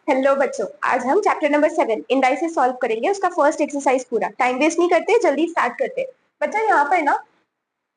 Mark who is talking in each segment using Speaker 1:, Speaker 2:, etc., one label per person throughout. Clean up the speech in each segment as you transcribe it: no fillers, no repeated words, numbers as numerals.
Speaker 1: Hello बच्चों, आज हम चैप्टर नंबर 7 इंडाइसेस सॉल्व करेंगे। उसका फर्स्ट एक्सरसाइज पूरा। टाइम वेस्ट नहीं करते, जल्दी स्टार्ट करते हैं। बच्चा यहाँ पर ना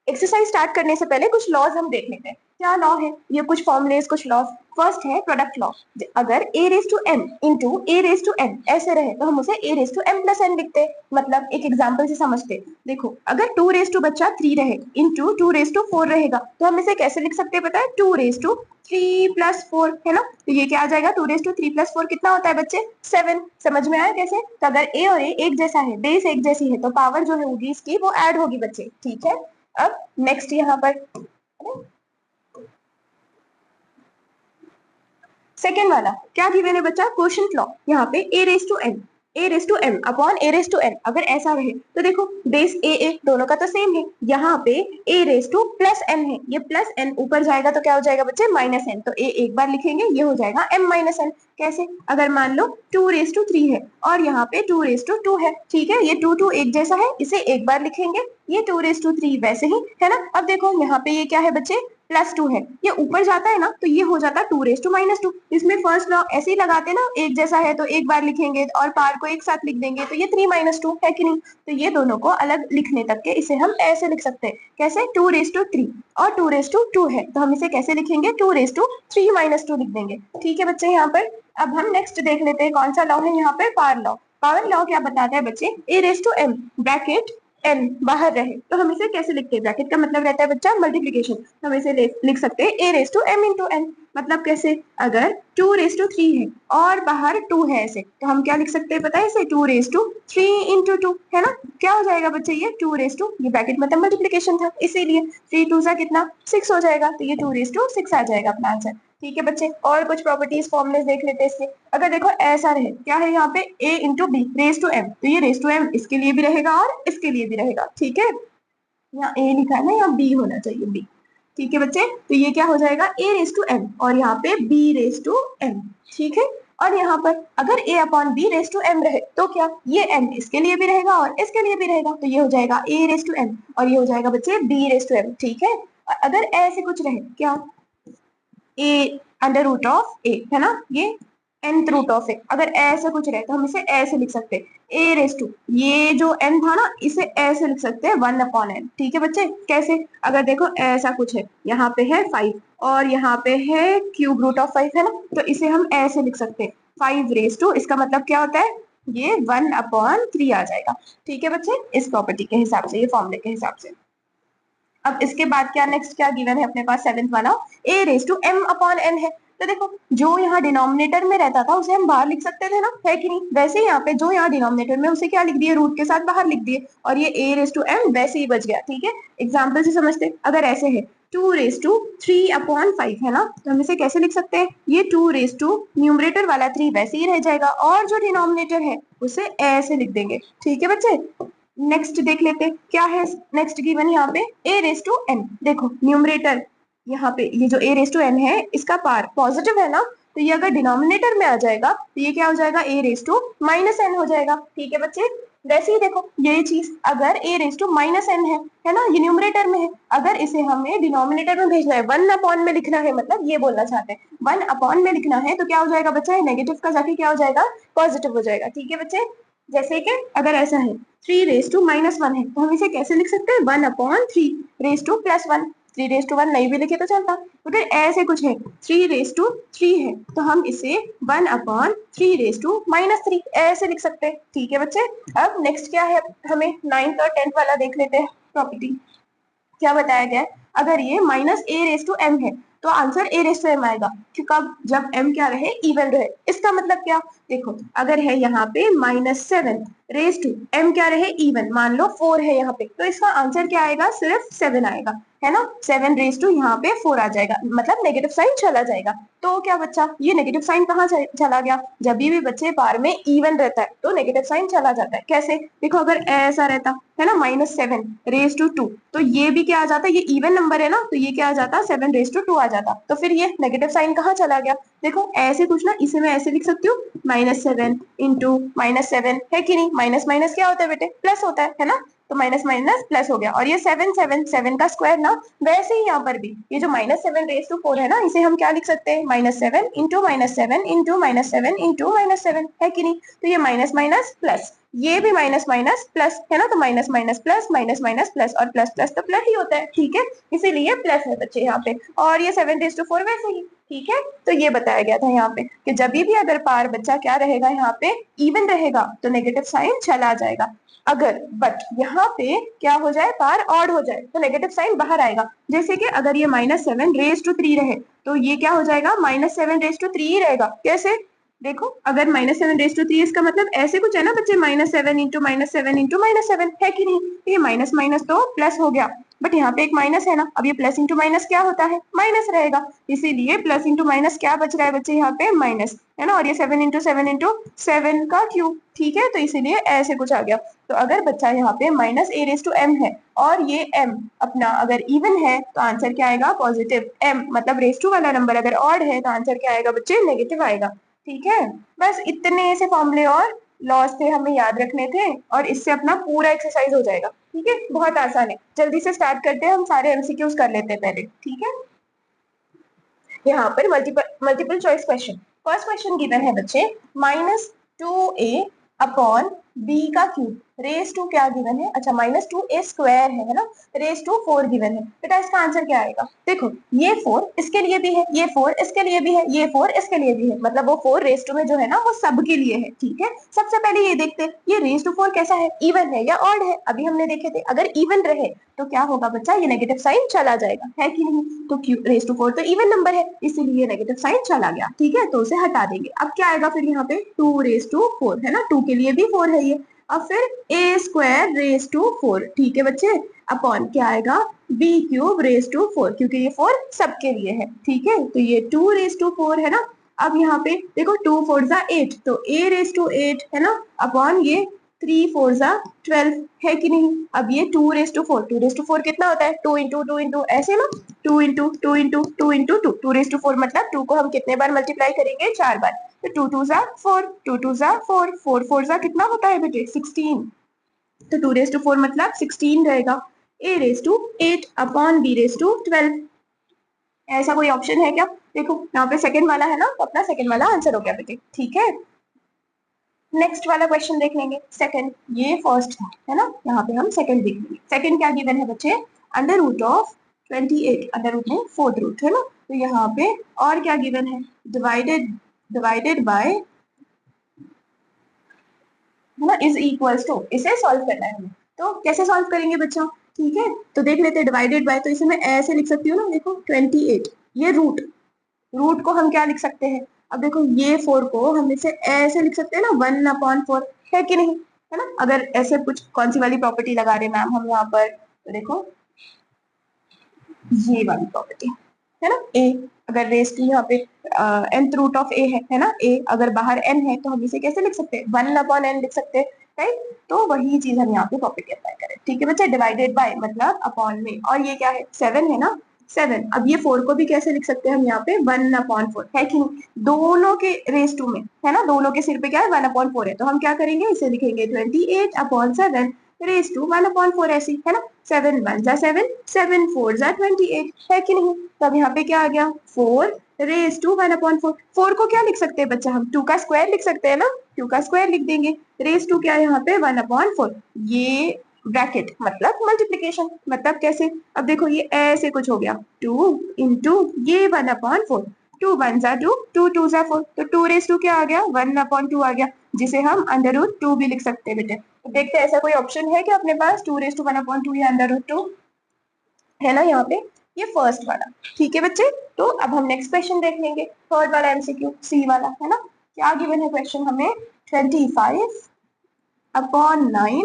Speaker 1: एक्सरसाइज स्टार्ट करने से पहले कुछ लॉज हम देख लेते हैं। क्या लॉ है? ये कुछ फॉर्मुलेस, कुछ लॉज। फर्स्ट है प्रोडक्ट लॉ। अगर a raise to m into a raise to m ऐसे रहे तो हम उसे a raise to m plus n लिखते हैं। मतलब एक एग्जांपल से समझते हैं। देखो, अगर टू रेस टू बच्चा 3 रहे इंटू टू रेस टू 4 रहेगा तो हम इसे कैसे लिख सकते हैं पता है? टू रेस टू 3 प्लस 4 है ना। तो ये क्या आ जाएगा? टू रेस टू 3 प्लस 4 कितना होता है बच्चे? 7। समझ में आया कैसे? तो अगर ए और ए एक जैसा है, बेस एक जैसी है, तो पावर जो होगी इसकी वो ऐड होगी बच्चे। ठीक है। अब नेक्स्ट यहाँ पर सेकेंड वाला क्या गिवन है बच्चा? Quotient law. यहाँ पे a raise to m upon a raise to n अगर ऐसा रहे तो देखो, बेस ए दोनों का तो सेम है। यहाँ पे a raise to plus n है, ये प्लस एन ऊपर जाएगा तो क्या हो जाएगा बच्चे? Minus n. तो ए एक बार लिखेंगे, ये हो जाएगा एम माइनस एन। कैसे? अगर मान लो टू रेस टू 3 है और यहाँ पे टू रेस टू 2 है, ठीक है, ये टू टू एक जैसा है, इसे एक बार लिखेंगे, ये टू रेस टू 3 वैसे ही है ना। अब देखो यहाँ पे ये क्या है बच्चे? प्लस 2 है, ये ऊपर जाता है ना तो ये हो जाता है टू रेस टू माइनस 2। इसमें फर्स्ट लॉ ऐसे ही लगाते ना, एक जैसा है तो एक बार लिखेंगे और पार को एक साथ लिख देंगे, तो ये 3 माइनस 2 है कि नहीं। तो ये दोनों को अलग लिखने तक के इसे हम ऐसे लिख सकते हैं। कैसे? टू रेस टू 3 और टू रेस टू 2 है तो हम इसे कैसे लिखेंगे? टू रेस टू 3 माइनस 2 लिख देंगे। ठीक है बच्चे। यहाँ पर अब हम नेक्स्ट देख लेते हैं कौन सा लॉ है यहाँ पे? Power law. पावर लॉ क्या बताता है बच्चे? A raise to m bracket n बाहर रहे तो हम इसे कैसे लिखते हैं? ब्रैकेट का मतलब रहता है बच्चा मल्टीप्लीकेशन। हम इसे लिख सकते हैं a raise to m into n. मतलब कैसे? अगर टू रेस टू 3 है और बाहर 2 है ऐसे, तो हम क्या लिख सकते हैं पता है? इसे टू रेस टू 3 इंटू 2 है ना। क्या हो जाएगा बच्चे? ये टू रेस टू, ये ब्रैकेट मतलब मल्टीप्लीकेशन था इसीलिए 3 2 सा कितना? 6 हो जाएगा। तो ये टू रेस टू 6 आ जाएगा अपना आंसर। ठीक है बच्चे। और कुछ प्रॉपर्टीज फॉर्मुले देख लेते हैं इसके। अगर देखो ऐसा रहे, क्या है यहाँ पे? a into b raise to m, तो ये रेस टू एम इसके लिए भी रहेगा और इसके लिए भी रहेगा। ठीक है। यहाँ a लिखा है ना, यहाँ b होना चाहिए, b। ठीक है बच्चे। तो ये क्या हो जाएगा? a रेस टू एम और यहाँ पे b रेस टू एम। ठीक है। और यहाँ पर अगर a upon b raise to m रहे तो क्या? ये m इसके लिए भी रहेगा और इसके लिए भी रहेगा, तो ये हो जाएगा a रेस टू एम और ये हो जाएगा बच्चे b रेस टू एम। ठीक है। अगर ऐसे कुछ रहे, क्या? ए अंडर रूट ऑफ ए है ना, ये nth रूट ऑफ ए। अगर ऐसे कुछ रहे तो हम इसे ऐसे लिख सकते हैं ए रेस टू, ये जो n था ना इसे ऐसे लिख सकते हैं 1 अपॉन n। ठीक है बच्चे। कैसे? अगर देखो ऐसा कुछ है, यहाँ पे है 5 और यहाँ पे है क्यूब रूट ऑफ 5 है ना, तो इसे हम ऐसे लिख सकते हैं 5 रेस टू, इसका मतलब क्या होता है? ये 1 अपॉन 3 आ जाएगा। ठीक है बच्चे, इस प्रॉपर्टी के हिसाब से, ये फॉर्मूले के हिसाब से। अब इसके बाद क्या नेक्स्ट क्या गिवन है अपने पास? सेवेंथ वाला a raise to m upon n है। तो देखो, जो यहाँ डिनोमिनेटर में रहता था उसे हम बाहर लिख सकते थे ना, है कि नहीं? वैसे यहाँ पे जो यहाँ डिनोमिनेटर में उसे क्या लिख दिए? रूट के साथ बाहर लिख दिए और ये ए रेस टू एम वैसे ही बच गया। ठीक है। एग्जाम्पल से समझते। अगर ऐसे है टू रेस टू 3 अपॉन 5 है ना, तो हम इसे कैसे लिख सकते हैं? ये टू रेस टू न्यूमरेटर वाला 3 वैसे ही रह जाएगा और जो डिनोमिनेटर है उसे ऐसे लिख देंगे। ठीक है बच्चे। नेक्स्ट देख लेते हैं क्या है नेक्स्ट गिवन यहाँ पे? A raise to N. देखो न्यूमरेटर, यहाँ पे ये जो ए रेस टू एन है इसका पार पॉजिटिव है ना, तो ये अगर डिनोमिनेटर में आ जाएगा तो ये क्या हो जाएगा? ए रेस टू माइनस एन हो जाएगा। ठीक है बच्चे। वैसे ही देखो ये चीज, अगर a raise to minus n है ना, ये न्यूमरेटर में है, अगर इसे हमें डिनोमिनेटर में भेजना है, 1 अपॉन में लिखना है, मतलब ये बोलना चाहते हैं 1 अपॉन में लिखना है, तो क्या हो जाएगा बच्चा? नेगेटिव का जाके क्या हो जाएगा? पॉजिटिव हो जाएगा। ठीक है बच्चे। जैसे कि अगर ऐसा है 3 रेस टू माइनस 1 है तो हम इसे कैसे लिख सकते हैं? 1 upon 3 raise to plus 1। 3 raise to 1 नहीं भी लिखे तो चलता। अगर ऐसे कुछ है 3 रेस टू 3 है तो हम इसे 1 अपॉन 3 रेस टू माइनस 3 ऐसे लिख सकते हैं। ठीक है बच्चे। अब नेक्स्ट क्या है? हमें 9th और 10th वाला देख लेते हैं प्रॉपर्टी। क्या बताया गया है? अगर ये minus a raise to m है तो answer a raise to m आएगा, कब? जब एम क्या रहे? इवन रहे। इसका मतलब क्या? देखो, अगर है यहाँ पे -7 रेस टू एम क्या रहे? इवन। मान लो 4 है यहाँ पे, तो इसका आंसर क्या आएगा? सिर्फ 7 आएगा, है ना। 7 रेस टू यहाँ पे 4 आ जाएगा, मतलब नेगेटिव साइन चला जाएगा। तो क्या बच्चा? ये नेगेटिव साइन कहाँ चला गया? जब भी बच्चे बार में इवन रहता है तो नेगेटिव साइन चला जाता है। कैसे? देखो, अगर ऐसा रहता है ना -7 रेस टू 2, तो ये भी क्या आ जाता? ये इवन नंबर है ना, तो ये क्या आ जाता? 7 रेस टू 2 आ जाता। तो फिर ये नेगेटिव साइन कहाँ चला गया? देखो ऐसे कुछ ना, इसे मैं ऐसे लिख सकती हूँ -7 इंटू -7, है कि नहीं? माइनस माइनस क्या होता है बेटे? प्लस होता है ना। तो माइनस माइनस प्लस हो गया। और ये 7 7 7 का स्क्वायर ना, वैसे ही यहाँ पर भी ये जो -7 रेज़ टू 4 है ना, इसे हम क्या लिख सकते हैं, -7 इंटू -7 इंटू -7 इंटू -7, है कि नहीं। तो ये माइनस माइनस प्लस, ये भी माइनस माइनस प्लस है ना, तो minus minus plus minus minus plus, और प्लस प्लस तो प्लस ही होता है, ठीक है, इसीलिए प्लस है बच्चे यहाँ पे। और ये 7 रेज़ टू 4 वैसे ही, ठीक है। तो ये बताया गया था यहाँ पे कि जब भी अगर पार बच्चा क्या रहेगा, यहाँ पे इवन रहेगा तो नेगेटिव साइन चला जाएगा। अगर बट यहाँ पे क्या हो जाए, पार ऑड हो जाए तो नेगेटिव साइन बाहर आएगा। जैसे कि अगर ये -7 रेज़ टू 3 रहे तो ये क्या हो जाएगा, -7 रेज़ टू 3 ही रहेगा। कैसे, देखो अगर -7 रेज़ टू 3 इसका मतलब ऐसे कुछ है ना बच्चे, -7 इंटू -7 इंटू -7, है कि नहीं। तो ये माइनस माइनस तो प्लस हो गया, बट यहाँ पे एक माइनस है ना, अब ये प्लस इंटू माइनस क्या होता है, माइनस रहेगा, इसीलिए प्लस इंटू माइनस क्या बच रहा है बच्चे, यहाँ पे माइनस, है ना। और ये 7 इंटू 7 ठीक है, तो इसीलिए ऐसे कुछ आ गया। तो अगर बच्चा यहाँ पे -a⁻m है और ये m अपना अगर इवन है तो आंसर क्या आएगा, पॉजिटिव। m मतलब रेस टू वाला नंबर अगर ऑड है तो आंसर क्या आएगा बच्चे, नेगेटिव आएगा, ठीक है। बस इतने से फॉर्मूले और लॉस थे हमें याद रखने थे, और इससे अपना पूरा एक्सरसाइज हो जाएगा, ठीक है। बहुत आसान है, जल्दी से स्टार्ट करते हैं, हम सारे एमसीक्यूज कर लेते हैं पहले, ठीक है। यहाँ पर multiple choice question, first question given है बच्चे -2a अपॉन b का क्यूब रेस टू क्या गिवन है, अच्छा -2a स्क्वायर है ना, रेस टू 4 गिवन है। बेटा इसका आंसर क्या आएगा, देखो ये 4 इसके लिए भी है, ये 4 इसके लिए भी है, ये 4 इसके लिए भी है, मतलब वो 4 रेस टू में जो है ना वो सबके लिए है, ठीक है। सबसे पहले ये देखते हैं ये रेस टू 4 कैसा है, इवन है या ऑड है। अभी हमने देखे थे अगर इवन रहे तो क्या होगा बच्चा, ये नेगेटिव साइन चला जाएगा, है कि नहीं। तो रेस टू 4 तो इवन नंबर है, इसीलिए नेगेटिव साइन चला गया, ठीक है, तो उसे हटा देंगे। अब क्या आएगा फिर यहाँ पे 2 रेस टू 4 है ना, 2 के लिए भी 4 है ये। अब फिर a स्क्वायर रेस टू 4, ठीक है बच्चे, अपॉन क्या आएगा b क्यूब रेस टू 4, क्योंकि ये 4 सबके लिए है, ठीक है। तो ये 2 रेस टू 4 है ना। अब यहाँ पे देखो 2 4 जा 8, तो a रेस टू 8 है ना, अपॉन ये 3 4 जा 12, है कि नहीं। अब ये 2 रेस टू 4 कितना होता है, 2 इंटू 2 इंटू ऐसे ना, 2 into 2 into 2 into 2, 2 raise to 4 मतलब 2 को हम कितने बार मल्टीप्लाई करेंगे, 4 बार। तो 2 2 जा 4, 2 2 जा 4, 4 4 जा कितना होता है बेटे, 16। तो 2 रेस टू 4 मतलब 16 रहेगा। a raise to 8 upon b raise to 12, ऐसा कोई ऑप्शन है क्या, देखो यहाँ पे सेकंड वाला है ना, तो अपना सेकंड वाला आंसर हो गया बेटे, ठीक है। नेक्स्ट वाला क्वेश्चन देख लेंगे, सेकंड, ये फर्स्ट है ना, यहाँ पे हम सेकंड देख लेंगे। सेकंड क्या गिवन है बच्चे, under root of 28, under root में फोर्थ रूट है ना, तो यहाँ पे और क्या गिवन है, डिवाइडेड बाय है ना, इज इक्वल्स टू, इसे सॉल्व करना है हमें। तो कैसे सॉल्व करेंगे बच्चा, ठीक है, तो देख लेते हैं। डिवाइडेड बाय तो इसे मैं ऐसे लिख सकती हूँ ना, देखो 28, ये रूट को हम क्या लिख सकते हैं, अब देखो ये 4 को हम इसे ऐसे लिख सकते हैं ना, 1/4, है कि नहीं, है ना। अगर ऐसे कुछ कौन सी वाली प्रॉपर्टी लगा रहे मैम हम यहाँ पर, तो देखो ये वाली प्रॉपर्टी है ना, a अगर रेस टू यहाँ पे nth रूट ऑफ a है ना, a अगर बाहर n है तो हम इसे कैसे लिख सकते हैं, 1/n लिख सकते हैं, राइट। तो वही चीज हम यहाँ पे प्रॉपर्टी अप्लाई करें, ठीक है बच्चे। डिवाइडेड बाय मतलब अपॉन में, और ये क्या है 7 है ना, 7। अब ये 4 को भी कैसे लिख सकते हैं हम यहाँ पे, 1/4, है कि नहीं, दोनों के रेस टू में है ना, दोनों के सिर पे क्या है 1/4 है, तो हम क्या करेंगे, इसे लिखेंगे 28/7 रेस टू 1/4, ऐसी है ना। 7 1 जा 7, 7 4 जा 28, है कि नहीं। तब यहाँ पे क्या आ गया, 4 रेस टू 1/4। 4 को क्या लिख सकते हैं बच्चा, हम 2 का स्क्वायर लिख सकते हैं ना, 2 का स्क्वायर लिख देंगे। रेस टू क्या है यहाँ पे 1/4, ये ब्रैकेट मतलब मल्टीप्लीकेशन, मतलब कैसे, अब देखो ये ऐसे कुछ हो गया, 2 इंटू ये 1/4, 2 1 जा 2, 2 2 जा 4, तो 2 रेस टू क्या आ गया 1/2 आ गया, जिसे हम अंडर रूट 2 भी लिख सकते हैं बेटे। तो देखते हैं ऐसा कोई ऑप्शन है कि अपने पास 2 रेस टू 1/2 या अंडर रूट 2, है ना यहाँ पे, ये फर्स्ट वाला, ठीक है बच्चे। तो अब हम नेक्स्ट क्वेश्चन देख लेंगे, थर्ड वाला एमसीक्यू, सी वाला है ना। क्या गिवन है क्वेश्चन हमें, 25/9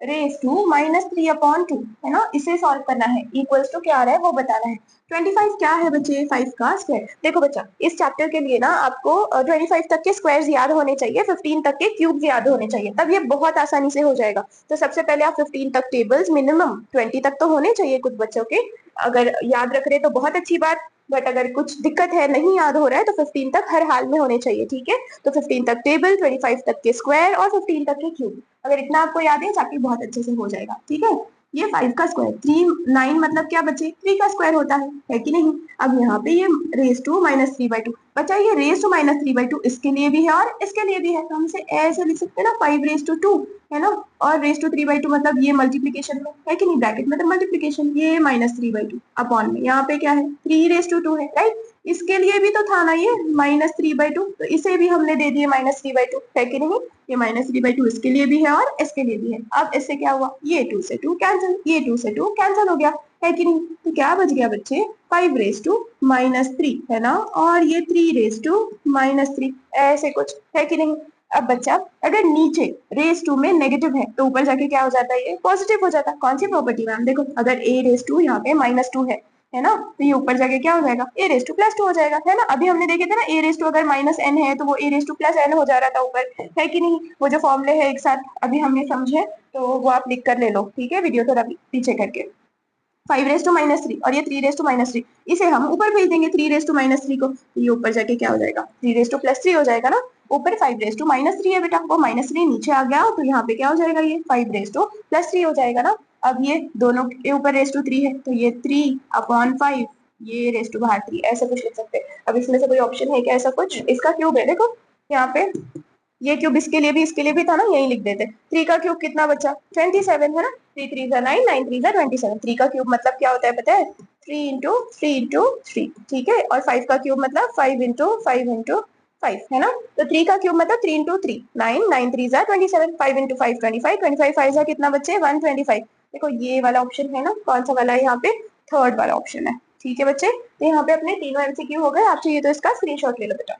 Speaker 1: रेस टू -3/2 है ना, इसे सॉल्व करना है, इक्वल्स टू क्या आ रहा है वो बताना है। 25 क्या है बच्चे, 5 का स्क्वायर। देखो बच्चा इस चैप्टर के लिए ना आपको 25 तक के स्क्वायर्स याद होने चाहिए, 15 तक के क्यूब्स याद होने चाहिए, तब ये बहुत आसानी से हो जाएगा। तो सबसे पहले आप 15 तक टेबल्स, मिनिमम 20 तक तो होने चाहिए कुछ बच्चों के, अगर याद रख रहे तो बहुत अच्छी बात, बट अगर कुछ दिक्कत है, नहीं याद हो रहा है, तो 15 तक हर हाल में होने चाहिए, ठीक है। तो 15 तक टेबल, 25 तक के स्क्वायर और 15 तक के क्यूब। अगर इतना आपको याद है, चैप्टर बहुत अच्छे से हो जाएगा, ठीक है। ये 5 का स्क्वायर, 9 मतलब क्या बचे, 3 का स्क्वायर होता है कि नहीं। अब यहाँ पे ये रेस टू माइनस 3/2 बचा, ये रेस टू माइनस 3/2 इसके लिए भी है और इसके लिए भी है, तो हम इसे ऐसे लिख सकते हैं ना, 5 रेस टू 2 है ना। और रेस टू 3/2 मतलब ये मल्टीप्लीकेशन में है कि नहीं, ब्रैकेट मतलब मल्टीप्लीकेशन, ये -3/2 अपॉन में यहाँ पे क्या है, 3 रेस टू 2 है, राइट। इसके लिए भी तो था ना ये -3/2, तो इसे भी हमने दे दिए -3/2, है कि नहीं। ये -3/2 इसके लिए भी है और इसके लिए भी है। अब इससे क्या हुआ, ये 2 से 2 कैंसिल, ये 2 से 2 कैंसिल हो गया, है कि नहीं। तो क्या बच गया बच्चे, 5 रेस टू -3 है ना, और ये 3 रेस टू -3 ऐसे कुछ, है कि नहीं। अब बच्चा अगर नीचे रेस टू में नेगेटिव है तो ऊपर जाके क्या हो जाता है, ये पॉजिटिव हो जाता है। कौन सी प्रॉपर्टी मैम, देखो अगर a रेस टू यहाँ पे -2 है ना, तो ये ऊपर जाके क्या हो जाएगा, a रेस टू+2 हो जाएगा, है ना। अभी हमने देखे थे ना, a रेस टू अगर -n है तो वो a रेस टू+n हो जा रहा था ऊपर, है कि नहीं। वो जो फॉर्मूले है एक साथ अभी हमने समझे, तो वो आप लिख कर ले लो, ठीक है, वीडियो थोड़ा पीछे करके। 5 रेस टू -3 और ये 3 रेस टू -3, इसे हम ऊपर भेज देंगे 3 रेस टू -3 को, ये ऊपर जाके क्या हो जाएगा, 3 रेस टू+3 हो जाएगा ना। ऊपर 5 रेस टू -3 है बेटा, वो -3 नीचे आ गया, तो यहाँ पे क्या हो जाएगा, ये 5 रेस टू+3 हो जाएगा ना। अब ये दोनों के ऊपर रेस टू 3 है, तो ये 3/5, ये रेस टू बाहर 3, ऐसा कुछ लिख सकते हैं। अब इसमें से कोई ऑप्शन है क्या ऐसा कुछ, इसका क्यूब है, देखो यहाँ पे ये क्यूब इसके लिए भी, इसके लिए भी था ना, यही लिख देते। 3 का क्यूब कितना बचा, 27 है ना, 3 3 9, 9 3 27। 3 का क्यूब मतलब क्या होता है पता है, 3 × 3 × 3, ठीक है। और 5 का क्यूब मतलब 5 × 5 × 5 है ना। तो 3 का क्यूब मतलब 3 × 3 9, 9 3 27, 5 × 5 25, 25 5 कितना बच्चे 125। देखो ये वाला ऑप्शन है ना, कौन सा वाला है यहाँ पे, थर्ड वाला ऑप्शन है, ठीक है बच्चे। तो यहाँ पे अपने तीनों एमसीक्यू हो गए, आप चाहिए तो इसका स्क्रीनशॉट ले लो बेटा।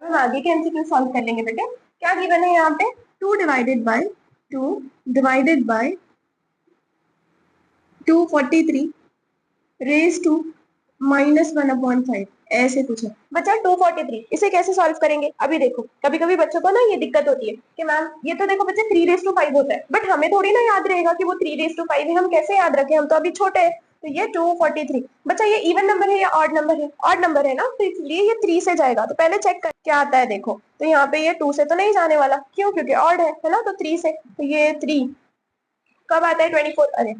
Speaker 1: हम आगे के एमसीक्यू सॉल्व कर लेंगे बेटे। क्या गिवन है यहाँ पे, 2/243 रेस टू -1/5 ऐसे कुछ है बच्चा। 243 इसे कैसे सॉल्व करेंगे, अभी देखो कभी कभी बच्चों को ना ये दिक्कत होती है कि मैम ये तो देखो बच्चे 3 रेस टू 5 होता है, बट हमें थोड़ी ना याद रहेगा कि वो 3 रेस टू 5 है, हम कैसे याद रखें, हम तो अभी छोटे हैं। तो ये 243 बच्चा ये इवन नंबर है या ऑड नंबर है, ऑड नंबर है ना, तो इसलिए ये 3 से जाएगा। तो पहले चेक कर क्या आता है, देखो तो यहाँ पे ये 2 से तो नहीं जाने वाला, क्यों, क्योंकि ऑड है ना, तो 3 से, तो ये 3 कब आता है 24, अरे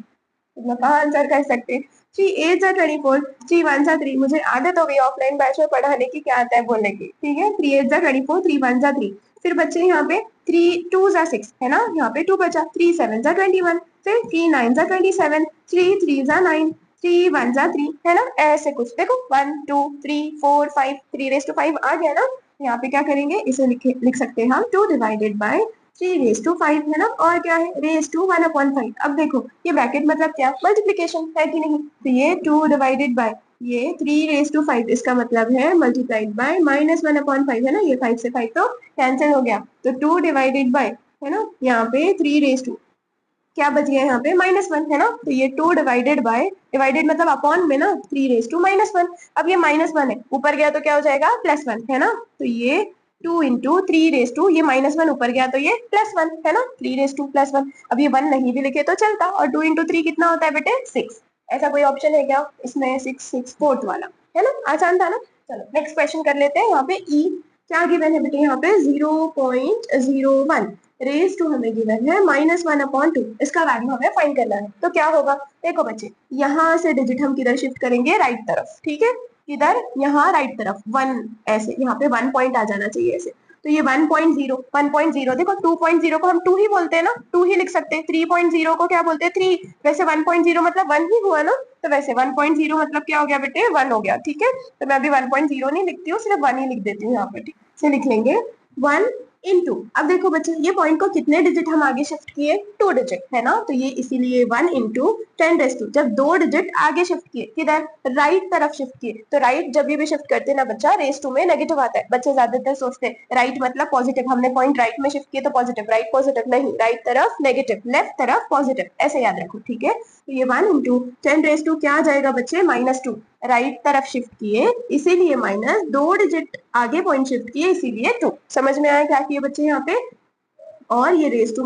Speaker 1: कहाँ आंसर कर सकते हैं। 3 8 जा 24, 3 1 जा 3, मुझे आदत हो गई ऑफलाइन बैच में पढ़ाने की, क्या आता है बोलने की, ठीक है। 3 8 जा 24, 3 1 जा 3, फिर बच्चे यहाँ पे 3 2 जा 6 है ना, यहाँ पे 2 बचा, 3 7 जा 21, फिर 3 9 जा 27, 3 3 जा 9, 3 1 जा 3 है ना, ऐसे कुछ। देखो 1 2 3 4 5, 3 रेस टू 5 आ गया ना। यहाँ पे क्या करेंगे, इसे लिख सकते हैं हम 2/3 है ना, और क्या है रेस टू 1/5। अब देखो ये ब्रैकेट मतलब क्या, मल्टीप्लीकेशन है कि नहीं। तो ये 2/, ये 3 रेस टू 5, इसका मतलब है मल्टीप्लाइड बाय -1/5 है ना, ये 5 से 5 तो कैंसिल हो गया। तो 2/, है ना, यहाँ पे 3 रेस टू क्या बच गया, यहाँ पे -1 है ना, तो ये 2/, डिवाइडेड मतलब अपॉन में ना, 3 रेस टू -1। अब ये -1 है, ऊपर गया तो क्या हो जाएगा +1 है ना, तो ये 2 × 3 रेस टू, ये -1 ऊपर गया तो ये +1 है ना, 3 रेस टू+1। अब ये 1 नहीं भी लिखे तो चलता, और 2 × 3 कितना होता है बेटे 6। ऐसा कोई ऑप्शन है क्या इसमें, 6 6 फोर्थ वाला है ना, आसान था ना। चलो नेक्स्ट क्वेश्चन कर लेते हैं। यहाँ पे ई क्या गिवन है बेटे, यहाँ पे 0.01 रेस टू हमें गिवन है -1/2, इसका वैल्यू हमें फाइंड करना है। तो क्या होगा, देखो बच्चे यहाँ से डिजिट हम किधर शिफ्ट करेंगे, राइट तरफ, ठीक है। किधर, यहाँ राइट तरफ 1, ऐसे यहाँ पे 1 पॉइंट आ जाना चाहिए ऐसे। तो ये 1.0 देखो 2.0 को हम 2 ही बोलते हैं ना, 2 ही लिख सकते हैं। 3.0 को क्या बोलते हैं 3, वैसे 1.0 मतलब 1 ही हुआ ना, तो वैसे 1.0 मतलब क्या हो गया बेटे 1 हो गया, ठीक है। तो मैं अभी 1.0 नहीं लिखती हूँ, सिर्फ 1 ही लिख देती हूँ यहाँ पे, ठीक से लिख लेंगे 1 इनटू। अब देखो बच्चे ये पॉइंट को कितने डिजिट हम आगे शिफ्ट किए, 2 डिजिट है ना, तो ये इसीलिए 1 × 10⁻²। जब 2 डिजिट आगे शिफ्ट किए, किधर, राइट तरफ शिफ्ट किए, तो राइट जब भी शिफ्ट करते ना बच्चा, रेस टू में नेगेटिव आता है। बच्चे ज्यादातर सोचते हैं राइट मतलब पॉजिटिव, हमने पॉइंट राइट में शिफ्ट किए तो पॉजिटिव, राइट पॉजिटिव नहीं, राइट तरफ नेगेटिव, लेफ्ट तरफ पॉजिटिव, ऐसे याद रखो, ठीक है। तो ये 1 × 10⁻² क्या आ जाएगा बच्चे -2, राइट तरफ शिफ्ट किए इसीलिए माइनस, 2 डिजिट आगे पॉइंट शिफ्ट किए इसीलिए 2। समझ में आया क्या किए बच्चे यहाँ पे, और ये रेस टू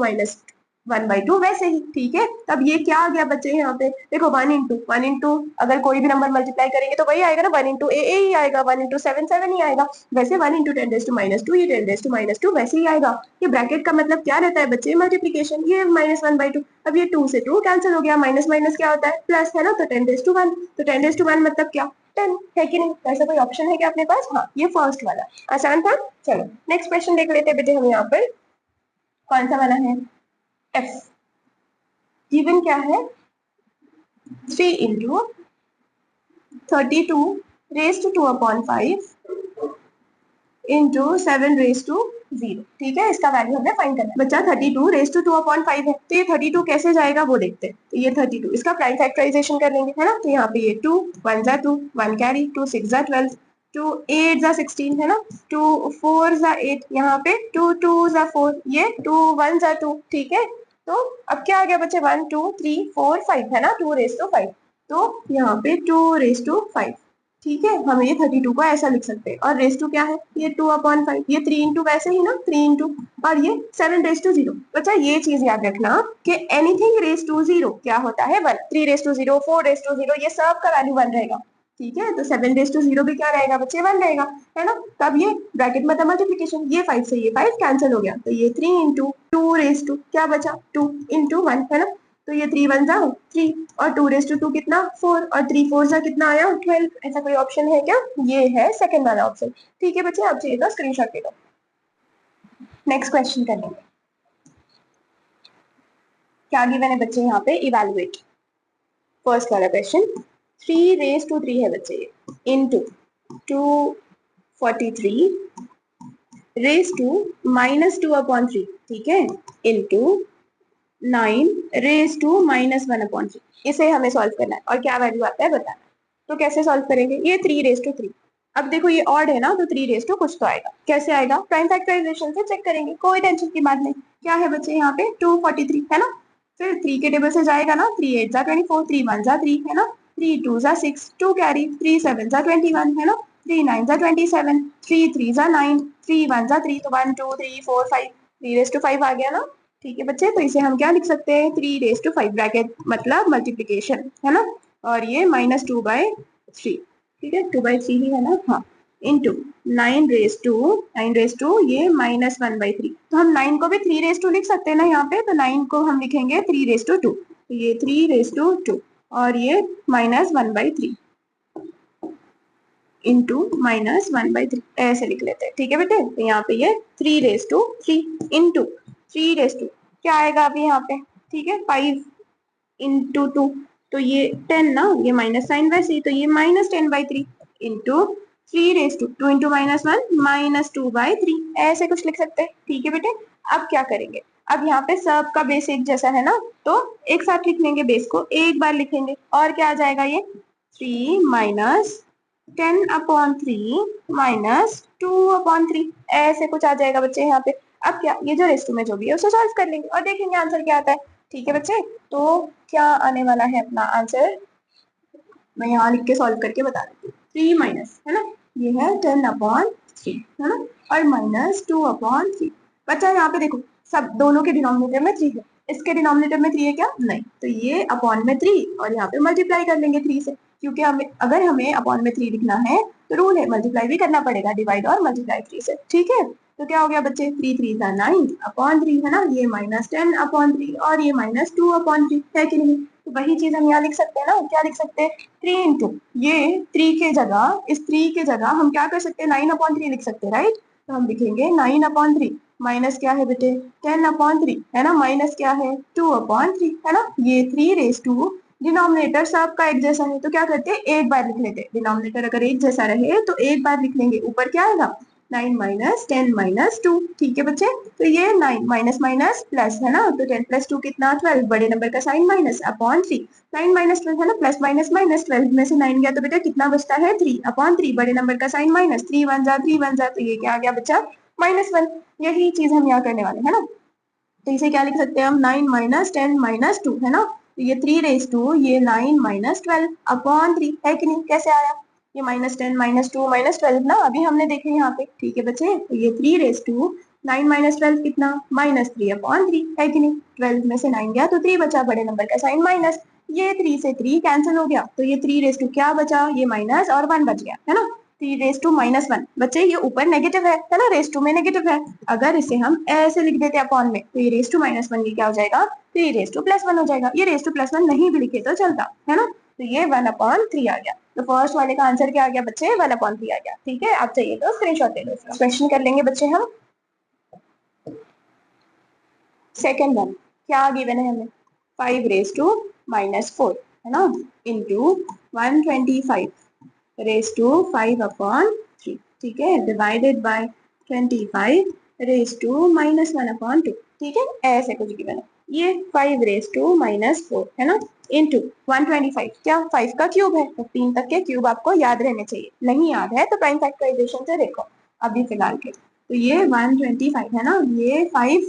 Speaker 1: 1/2 वैसे ही, ठीक है। तब ये क्या आ गया बच्चे यहाँ पे, देखो 1 इंटू अगर कोई भी नंबर मल्टीप्लाई करेंगे तो वही आएगा ना, 1 इंटू ए ही आएगा, 1 इंटू 7 7 ही आएगा। वैसे 1 इंटू 10⁻², ये 10⁻², वैसे ही आएगा। ये ब्रैकेट का मतलब क्या रहता है बच्चे, मल्टीप्लीकेशन। ये -1/2, अब ये 2 से 2 कैंसिल हो गया, माइनस माइनस क्या होता है प्लस, है ना, तो 10⁻1, तो 10⁻1 मतलब क्या, 10 है कि नहीं। ऐसा कोई ऑप्शन है क्या अपने पास, हाँ, ये फर्स्ट वाला आसान था। चलो नेक्स्ट क्वेश्चन देख लेते हैं बेटे हम यहाँ पर, कौन सा वाला है, एफ। गिवन क्या है, 3 into 32 raised to 2/5 into 7 raised to 0, ठीक है। इसका वैल्यू हमें फाइंड करना है बच्चा। 32 raised to 2/5 है, तो ये 32 कैसे जाएगा वो देखते हैं। तो ये 32 इसका प्राइम फैक्टराइजेशन कर लेंगे, है ना। तो यहाँ पे ये 2 1 जा 2, 1 कैरी, 2 6 जा 12, 2 8 जा 16, है ना, 2 4 जा 8, यहाँ पे 2 2 जा 4, ये 2 1 जा 2, ठीक है। तो अब क्या आ गया बच्चे, 1 2 3 4 5, है ना, 2 raised to 5, तो यहाँ पे 2 raised to 5, ठीक है। हम ये 32 को ऐसा लिख सकते हैं, और रेस टू क्या है, ये 2/5, ये 3 इंटू वैसे ही ना, 3 इंटू, और ये 7 raised to 0। बच्चा ये चीज याद रखना कि एनीथिंग रेस टू 0 क्या होता है 1, 3 raised to 0, 4 raised to 0, ये सब का वैल्यू 1 रहेगा, ठीक है। तो 7 raised to 0 भी क्या रहेगा बच्चे, 1 रहेगा, है ना। तब ये ब्रैकेट मतलब मल्टीप्लीकेशन, ये 5 से ये 5 कैंसिल हो गया, तो ये 3 इंटू 2 क्या बचा, 2 इंटू 1, है ना। तो ये 3 1 जा 3, और 2 raised to 2 कितना 4, और 3 4 जा कितना आया 12। ऐसा कोई ऑप्शन है क्या, ये है सेकंड वाला ऑप्शन, ठीक है बच्चे। आप चाहिए तो स्क्रीनशॉट ले लो। नेक्स्ट क्वेश्चन कर लेंगे, क्या गिवन है बच्चे यहाँ पे, इवैल्यूएट फर्स्ट वाला क्वेश्चन। 3 raised to 3 है बच्चे, ये इंटू 243 raised to -2/3, ठीक है, इंटू 9 raised to -1/3। इसे हमें सॉल्व करना है, और क्या वैल्यू आता है बताना। तो कैसे सॉल्व करेंगे, ये 3 raised to 3, अब देखो ये ऑड है ना, तो 3 raised to कुछ तो आएगा, कैसे आएगा, प्राइम फैक्टराइजेशन से चेक करेंगे, कोई टेंशन की बात नहीं। क्या है बच्चे यहाँ पे 243, है ना, फिर 3 के टेबल से जाएगा ना, 3 8 जा 24, 3 1 जा 3, है ना, 3 2 जा 6, 2 कैरी, 3 7 जा 21, है ना, 3 9 जा 27, 3 3 जा 9, 3 1 जा 3, तो 1 2 3 4 5, 3 raised to 5 आ गया ना, ठीक है बच्चे। तो इसे हम क्या लिख सकते हैं, 3 raised to 5, ब्रैकेट मतलब मल्टीप्लीकेशन, है ना, और ये -2/3, ठीक है, 2/3 ही है ना, हाँ, इंटू 9 raised to ये -1/3, तो हम 9 को भी 3 raised to लिख सकते हैं ना यहाँ पे, तो 9 को हम लिखेंगे 3 raised to 2, तो ये 3 raised to 2, और ये -1/3 इंटू -1/3 ऐसे लिख लेते हैं, ठीक है बेटे। तो यहाँ पे ये 3 raised to 3 into 3 raised to क्या आएगा अभी यहाँ पे, ठीक है, 5 इंटू 2, तो ये 10 ना, ये माइनस साइन वैसे ही, तो ये -10/3 इंटू 3 raised to 2 इंटू -1 -2/3, ऐसे कुछ लिख सकते हैं, ठीक है बेटे। अब क्या करेंगे, अब यहाँ पे सब का बेस एक जैसा है ना, तो एक साथ लिख लेंगे, बेस को एक बार लिखेंगे, और क्या आ जाएगा ये 3 -10/3 -2/3, ऐसे कुछ आ जाएगा बच्चे यहाँ पे। अब क्या, ये जो रेस्ट में जो भी है उसे सॉल्व कर लेंगे और देखेंगे आंसर क्या आता है, ठीक है बच्चे। तो क्या आने वाला है अपना आंसर, मैं यहाँ लिख के सॉल्व करके बता देती हूँ। 3 माइनस, है ना, ये है 10/3, है ना, और -2/3। बच्चा यहाँ पे देखो, सब दोनों के डिनोमिनेटर में 3 है, इसके डिनोमिनेटर में 3 है क्या, नहीं, तो ये अपॉन में 3, और यहाँ पे मल्टीप्लाई कर लेंगे 3 से, क्योंकि हमें अगर हमें अपॉन में 3 लिखना है तो रूल है मल्टीप्लाई भी करना पड़ेगा, डिवाइड और मल्टीप्लाई 3 से, ठीक है। तो क्या हो गया बच्चे, 3 3 9/3, है ना, ये -10/3, और ये -2/3 है कि नहीं। तो वही चीज हम यहाँ लिख सकते हैं ना, क्या लिख सकते हैं, 3 इंटू ये 3 के जगह, इस 3 के जगह हम क्या कर सकते हैं, 9/3 लिख सकते हैं, राइट। तो हम लिखेंगे 9/3 माइनस क्या है बेटे 10/3, है ना, माइनस क्या है 2/3, है ना, ये 3 raised to डिनोमिनेटर सबका एक जैसा है, तो क्या करते हैं एक बार लिख लेते हैं, डिनोमिनेटर अगर एक जैसा रहे तो एक बार लिख लेंगे, ऊपर क्या आएगा 9 -10 -2, ठीक है बच्चे। तो ये 9 माइनस माइनस प्लस, है ना, तो 10 + 2 कितना 12, बड़े नंबर का साइन माइनस अपॉन 3, 9 -12, है ना, प्लस माइनस माइनस 12 में से 9 गया तो बेटा कितना बचता है 3/3, बड़े नंबर का साइन माइनस, 3 1 जा 3 1 जा, तो ये क्या आ गया बच्चा -1। यही चीज हम यहाँ करने वाले, है ना। तो इसे क्या लिख सकते हैं हम 9 -10 -2, है ना, तो ये 3 raised to ये 9 -12/3 है कि नहीं, कैसे आया, ये -10 -2 -12 ना, अभी हमने देखे यहाँ पे, ठीक है बच्चे। तो ये 3 raised to 9 माइनस 12 कितना, -3/3 है कि नहीं। 12 में से 9 गया तो 3 बचा, बड़े नंबर का साइन माइनस। ये 3 से 3 कैंसिल हो गया, तो ये 3 रेस टू क्या बचा, ये माइनस और 1 बच गया, है ना। 3 रेस टू -1 बच्चे, ये ऊपर नेगेटिव है ना, रेस टू में नेगेटिव है। अगर इसे हम ऐसे लिख देते अपॉन में, तो ये रेस टू -1 ये क्या हो जाएगा, तो ये रेस टू +1 हो जाएगा। ये रेस टू +1 नहीं भी लिखे तो चलता, है ना। तो ये 1/3 आ गया। तो फर्स्ट वाले का आंसर क्या आ गया बच्चे, 1/3 आ गया। ठीक है, आप चाहिए तो स्क्रीनशॉट ले लो। क्वेश्चन कर लेंगे बच्चे हम। सेकेंड वन क्या गिवन है हमें, 5 रेस टू -4 है ना, इंटू 125 रेस टू 5/3, ठीक है, डिवाइडेड बाय 25 रेस टू -1/2, ठीक है, ऐसे कुछ गिवन है। ये 5 रेस टू -4 है ना, इंटू 125, क्या 5 का क्यूब है, तो 3 तक के क्यूब आपको याद रहने चाहिए। नहीं याद है तो प्राइम फैक्टराइजेशन से देखो अभी फिलहाल के। तो ये 125 है ना, ये 5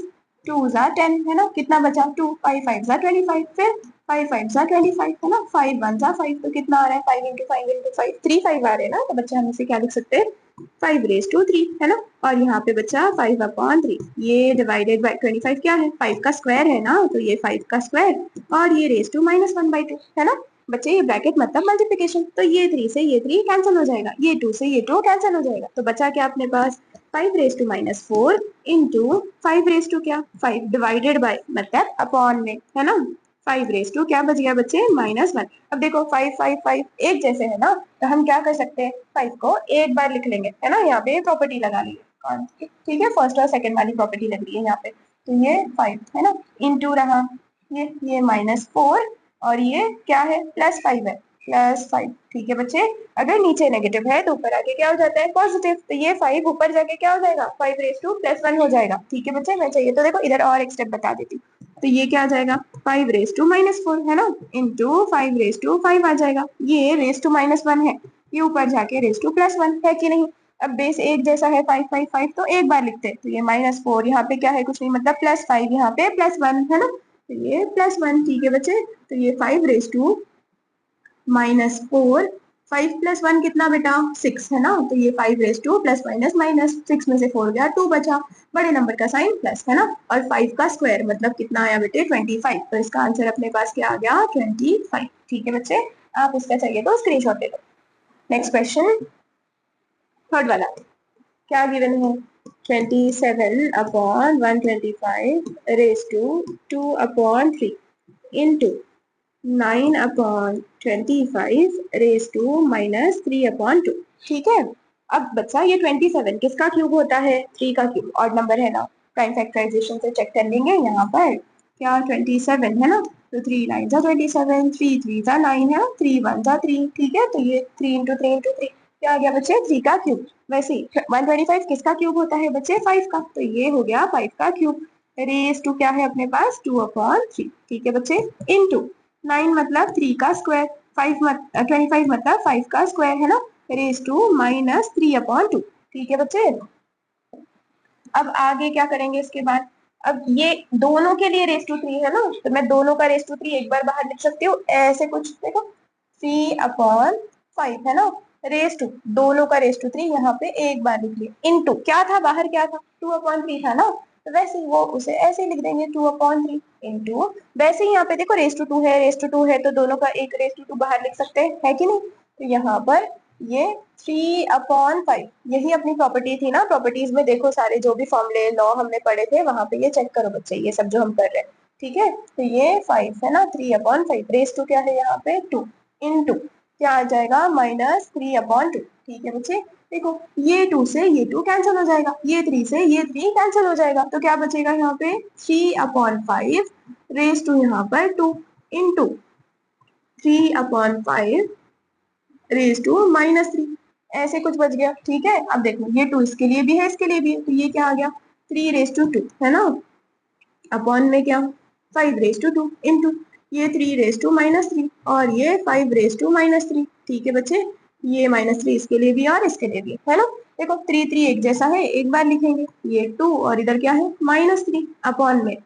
Speaker 1: 2 जा 10 है ना, कितना बचा 2, 5 5 जा 25, फिर 5 5 जा 25 है ना, 5 1 जा 5, तो कितना आ रहा है 5 इंटू 5 इंटू 5, 3 5 आ रहे हैं ना, तो बच्चा हम इसे क्या लिख सकते हैं 5 रेस टू 3 है ना। और यहाँ पे बच्चा 5/3, ये डिवाइडेड बाय 25 क्या है, 5 का स्क्वायर है ना, तो ये 5 का स्क्वायर और ये रेस टू -1/2 है ना। बच्चे ये ब्रैकेट मतलब मल्टीप्लिकेशन, तो ये 3 से ये 3 कैंसिल हो जाएगा, ये 2 से ये 2 कैंसिल हो जाएगा, तो बचा क्या अपने पास 5 raise to -4 into 5 raise to क्या 5 डिवाइडेड बाय मतलब अपॉन में, है ना। 5 रेस टू क्या बच गया बच्चे -1। अब देखो 5 5 5 एक जैसे है ना, तो हम क्या कर सकते हैं 5 को एक बार लिख लेंगे, है ना, यहाँ पे प्रॉपर्टी लगा लेंगे, ठीक है, फर्स्ट और सेकंड वाली प्रॉपर्टी लग रही है यहाँ पे। तो ये 5 है ना, इंटू रहा ये -4 और ये क्या है +5 है, +5, ठीक है बच्चे। अगर नीचे नेगेटिव है तो ऊपर आके क्या हो जाता है पॉजिटिव, तो ये 5 ऊपर जाके क्या हो जाएगा 5 रेस टू +1 हो जाएगा, ठीक है बच्चे। मैं चाहिए तो देखो इधर और एक स्टेप बता देती हूँ, तो ये क्या आ जाएगा 5 रेस टू -4 है ना, इंटू 5 रेस टू 5 आ जाएगा, ये रेस टू -1 है, ये ऊपर जाके रेस टू +1 है कि नहीं। अब बेस एक जैसा है 5 5 5, तो एक बार लिखते हैं, तो ये -4 यहाँ पे क्या है कुछ नहीं मतलब +5 यहाँ पे +1 है ना, तो ये +1, ठीक है बच्चे। तो ये 5 रेस टू -4, 5 + 1 कितना बेटा 6 है ना, तो ये 5 raise to plus minus minus 6 में से 4 गया 2 बचा, बड़े नंबर का साइन प्लस है ना, और 5 का स्क्वायर मतलब कितना आया बेटे 25, तो इसका आंसर अपने पास क्या आ गया 25, ठीक है बच्चे। आप इसका चाहिए तो स्क्रीनशॉट ले लो। नेक्स्ट क्वेश्चन थर्ड वाला क्या गिवन है, 27/125 raise to 2/3 into 9/25 raise to -3/2, ठीक है। अब बच्चा ये 27 किसका क्यूब होता है 3 का क्यूब, ऑड नंबर है ना, प्राइम फैक्टराइजेशन से चेक कर लेंगे यहाँ पर क्या 27 है ना, तो 3 9 जा 27, 3 3 जा 9 है, 3 1 जा 3, ठीक है, तो ये 3 इंटू 3 इंटू 3 क्या आ गया बच्चे 3 का क्यूब। वैसे 125 किसका क्यूब होता है बच्चे 5 का, तो ये हो गया 5 का क्यूब, रेस टू क्या है अपने पास 2/3, ठीक है बच्चे, इनटू 9 मतलब 3 का स्क्वायर, 25 मतलब 5 का स्क्वायर है ना, रेस टू -3/2, ठीक है बच्चे। अब आगे क्या करेंगे इसके बाद, अब ये दोनों के लिए रेस टू 3 है ना, तो मैं दोनों का रेस टू 3 एक बार बाहर लिख सकती हूँ ऐसे कुछ, देखो 3/5 है ना, रेस टू दोनों का रेस टू 3 यहाँ पे एक बार लिख लिया, इनटू क्या था बाहर क्या था 2/3 था ना, तो वैसे ही वो उसे ऐसे लिख देंगे 2/3 इनटू, वैसे ही यहाँ पे देखो रेस टू 2 है, रेस टू 2 है, तो दोनों का एक रेस टू 2 बाहर लिख सकते हैं, है कि नहीं। तो यहाँ पर ये 3/5 यही अपनी प्रॉपर्टी थी ना, प्रॉपर्टीज में देखो सारे जो भी फॉर्मूले लॉ हमने पढ़े थे वहां पे ये चेक करो बच्चे, ये सब जो हम कर रहे हैं, ठीक है। तो ये 5 है ना, 3/5 रेस टू क्या है यहाँ पे 2 इनटू क्या आ जाएगा -3/2, ठीक है बच्चे। देखो ये 2 से ये 2 कैंसिल हो जाएगा, ये 3 से ये 3 कैंसिल हो जाएगा, तो क्या बचेगा यहाँ पे 3/5 रेस टू यहाँ पर 2 इंटू 3/5 रेस टू -3, ऐसे कुछ बच गया, ठीक है। अब देखो ये 2 इसके लिए भी है इसके लिए भी है, तो ये क्या आ गया 3 रेस टू 2 है ना, अपॉन में क्या 5 रेस टू 2 इंटू ये 3 रेस टू -3 और ये 5 रेस टू -3, ठीक है बच्चे। ये -3 इसके लिए भी और इसके लिए भी है ना, देखो 3 3 एक जैसा है एक बार लिखेंगे, ये 2 और इधर क्या है -3 अपॉन में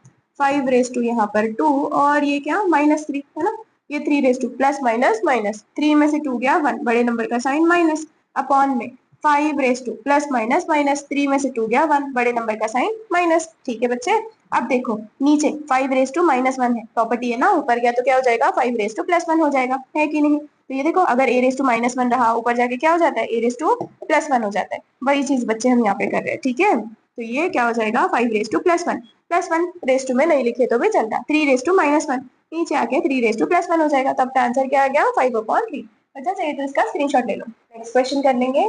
Speaker 1: 5 रेस टू यहाँ पर 2 और ये क्या -3 है ना, ये 3 raise to plus minus minus 3 में से 2 गया 1, बड़े नंबर का साइन माइनस, अपॉन में 5 raise to plus minus minus, 3 में से 2 गया 1, बड़े नंबर का साइन माइनस। ठीक है बच्चे, अब देखो नीचे 5 रेस टू माइनस 1 है, प्रॉपर्टी है ना, ऊपर गया तो क्या हो जाएगा 5 रेस टू प्लस 1 हो जाएगा, है कि नहीं। तो ये देखो अगर ए रेस टू माइनस 1 रहा, ऊपर जाके क्या हो जाता है, ए रेस टू प्लस 1 हो जाता है। वही चीज बच्चे हम यहाँ पे कर रहे हैं, ठीक है। तो ये क्या हो जाएगा 5 raise to plus 1, +1 raise to में नहीं लिखे तो भी चलता, 3 रेस टू -1, नीचे आके 3 रेस टू +1 हो जाएगा। तब का आंसर क्या आ गया 5/3। अच्छा चाहिए तो इसका स्क्रीनशॉट ले लो। नेक्स्ट क्वेश्चन कर लेंगे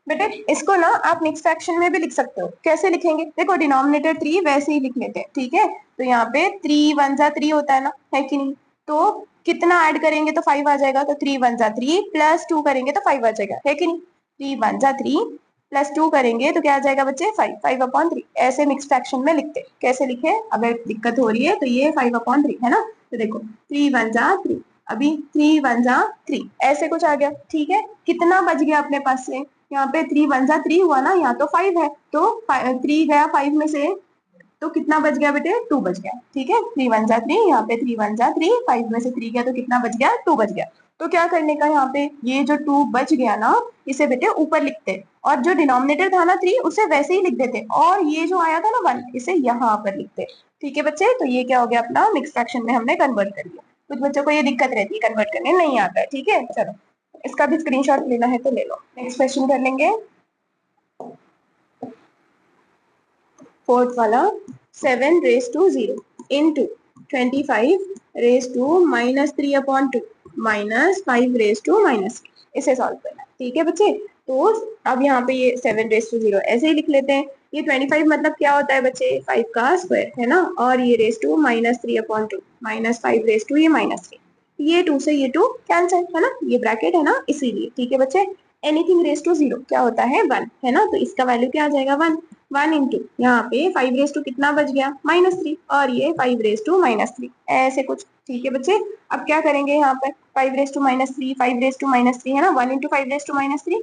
Speaker 1: बेटे। इसको ना आप नेक्स्ट फ्रैक्शन में भी लिख सकते हो। कैसे लिखेंगे, देखो डिनोमिनेटर 3 वैसे ही लिख लेते हैं, ठीक है। तो यहाँ पे 3 1 जा 3 होता है ना, है कि नहीं। तो कितना ऐड करेंगे तो 5 आ जाएगा, तो 3 1 जा 3 +2 करेंगे तो 5 आ जाएगा, है कि नहीं। 3 1 जा 3 +2 करेंगे तो क्या आ जाएगा बच्चे 5, 5/3। ऐसे मिक्स फ्रैक्शन में लिखते हैं। कैसे लिखे, अगर दिक्कत हो रही है तो ये 5/3 है ना। तो देखो 3 1 जा 3, अभी 3 1 जा 3, ऐसे कुछ आ गया, ठीक है। कितना बच गया अपने पास से, यहाँ पे 3 1 जा 3 हुआ ना, यहाँ तो 5 है, तो 3 गया 5 में से, तो कितना बच गया बेटे 2 बच गया, ठीक है। 3 1 जा 3, यहाँ पे 3 1 जा 3, 5 में से 3 गया तो कितना बच गया 2 बच गया। तो क्या करने का, यहाँ पे ये जो 2 बच गया ना, इसे बेटे ऊपर लिखते, और जो डिनोमिनेटर था ना 3 उसे वैसे ही लिख देते, और ये जो आया था ना 1 इसे यहाँ पर लिखते। ठीक है बच्चे, तो ये क्या हो गया अपना मिक्स फ्रैक्शन में हमने कन्वर्ट कर लिया। कुछ बच्चों को ये दिक्कत रहती है, कन्वर्ट करने नहीं आता है, ठीक है। चलो इसका भी स्क्रीनशॉट लेना है तो ले लो। नेक्स्ट क्वेश्चन कर लेंगे, फोर्थ वाला। 7 raise to 0 into 25 raise to -3/2 -5 raise to -3, इसे सॉल्व करना है, ठीक है बच्चे। तो अब यहाँ पे ये 7 रेस टू 0 ऐसे ही लिख लेते हैं। ये 25 मतलब क्या होता है बच्चे, 5 का स्क्वायर है ना, और ये रेस टू -3/2 -5 रेस टू ये -3, ये 2 से ये 2 कैंसिल है ना, ये ब्रैकेट है ना इसीलिए, ठीक है बच्चे। एनीथिंग रेस टू 0 क्या होता है 1 है ना, तो इसका वैल्यू क्या आ जाएगा 1, 1 इंटू यहाँ पे 5 रेस टू कितना बच गया -3, और ये 5 रेस टू -3, ऐसे कुछ, ठीक है बच्चे। अब क्या करेंगे यहाँ पर 5 रेस टू -3, 5 रेस टू -3 है ना, 1 इंटू 5 रेस टू -3,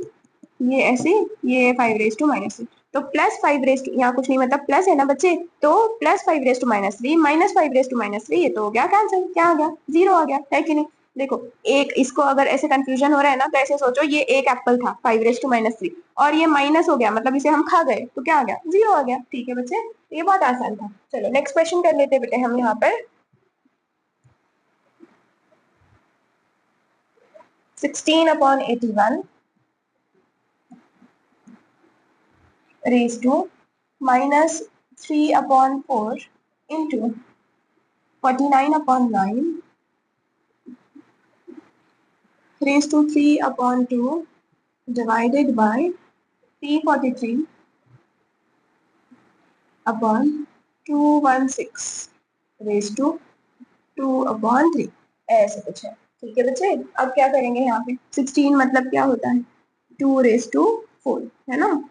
Speaker 1: ये ऐसे, ये 5 रेस टू -3, तो +5 रेस टू, यहाँ कुछ नहीं मतलब प्लस है ना बच्चे, तो +5 रेस टू -3 -5 रेस टू -3, ये तो हो गया कैंसिल, क्या आ गया 0 आ गया, है कि नहीं। देखो एक इसको अगर ऐसे कंफ्यूजन हो रहा है ना, तो ऐसे सोचो ये एक एप्पल था 5 रेस टू -3, और ये माइनस हो गया मतलब इसे हम खा गए, तो क्या आ गया 0 आ गया, ठीक है बच्चे। ये बहुत आसान था। चलो नेक्स्ट क्वेश्चन कर लेते बेटे हम यहाँ पर। 16/81 raise to -3/4 into 49/9 raise to 3/2 divided by 343/216 raise to 2/3, ऐसे कुछ है, ठीक है बच्चे। अब क्या करेंगे यहाँ पे 16 मतलब क्या होता है 2 रेस टू 4 है ना,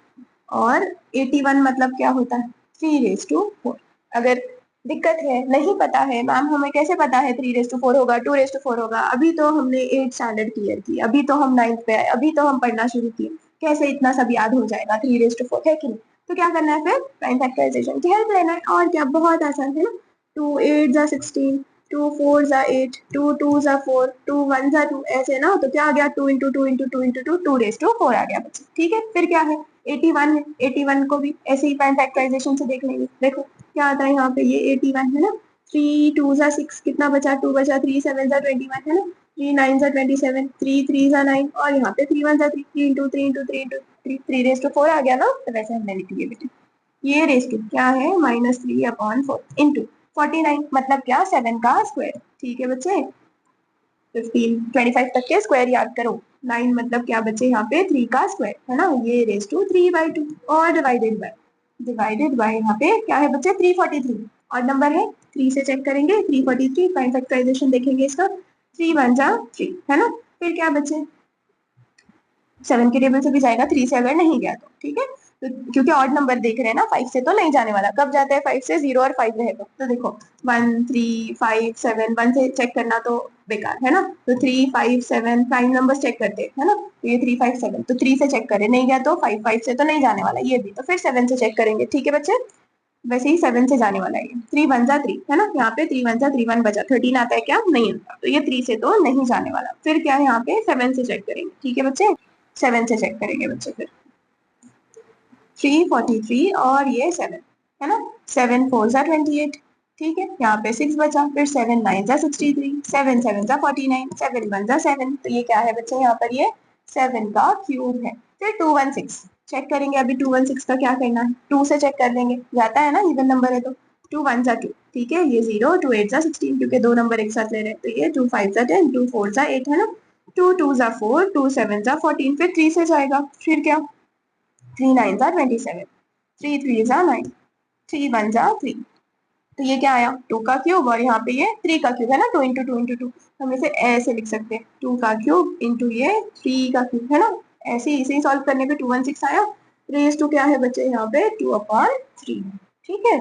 Speaker 1: और 81 मतलब क्या होता है 3 रेस टू 4। अगर दिक्कत है नहीं पता है मैम हमें कैसे पता है 3 रेस टू 4 होगा 2 रेस टू 4 होगा, अभी तो हमने 8 स्टैंडर्ड क्लियर की, अभी तो हम 9th पे आए, अभी तो हम पढ़ना शुरू किए, कैसे इतना सब याद हो जाएगा 3 रेस टू 4, है कि नहीं। तो क्या करना है फिर प्राइम फैक्टराइजेशन की हेल्प लेना है, और क्या बहुत आसान है ना। 2 8 जा 16, 2 4 जा 8, 2 2 जा 4, 2 1 जा 2, ऐसे ना, तो क्या आ गया 2 into 2 into 2 into 2, 2 raise to 4 आ गया बच्चे, ठीक है। फिर क्या है 81 है, 81 को भी ऐसे ही प्राइम फैक्टराइजेशन से देख लेंगे। देखो क्या आता है यहाँ पे, ये 81 है ना, 3 2 जा 6, कितना बचा 2 बचा, 3 7 जा 21 है ना, 3 9 जा 27, 3 3 जा 9, और यहाँ पे 3 1 जा 3, 3 into 3 into 3 into 3, 3 raise to 4 आ गया ना, तो वैसे हमने लिख लिया बेटे। ये रेस टू क्या है -3/4 इंटू 49 मतलब क्या 7 का स्क्वायर, ठीक है बच्चे। 15 25 तक के स्क्वायर याद करो। 9 मतलब क्या बच्चे यहाँ पे 3 का स्क्वायर है ना, ये रेस टू 3/2, और डिवाइडेड बाय यहाँ पे क्या है बच्चे 343, और नंबर है 3 से चेक करेंगे 343, प्राइम फैक्टराइजेशन देखेंगे इसका, 3 1 जा 3 है ना। फिर क्या बच्चे 7 के टेबल से भी जाएगा, 3 से अगर नहीं गया तो, ठीक है। तो क्योंकि ऑड नंबर देख रहे हैं ना, 5 से तो नहीं जाने वाला, कब जाता है 5 से 0 और 5 रहेगा, तो देखो 1 3 5 7, 1 से चेक करना तो बेकार है ना, तो 3 5 7 प्राइम नंबर चेक करते हैं है ना, तो ये 3 5 7, तो 3 से चेक करें नहीं गया तो 5 5 से तो नहीं जाने वाला ये भी, तो फिर 7 से चेक करेंगे, ठीक है बच्चे। वैसे ही 7 से जाने वाला है ये, 3 1 जा 3 है ना, यहाँ पे 3 1 जा 3, 1 बचा, 13 आता है क्या नहीं आता, तो ये 3 से तो नहीं जाने वाला। फिर क्या है यहाँ पे 7 से चेक करेंगे, ठीक है बच्चे, 7 से चेक करेंगे बच्चे फिर 343 और ये 7 है ना। 7 4 जा 28, ठीक है। यहाँ पे 6 बचा, फिर 7 9 जा 63, 7 7 जा 49, 7 1 जा 7। तो ये क्या है बच्चे, यहाँ पर ये 7 का क्यूब है। फिर 216 चेक करेंगे। अभी 216 का क्या करना है, 2 से चेक कर लेंगे, जाता है ना, इवन नंबर है तो। 2 1 जा 2, ठीक है, ये 0, 2 8 जा 16, क्योंकि दो नंबर एक साथ ले रहे हैं। तो ये 2 5 जा 10, 2 4 जा 8 है ना। 2 2 जा 4, 2 7 जा 14, फिर 3 से जाएगा, फिर क्या, 3 9 जा 27, 3 3 जा 9, 3 1 जा 3। तो ये क्या आया, 2 का क्यूब, और यहाँ पे ये 3 का क्यूब है ना, 2 इंटू 2 इंटू 2। हम इसे ऐसे लिख सकते हैं, 2 का क्यूब इंटू ये 3 का क्यूब है ना। ऐसे इसे ही सॉल्व करने पे 216 आया। रेज टू क्या है बच्चे, यहाँ पे 2/3, ठीक है।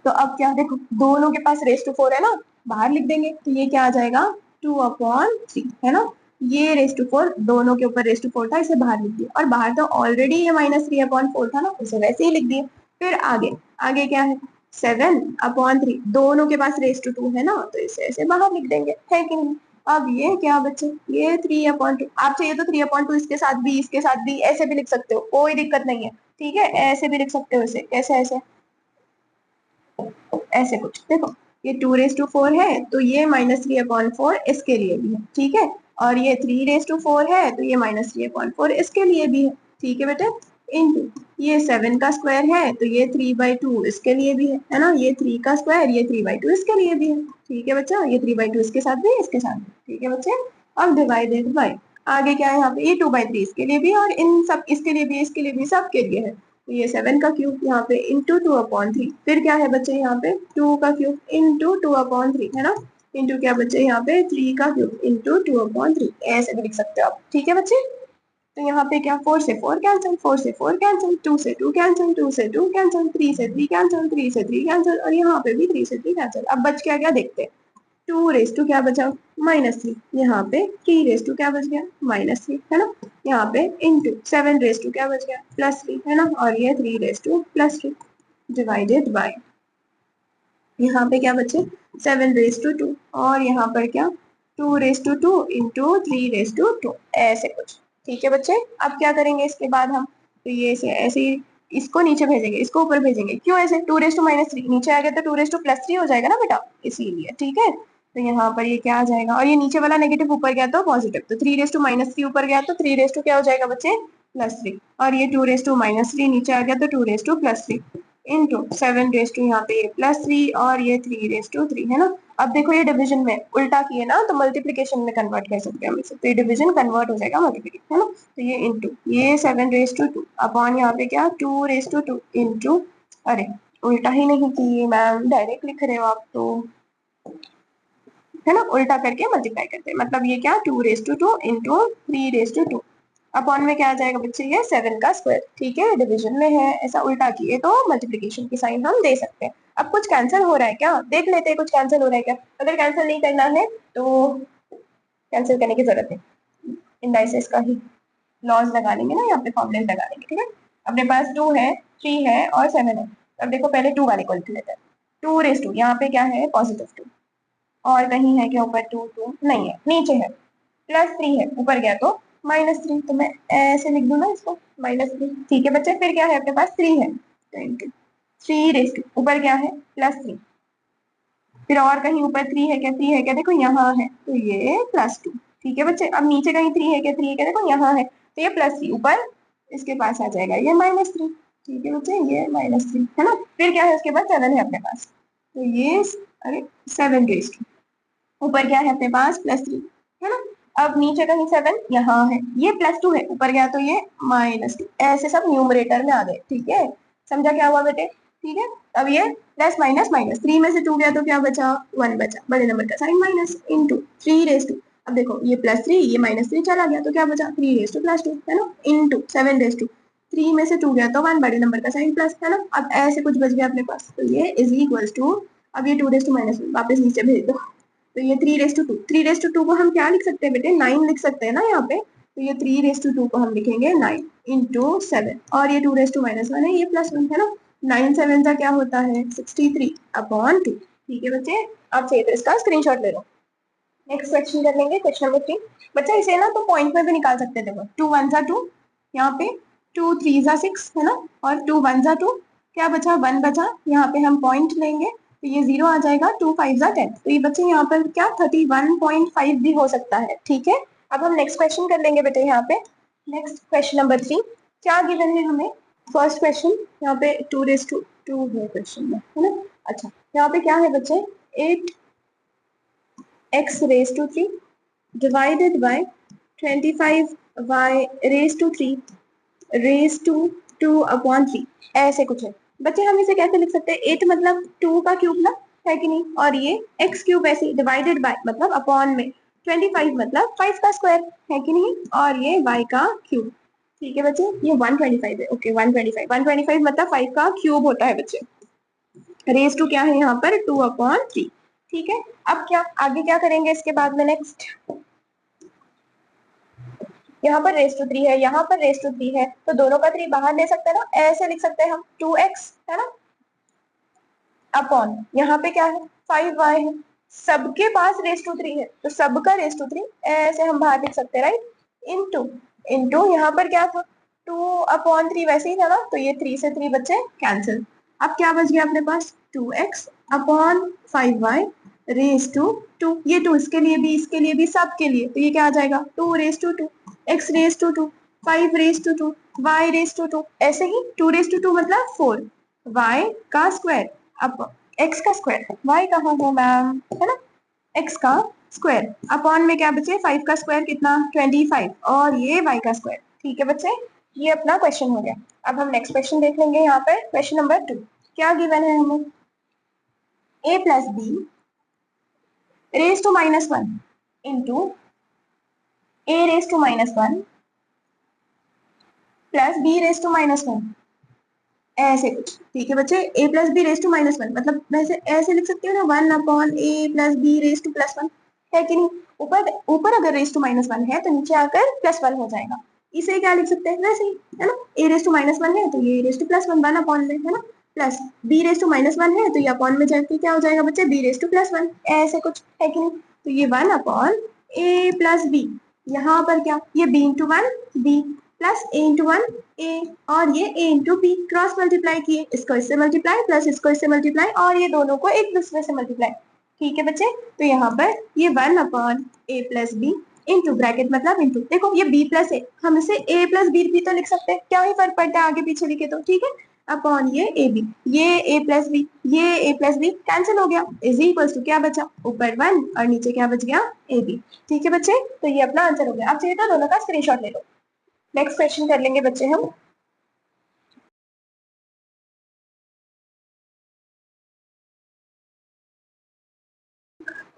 Speaker 1: तो अब क्या, देखो दोनों के पास रेज टू 4 है ना, बाहर लिख देंगे। तो ये क्या आ जाएगा, 2/3 है ना। ये रेज टू 4, दोनों के ऊपर रेज टू 4 था, इसे बाहर लिख दिया, और बाहर तो ऑलरेडी ये -3/4 था ना, उसे वैसे ही लिख दिए। फिर आगे, आगे क्या है, 7/3, दोनों के पास रेज टू 2 है ना, तो इसे ऐसे बाहर लिख देंगे, है कि नहीं। अब ये क्या बच्चे, ये 3/2, आप चाहिए तो 3/2 इसके साथ भी, इसके साथ भी ऐसे भी लिख सकते हो, कोई दिक्कत नहीं है, ठीक है। ऐसे भी लिख सकते हो इसे, कैसे, ऐसे, ऐसे कुछ देखो। ये 2/4 है, तो ये -3/4 इसके लिए भी है, ठीक है। और ये 3/4 है, तो ये -3/4 इसके लिए भी है, ठीक है बेटे। इंटू ये 7 का स्क्वायर है, तो ये 3/2 इसके लिए भी है ना। ये 3 का स्क्वायर, ये 3/2 इसके लिए भी है, ठीक है बच्चा। ये 3/2 इसके साथ भी, इसके साथ भी, ठीक है बच्चे। अब डिवाइडेड बाय, आगे क्या है यहाँ पे, ये 2/3 इसके लिए भी, और इन सब इसके लिए भी, इसके लिए भी, सबके लिए है। तो ये 7 का क्यूब यहाँ पे इंटू 2/3, फिर क्या है बच्चे यहाँ पे 2 का क्यूब इंटू 2/3 है ना। इंटू क्या बच्चे यहाँ पे 3 का क्यूब इंटू 2/3, ऐसे भी लिख सकते हो आप, ठीक है बच्चे। तो यहाँ पे क्या, 4 से 4 कैंसिल, 4 से 4 कैंसिल, 2 से 2 कैंसिल, 2 से 2 कैंसिल, 3 से 3 कैंसिल, 3 से 3 कैंसिल, और यहाँ पे भी 3 से 3 कैंसिल। अब बच क्या, क्या देखते हैं, 2 क्या बचा, -3, यहाँ पे 3 क्या बच गया, -3 है ना। यहाँ पे इंटू 7 क्या बच गया, +3 है ना, और ये 3 + 3 डिवाइडेड बाय, यहाँ पे क्या बचे, 7 और यहाँ पर क्या, 2 इंटू 3 ऐसे कुछ, ठीक है बच्चे। अब क्या करेंगे इसके बाद हम, तो ये ऐसे ऐसे ही इसको नीचे भेजेंगे, इसको ऊपर भेजेंगे, क्यों ऐसे, 2 - 3 नीचे आ गया तो 2 + 3 हो जाएगा ना बेटा, इसीलिए, ठीक है। तो यहाँ पर ये क्या आ जाएगा, और ये नीचे वाला नेगेटिव ऊपर गया तो पॉजिटिव, तो 3 - 3 ऊपर गया तो 3 क्या हो जाएगा बच्चे, +3, और ये 2 - 3 नीचे आ गया तो 2 + 3 इंटू 7 यहाँ पे ये +3 और ये 3 है ना। अब देखो ये डिवीजन में उल्टा किए ना, तो मल्टीप्लिकेशन में कन्वर्ट कर सकते हैं हम इसे, तो ये डिवीजन कन्वर्ट हो जाएगा मल्टीप्लिकेशन, है ना। तो ये इंटू ये 7 अपॉन यहाँ पे क्या 2 इंटू, अरे उल्टा ही नहीं की मैम, डायरेक्ट लिख रहे हो आप तो, है ना, उल्टा करके मल्टीप्लाई करते हैं, मतलब ये क्या 2 इंटू 3 अपॉन में क्या आ जाएगा बच्चे, ये 7 का स्क्वायर, ठीक है। डिवीजन में है, ऐसा उल्टा किए तो मल्टीप्लिकेशन की साइन हम दे सकते हैं। अब कुछ कैंसिल हो रहा है क्या, देख लेते हैं कुछ कैंसिल हो रहा है क्या। अगर कैंसिल नहीं करना है तो कैंसिल करने की जरूरत है, इंडाइसेस का ही लॉज लगा लेंगे ना, यहाँ पे फॉर्मूले लगा लेंगे, ठीक है। अपने पास 2 है, 3 है और 7 है। अब देखो पहले 2 वाले को लिख लेते हैं, 2 यहाँ पे क्या है +2, और कहीं है क्या ऊपर 2 नहीं है, नीचे है, +3 है, ऊपर गया तो -3, तो मैं ऐसे लिख दूं ना इसको, -3, ठीक है बच्चे। फिर क्या है अपने पास 3 है, तो इंटू 3 ऊपर क्या है +3, फिर और कहीं ऊपर 3 है क्या, 3 है क्या, देखो यहाँ है, तो ये +2, ठीक है बच्चे। अब नीचे कहीं 3 है क्या, 3 है क्या, देखो यहाँ है, तो ये +3 ऊपर इसके पास आ जाएगा, ये -3, ठीक है बच्चे, ये -3 है ना। फिर क्या है उसके बाद 7 है अपने पास, तो ये, अरे 7 ऊपर क्या है अपने पास +3, है ना। अब नीचे कहीं 7 यहाँ है, ये +2 है, ऊपर गया तो ये -2, ऐसे सब न्यूमरेटर में आ गए, ठीक है। समझा क्या हुआ बेटे, ठीक है। अब ये प्लस माइनस माइनस, 3 में से 2 गया तो क्या बचा, 1 बचा, बड़े नंबर का साइन माइनस, इंटू 3 अब देखो ये +3, ये -3 चला गया तो क्या बचा 3 + 2 है ना, इंटू 7 3 में से 2 गया तो 1, बड़े नंबर का साइन प्लस, है ना। अब ऐसे कुछ बच गया अपने पास, तो ये इज इक्वल टू, अब ये 2 - 1 वापस नीचे भेज दो, तो ये 3 को हम क्या लिख सकते हैं बेटे, 9 लिख सकते हैं ना यहाँ पे। तो ये 3 को हम लिखेंगे 9 इंटू 7, और ये 2 - 1 है, ये +1 है ना। 9 7 का क्या होता है 63/2, ठीक है बच्चे। आप चाहिए तो इसका स्क्रीनशॉट ले लो। नेक्स्ट क्वेश्चन कर लेंगे, क्वेश्चन नंबर 3। बच्चा इसे ना तो पॉइंट में भी निकाल सकते हैं। देखो 2 1 2, यहाँ पे 2 3 6 है ना, और 2 1 2, क्या बचा 1 बचा, यहाँ पे हम पॉइंट लेंगे तो ये 0 आ जाएगा, 2 5 10। तो ये बच्चे यहाँ पर क्या 31.5 भी हो सकता है। ठीक है, अब हम नेक्स्ट क्वेश्चन कर लेंगे बेटे। यहाँ पे नेक्स्ट क्वेश्चन नंबर 3 क्या गिवन है हमें। फर्स्ट क्वेश्चन यहाँ पे 2 है क्वेश्चन में, है ना। अच्छा, यहाँ पे क्या है बच्चे, 8x raised to 3 divided by 25y raised to 3 raised to 2 upon 3, ऐसे कुछ है। बच्चे हम इसे कैसे लिख सकते हैं, 8 मतलब 2 का क्यूब ना, है कि नहीं, और ये x क्यूब ऐसे डिवाइडेड बाय मतलब अपॉन में 25 मतलब 5 का स्क्वायर, है कि नहीं, और ये y का क्यूब। ठीक है बच्चे, ये 125 है। ओके 125 मतलब 5 का क्यूब होता है बच्चे। रेज टू क्या है यहाँ पर 2 अपॉन 3। ठीक है, अब क्या आगे क्या करेंगे इसके बाद में, नेक्स्ट यहाँ पर रेस टू 3 है, यहाँ पर रेस टू 3 है, तो दोनों का 3 बाहर ले सकते हैं ना, ऐसे लिख सकते हैं हम 2x, है ना, अपॉन यहाँ पे क्या है 5y है, सबके पास रेस टू 3 है तो सबका रेस टू 3 ऐसे हम बाहर लिख सकते हैं, राइट। इनटू इनटू यहाँ पर क्या था 2 अपॉन 3 वैसे ही था ना, तो ये 3 से 3 बच्चे कैंसिल। अब क्या बच गया अपने पास 2x upon 5y race to 2, ये 2 इसके लिए भी सबके लिए, तो ये क्या आ जाएगा 2 raise to 2, x raise to 2, 5 raise to 2, y raise to 2, ऐसे ही 2 रेस टू 2 मतलब 4, y का स्क्वायर अब x का स्क्वायर, y कहाँ है मैम, है ना, x का स्क्वायर अपॉन में क्या बचे 5 का स्क्वायर कितना 25, और ये y का स्क्वायर। ठीक है बच्चे, ये अपना क्वेश्चन हो गया। अब हम नेक्स्ट क्वेश्चन देख लेंगे। यहाँ पे क्वेश्चन नंबर 2 क्या गिवन है हमें, a plus b raise to -1 into a raise to -1 plus b raise to -1, ऐसे कुछ। ठीक है बच्चे, a plus b raise to -1 मतलब वैसे ऐसे लिख सकते हो ना 1 upon a plus b raise to +1, है कि नहीं। ऊपर ऊपर अगर रेस टू -1 है तो नीचे आकर +1 हो जाएगा, इसे क्या लिख सकते हैं वैसे ही, है ना, a रेस टू -1 है तो ये रेस टू +1 1 अपॉन में, है ना, प्लस b रेस टू -1 है तो ये अपॉन में जाके क्या हो जाएगा बच्चे b रेस टू +1, ऐसे कुछ, है कि नहीं। तो ये 1 अपॉन a प्लस बी, यहाँ पर क्या ये b into 1 b plus a into 1 a, और ये a into b cross multiply किए, इसको इससे मल्टीप्लाई प्लस इसको इससे मल्टीप्लाई, और ये दोनों को एक दूसरे से मल्टीप्लाई। ठीक है बच्चे, तो यहाँ पर ये 1 upon a plus b into bracket मतलब इंटू, देखो ये b प्लस ए, हम इसे a प्लस बी भी तो लिख सकते हैं, क्या ही फर्क पड़ता है आगे पीछे लिखे तो। ठीक है, अपॉन ये ए बी, ये a प्लस बी, ये a प्लस बी कैंसिल हो गया, इज इक्वल्स टू क्या बचा ऊपर 1 और नीचे क्या बच गया ए बी। ठीक है बच्चे, तो ये अपना आंसर हो गया। आप चाहिए तो दोनों का स्क्रीनशॉट ले लो। नेक्स्ट क्वेश्चन कर लेंगे बच्चे हम।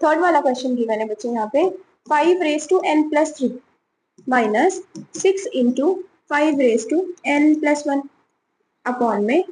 Speaker 1: थर्ड वाला क्वेश्चन गिवन है बच्चे यहाँ पे 5 raise to n plus 3 minus 6 into 5 raise to n plus 1 upon में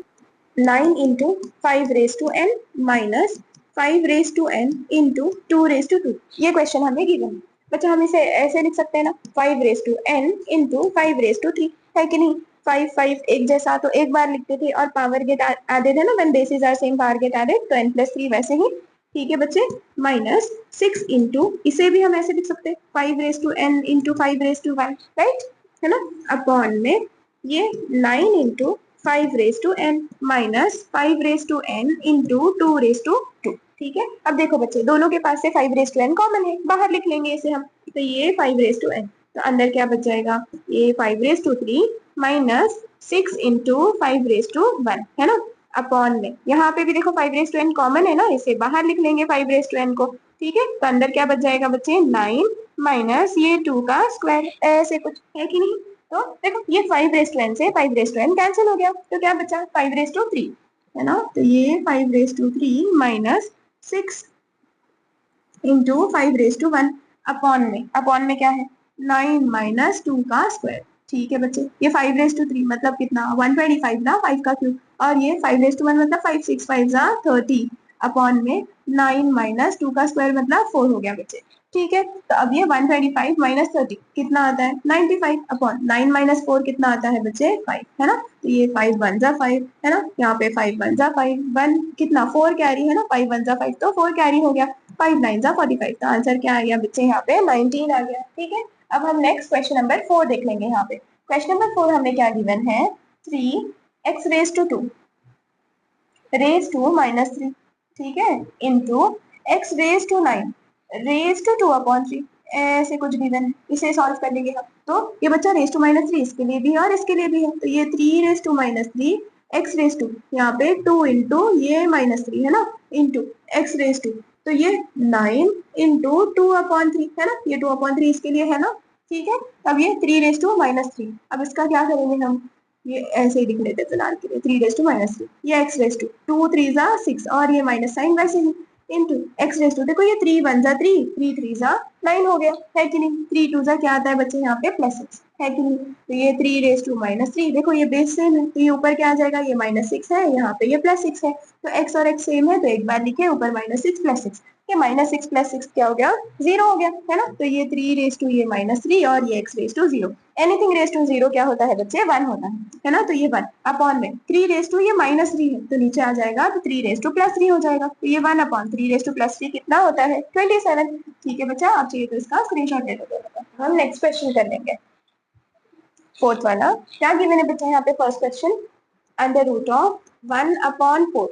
Speaker 1: 9 into 5 raise to n minus 5 raise to n into 2 raise to 2, ये क्वेश्चन हमें गिवन है। बच्चा हम इसे ऐसे लिख सकते हैं ना 5 raise to n into 5 raise to 3, है कि नहीं। 5 5 एक जैसा तो एक बार लिखते थे, और पावर गेट एडेड है ना, when bases are same power get added, तो n प्लस 3 वैसे ही। ठीक है बच्चे, माइनस 6 इंटू, इसे भी हम ऐसे लिख सकते हैं 5 raise to n into 5 raise to 1, right, है ना, अपॉन में ये 9 into 5 raise to n minus 5 raise to n into 2 raise to 2। ठीक है, अब देखो बच्चे दोनों के पास से 5 रेस टू n कॉमन है, बाहर लिख लेंगे इसे हम, तो ये 5 रेस टू n, तो अंदर क्या बच जाएगा ये 5 raise to 3 minus 6 into 5 raise to 1, है ना, अपॉन में यहाँ पे भी देखो 5 रेस टू n कॉमन है ना, इसे बाहर लिख लेंगे 5 रेस टू n को। ठीक है, तो अंदर क्या बच जाएगा बच्चे 9 माइनस ये 2 का स्क्वायर, ऐसे कुछ, है कि नहीं। तो देखो ये 5 रेस टू n से 5 रेस टू n कैंसिल हो गया, तो क्या बचा 5 रेस टू 3, है ना, तो ये 5 raise to 3 minus 6 into 5 raise to 1 upon में क्या है 9 माइनस 2 का स्क्वायर। ठीक है बच्चे, ये 5 रेस टू 3 मतलब कितना 125 ना, 5 का क्यूब, और ये 5 रेस टू 1 मतलब 5 6 5 जा 30 अपॉन में 9 माइनस 2 का स्क्वायर मतलब 4 हो गया बच्चे। ठीक है, तो अब ये 125 माइनस 30 कितना आता है 95 अपॉन 9 माइनस 4 कितना आता है बच्चे 5, है ना, तो ये 5 1 जा 5, है ना, यहाँ पे 5 1 जा 5, 1 कितना 4 कैरी है ना, 5 1 जा 5 तो 4 कैरी हो गया, 5 9 जा 45। तो आंसर क्या आ गया बच्चे यहाँ पे 19 आ गया। ठीक है, अब हम नेक्स्ट क्वेश्चन नंबर 4 देख लेंगे। यहाँ पे क्वेश्चन नंबर 4 हमें क्या गिवन है, 3x raise to 2 raise to minus 3, ठीक है, into x raise to 9 raise to 2 upon 3, ऐसे कुछ गिवन है। इसे सॉल्व कर लेंगे हम। तो ये बच्चा रेज टू माइनस 3 इसके लिए भी है और इसके लिए भी है। तो ये 3 raise to minus 3 x raise to, यहाँ पे 2 इंटू ये माइनस 3 है ना, इंटू x रेज टू, तो ये 9 इंटू 2 अपॉन 3 है ना, ये 2 अपॉन 3 इसके लिए है ना। ठीक है, अब ये 3 रेज टू माइनस 3, अब इसका क्या करेंगे हम, ये ऐसे ही लिख लेते हैं फिलहाल के लिए, 3 रेज टू माइनस 3, ये x रेज टू 2 3 जा 6 और ये माइनस साइन वैसे ही, इंटू x रेज टू, देखो ये 3 1 जा 3 3 3 जा 9 हो गया, है कि नहीं। 3 2 जा क्या आता है बच्चे यहाँ पे प्लस 6, है कि नहीं। तो ये 3 रेज टू माइनस 3, देखो ये बेस सेम है, तो ये ऊपर क्या आ जाएगा, ये माइनस 6 है, यहाँ पे ये प्लस 6 है, तो x और x सेम है, तो एक बार लिखे ऊपर माइनस 6 प्लस 6, ये माइनस 6 प्लस 6 क्या हो गया, 0 हो गया, है ना। तो ये 3 रेज टू ये माइनस 3 और ये x raise to 0, anything raise to 0 क्या होता है बच्चे, 1 होता है ना। तो ये 1 अपॉन में 3 रेज टू ये माइनस 3 है, तो नीचे आ जाएगा, तो 3 रेज टू प्लस 3 हो जाएगा, तो ये 1 अपॉन 3 रेज टू प्लस 3 कितना होता है, 27। ठीक है बच्चा, आप चाहिए तो इसका स्क्रीनशॉट ले लो। हम नेक्स्ट क्वेश्चन कर लेंगे, फोर्थ वाला। क्या गिवन है बच्चा यहाँ पे, first question, under root of 1 upon 4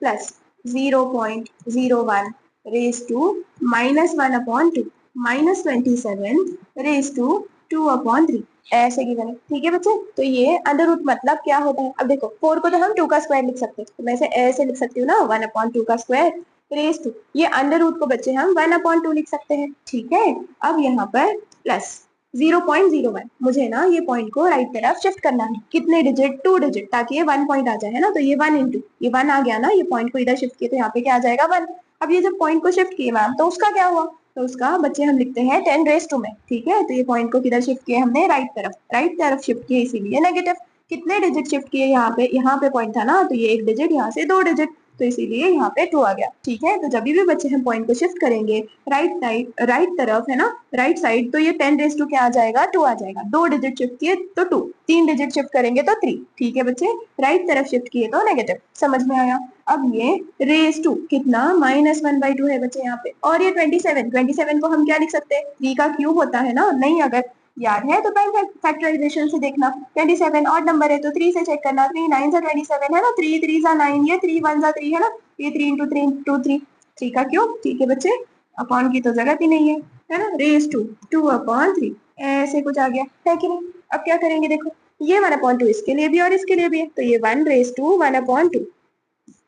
Speaker 1: plus 0.01 raise to minus 1 upon 2 minus 27 raise to 2 upon 3, ऐसे गिवन है। ठीक है बच्चे, तो ये अंडर रूट मतलब क्या होता है, अब देखो 4 को तो हम 2 का स्क्वायर लिख सकते हैं, तो मैं ऐसे लिख सकती हूँ ना, 1 अपॉन 2 का स्क्वायर रेज टू, ये अंडर रूट को बच्चे हम 1 अपॉन 2 लिख सकते हैं। ठीक है, अब यहाँ पर प्लस 0.01, मुझे ना ये पॉइंट को राइट तरफ शिफ्ट करना है, कितने डिजिट, 2 डिजिट, ताकि ये 1 पॉइंट आ जाए, है ना। तो ये 1 इंटू ये 1 आ गया ना, ये पॉइंट को इधर शिफ्ट किए तो यहाँ पे क्या आ जाएगा 1। अब ये जब पॉइंट को शिफ्ट किए मैम, तो उसका क्या हुआ, तो उसका बच्चे हम लिखते हैं 10 रेज टू में। ठीक है, तो ये पॉइंट को किधर शिफ्ट किया हमने, राइट तरफ शिफ्ट किए, इसीलिए नेगेटिव। कितने डिजिट शिफ्ट किए, यहाँ पे पॉइंट था ना, तो ये 1 डिजिट, यहाँ से 2 डिजिट, तो इसीलिए यहाँ पे 2 आ गया। ठीक है, तो जब भी बच्चे हम पॉइंट को शिफ्ट करेंगे राइट तरफ, है ना, राइट साइड, तो ये 10 रेज टू क्या आ जाएगा, 2 आ जाएगा। 2 डिजिट शिफ्ट किए तो 2, 3 डिजिट शिफ्ट करेंगे तो 3। ठीक है बच्चे, राइट तरफ शिफ्ट किए तो नेगेटिव, समझ में आया। अब ये रेज टू कितना, -1/2 है बच्चे यहाँ पे, और ये 27 को हम क्या लिख सकते हैं, 3 का क्यूब होता है ना, नहीं अगर याद है तो प्राइम फैक्टराइजेशन से देखना, 27 ऑड नंबर है तो 3 से चेक करना, 3 9 जा 27 है ना, 3 3 जा 9, ये 3 1 जा 3 है ना, ये 3 इंटू 3 2 3, 3 का क्यूब। ठीक है बच्चे, अपॉन की तो जरूरत ही नहीं है ना, रेज टू 2 अपॉन 3, ऐसे कुछ आ गया, है कि नहीं। अब क्या करेंगे, देखो ये 1 अपॉन 2 इसके लिए भी और इसके लिए भी है, तो ये 1 रेज टू 1 अपॉन 2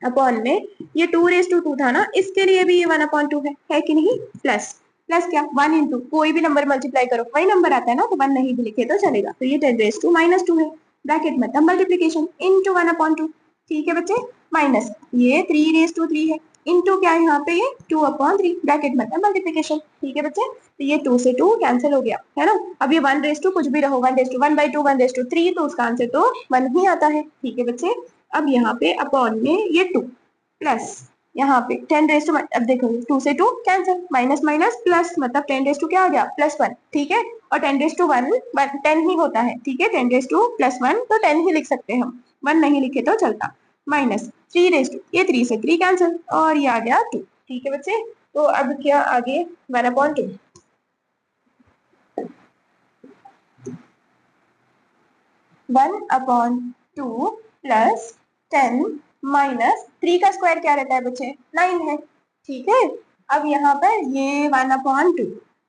Speaker 1: अपॉन में ये 2 रेज टू 2 था ना, इसके लिए भी ये 1 अपॉन 2 है कि नहीं, प्लस प्लस क्या, 1 इंटू कोई भी नंबर मल्टीप्लाई करो वही नंबर आता है ना, तो 1 नहीं भी लिखे तो चलेगा, तो ये 10 रेज टू -2 है, ब्रैकेट मतलब मल्टीप्लीकेशन इनटू 1 अपॉन 2। ठीक है बच्चे, माइनस ये 3 रेज टू 3 है, इनटू क्या है यहाँ पे, ये 2 अपॉन 3, ब्रैकेट मतलब मल्टीप्लीकेशन। ठीक है बच्चे, तो ये 2 से 2 कैंसिल हो गया, है ना। अब ये 1 रेज टू कुछ भी रहो, 1 रेज टू 1/2 1 रेज टू 3, तो उसका आंसर तो 1 ही आता है। ठीक है बच्चे, अब यहाँ पे अपॉन में ये 2 प्लस यहाँ पे 10 रेज टू, अब देखो 2 से 2 कैंसिल, माइनस माइनस प्लस, मतलब 10 रेज टू क्या आ गया, +1। ठीक है, और 10 रेज टू 1 10 ही होता है। ठीक है, 10 रेज टू +1 तो 10 ही लिख सकते हैं हम, 1 नहीं लिखे तो चलता, माइनस 3 रेज टू, ये 3 से 3 कैंसिल और ये आ गया 2। ठीक है बच्चे, तो अब क्या आगे 1 अपॉन 2, 1 अपॉन 2 प्लस 10 माइनस 3 का स्क्वायर क्या रहता है बच्चे, 9 है। ठीक है, अब यहाँ पर ये 1 अपॉन 2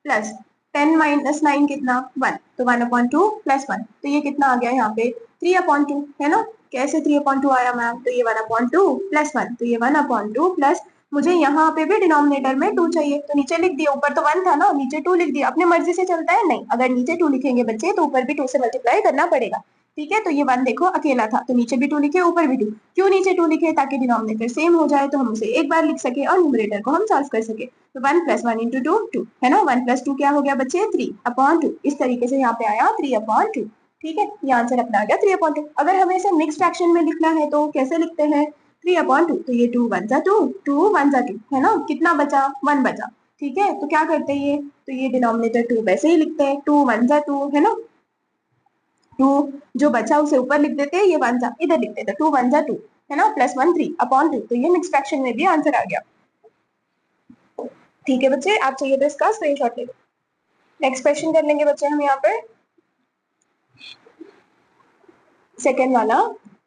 Speaker 1: प्लस 10 माइनस 9 कितना, 1, तो 1 अपॉन 2 प्लस 1, तो ये कितना आ गया यहाँ पे 3 अपॉन 2, है ना। कैसे 3 अपॉन 2 आया मैम, तो ये 1 अपॉन 2 प्लस 1, तो ये 1 अपॉन 2 प्लस, मुझे यहाँ पे भी डिनोमिनेटर में 2 चाहिए, तो नीचे लिख दिया, ऊपर तो 1 था ना, नीचे 2 लिख दिया। अपने मर्जी से चलता है, नहीं अगर नीचे 2 लिखेंगे बच्चे तो ऊपर भी 2 से मल्टीप्लाई करना पड़ेगा। ठीक है, तो ये 1 देखो अकेला था, तो नीचे भी 2 लिखे, ऊपर भी 2। क्यों नीचे 2 लिखे, ताकि डिनोमिनेटर सेम हो जाए, तो हम उसे एक बार लिख सके और न्यूमरेटर को हम सॉल्व कर सके। तो 1 + 1 × 2 2 है ना, 1 + 2 क्या हो गया बच्चे, 3 अपॉन 2, इस तरीके से यहाँ पे आया 3 अपॉन 2। ठीक है, ये आंसर अपना आ गया 3 अपॉन 2। अगर हमें इसे मिक्स फ्रैक्शन में लिखना है तो कैसे लिखते हैं, 3 अपॉन 2, तो ये 2 1 जा 2 2 1 जा 2, है ना, कितना बचा, 1 बचा। ठीक है, तो क्या करते हैं ये, तो ये डिनोमिनेटर 2 वैसे ही लिखते हैं, 2 1 जा 2, है ना, 2 जो बचा उसे ऊपर लिख देते हैं, ये 1 जा इधर लिख देते हैं, 2 1 जा 2, है ना, +1 3 अपॉन 2, तो ये मिक्स फ्रैक्शन में भी आंसर आ गया। ठीक है बच्चे, आप चाहिए तो इसका स्क्रीनशॉट ले लो। नेक्स्ट क्वेश्चन कर लेंगे बच्चे हम यहाँ पर, सेकेंड वाला,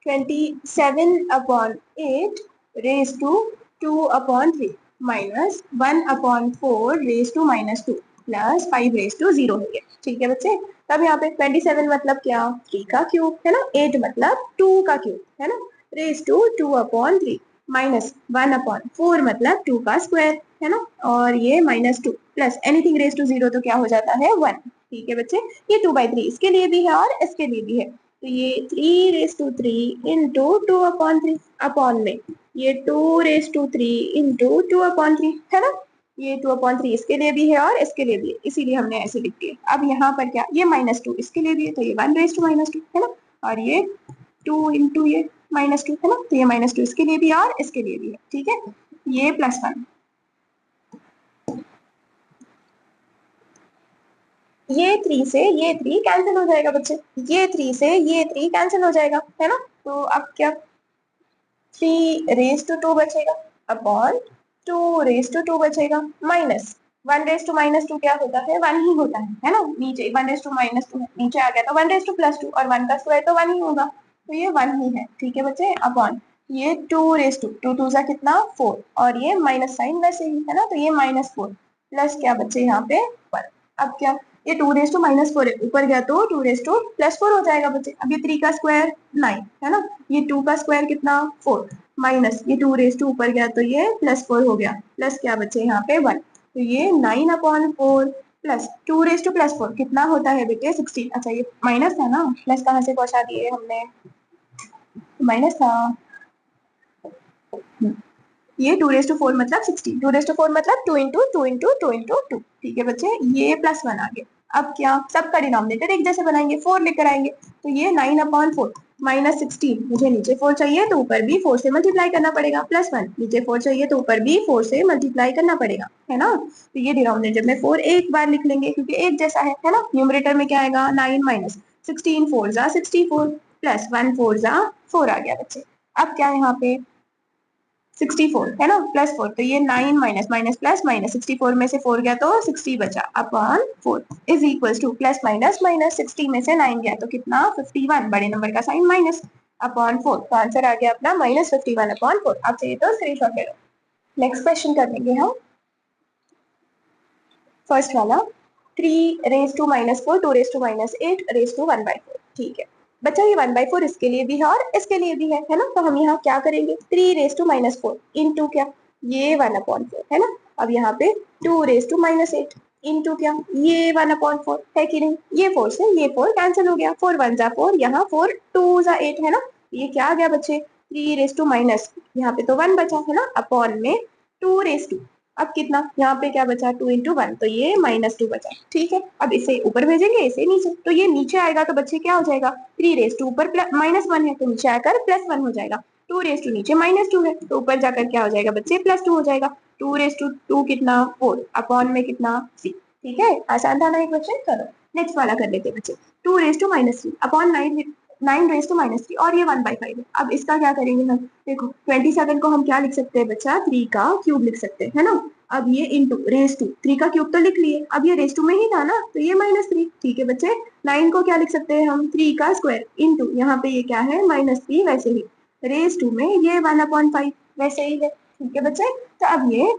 Speaker 1: 27/8 raise to 2/3 minus 1/4 raise to -2 plus 5 raise to 0 है ये। ठीक है बच्चे, तब यहाँ पे 27 मतलब क्या, 3 का क्यूब है ना, 8 मतलब 2 का क्यूब है ना, रेज टू 2/3 माइनस 1/4 मतलब 2 का स्क्वायर है ना, और ये -2 प्लस एनीथिंग रेज टू 0 तो क्या हो जाता है 1। ठीक है बच्चे, ये 2/3 इसके लिए भी है और इसके लिए भी है, तो ये 3/3 इंटू 2/3 अपॉन में ये 2/3 इंटू 2/3 है ना, ये 2/3 इसके लिए भी है और इसके लिए भी है, इसीलिए हमने ऐसे लिख दिया। अब यहाँ पर क्या, ये -2 इसके लिए भी है, तो ये 1/-2 है ना, और ये 2 इंटू ये -2 है ना, तो ये -2 इसके लिए भी है और इसके लिए भी है। ठीक है, ये +1, ये 3 से ये 3 कैंसिल हो जाएगा बच्चे, ये 3 से ये 3 कैंसिल हो जाएगा है ना, तो अब क्या 3/2 बचेगा अपॉन 2/2 बचेगा माइनस 1/-2 क्या होता है, 1 ही होता है ना, नीचे 1/-2 नीचे आ गया तो 1/+2 और 1 का स्क्वायर तो 1 ही होगा, तो ये 1 ही है। ठीक है बच्चे, अपॉन ये 2 सा कितना 4 और ये माइनस साइन वैसे ही है ना, तो ये -4 प्लस क्या बच्चे यहाँ पे 1। अब क्या, ये 2 - 4 है, ऊपर गया तो 2 + 4 हो जाएगा बच्चे। अब ये 3 का स्क्वायर 9 है ना, ये 2 का स्क्वायर कितना 4 माइनस ये 2 ऊपर गया तो ये +4 हो गया, प्लस क्या बच्चे यहाँ पे 1, तो ये 9/4 प्लस 2 + 4 कितना होता है बेटे 16। अच्छा ये माइनस था ना, प्लस कहाँ से पहुंचा दिए हमने, माइनस था। ये 2/4 मतलब 16, 2/4 मतलब 2 इंटू 2 इंटू 2 इंटू 2। ठीक है बच्चे, ये +1 आ गया। अब क्या, सबका डिनोमिनेटर एक जैसे बनाएंगे, 4 लेकर आएंगे, तो ये 9/4 -16, मुझे नीचे 4 चाहिए तो ऊपर भी 4 से मल्टीप्लाई करना पड़ेगा, +1 नीचे 4 चाहिए तो ऊपर भी 4 से मल्टीप्लाई करना पड़ेगा है ना, तो ये डिनोमिनेटर में 4 एक बार लिख लेंगे क्योंकि एक जैसा है ना, न्यूमरेटर में क्या आएगा 9 माइनस 16 4 ज़ा 64 प्लस 1 4 ज़ा 4 आ गया बच्चे। अब क्या यहाँ पे 64 है ना, +4, तो ये 9 माइनस माइनस प्लस माइनस 64 में से 4 गया तो 60 बचा upon 4 is equal two plus minus minus 60 में से 9 गया तो कितना 51, बड़े नंबर का साइन माइनस अपॉन 4, तो आंसर आ गया अपना -51/4। आप चाहिए तो स्क्रीनशॉट ले लो। नेक्स्ट क्वेश्चन कर लेंगे हम, फर्स्ट वाला 3/-4 2/-8 रेज टू 1/4। ठीक है बच्चा, ये 1/4 इसके लिए भी है और इसके लिए भी है ना, तो हम यहाँ क्या करेंगे 3/-4 इंटू क्या, ये 1/4 है ना, अब यहाँ पे 2/-8 इंटू क्या, ये 1/4 है कि नहीं, ये 4 से ये 4 कैंसिल हो गया, 4 1 ज़ा 4, यहाँ 4 2 ज़ा 8 है ना, ये क्या आ गया बच्चे 3 यहाँ पे तो 1 बचा है ना, अपॉन में 2 अब कितना यहाँ पे क्या बचा 2 इंटू 1, तो ये -2 बचा। ठीक है, अब इसे ऊपर भेजेंगे इसे नीचे, तो ये नीचे आएगा तो बच्चे क्या हो जाएगा 3 ऊपर -1 है तो नीचे आकर +1 हो जाएगा, 2 नीचे -2 है तो ऊपर जाकर क्या हो जाएगा बच्चे +2 हो जाएगा, 2 कितना 4 अपॉन में कितना 3। ठीक है, आसान था ना ये क्वेश्चन। चलो नेक्स्ट वाला कर लेते हैं बच्चे, 2 - 3 अपॉन 9 - 3 और ये 1/5 है। अब इसका क्या करेंगे हम, देखो 27 को हम क्या लिख सकते हैं बच्चा 3 का क्यूब लिख सकते हैं है ना, अब ये इंटू रेस टू 3 का क्यूब तो लिख लिए, अब ये रेस टू में ही था ना तो ये -3। ठीक है बच्चे, 9 को क्या लिख सकते हैं हम 3 का स्क्वायर इंटू यहाँ पे ये क्या है -3 वैसे ही, रेस टू में ये 1/5 वैसे ही है। ठीक है बच्चे, तो अब ये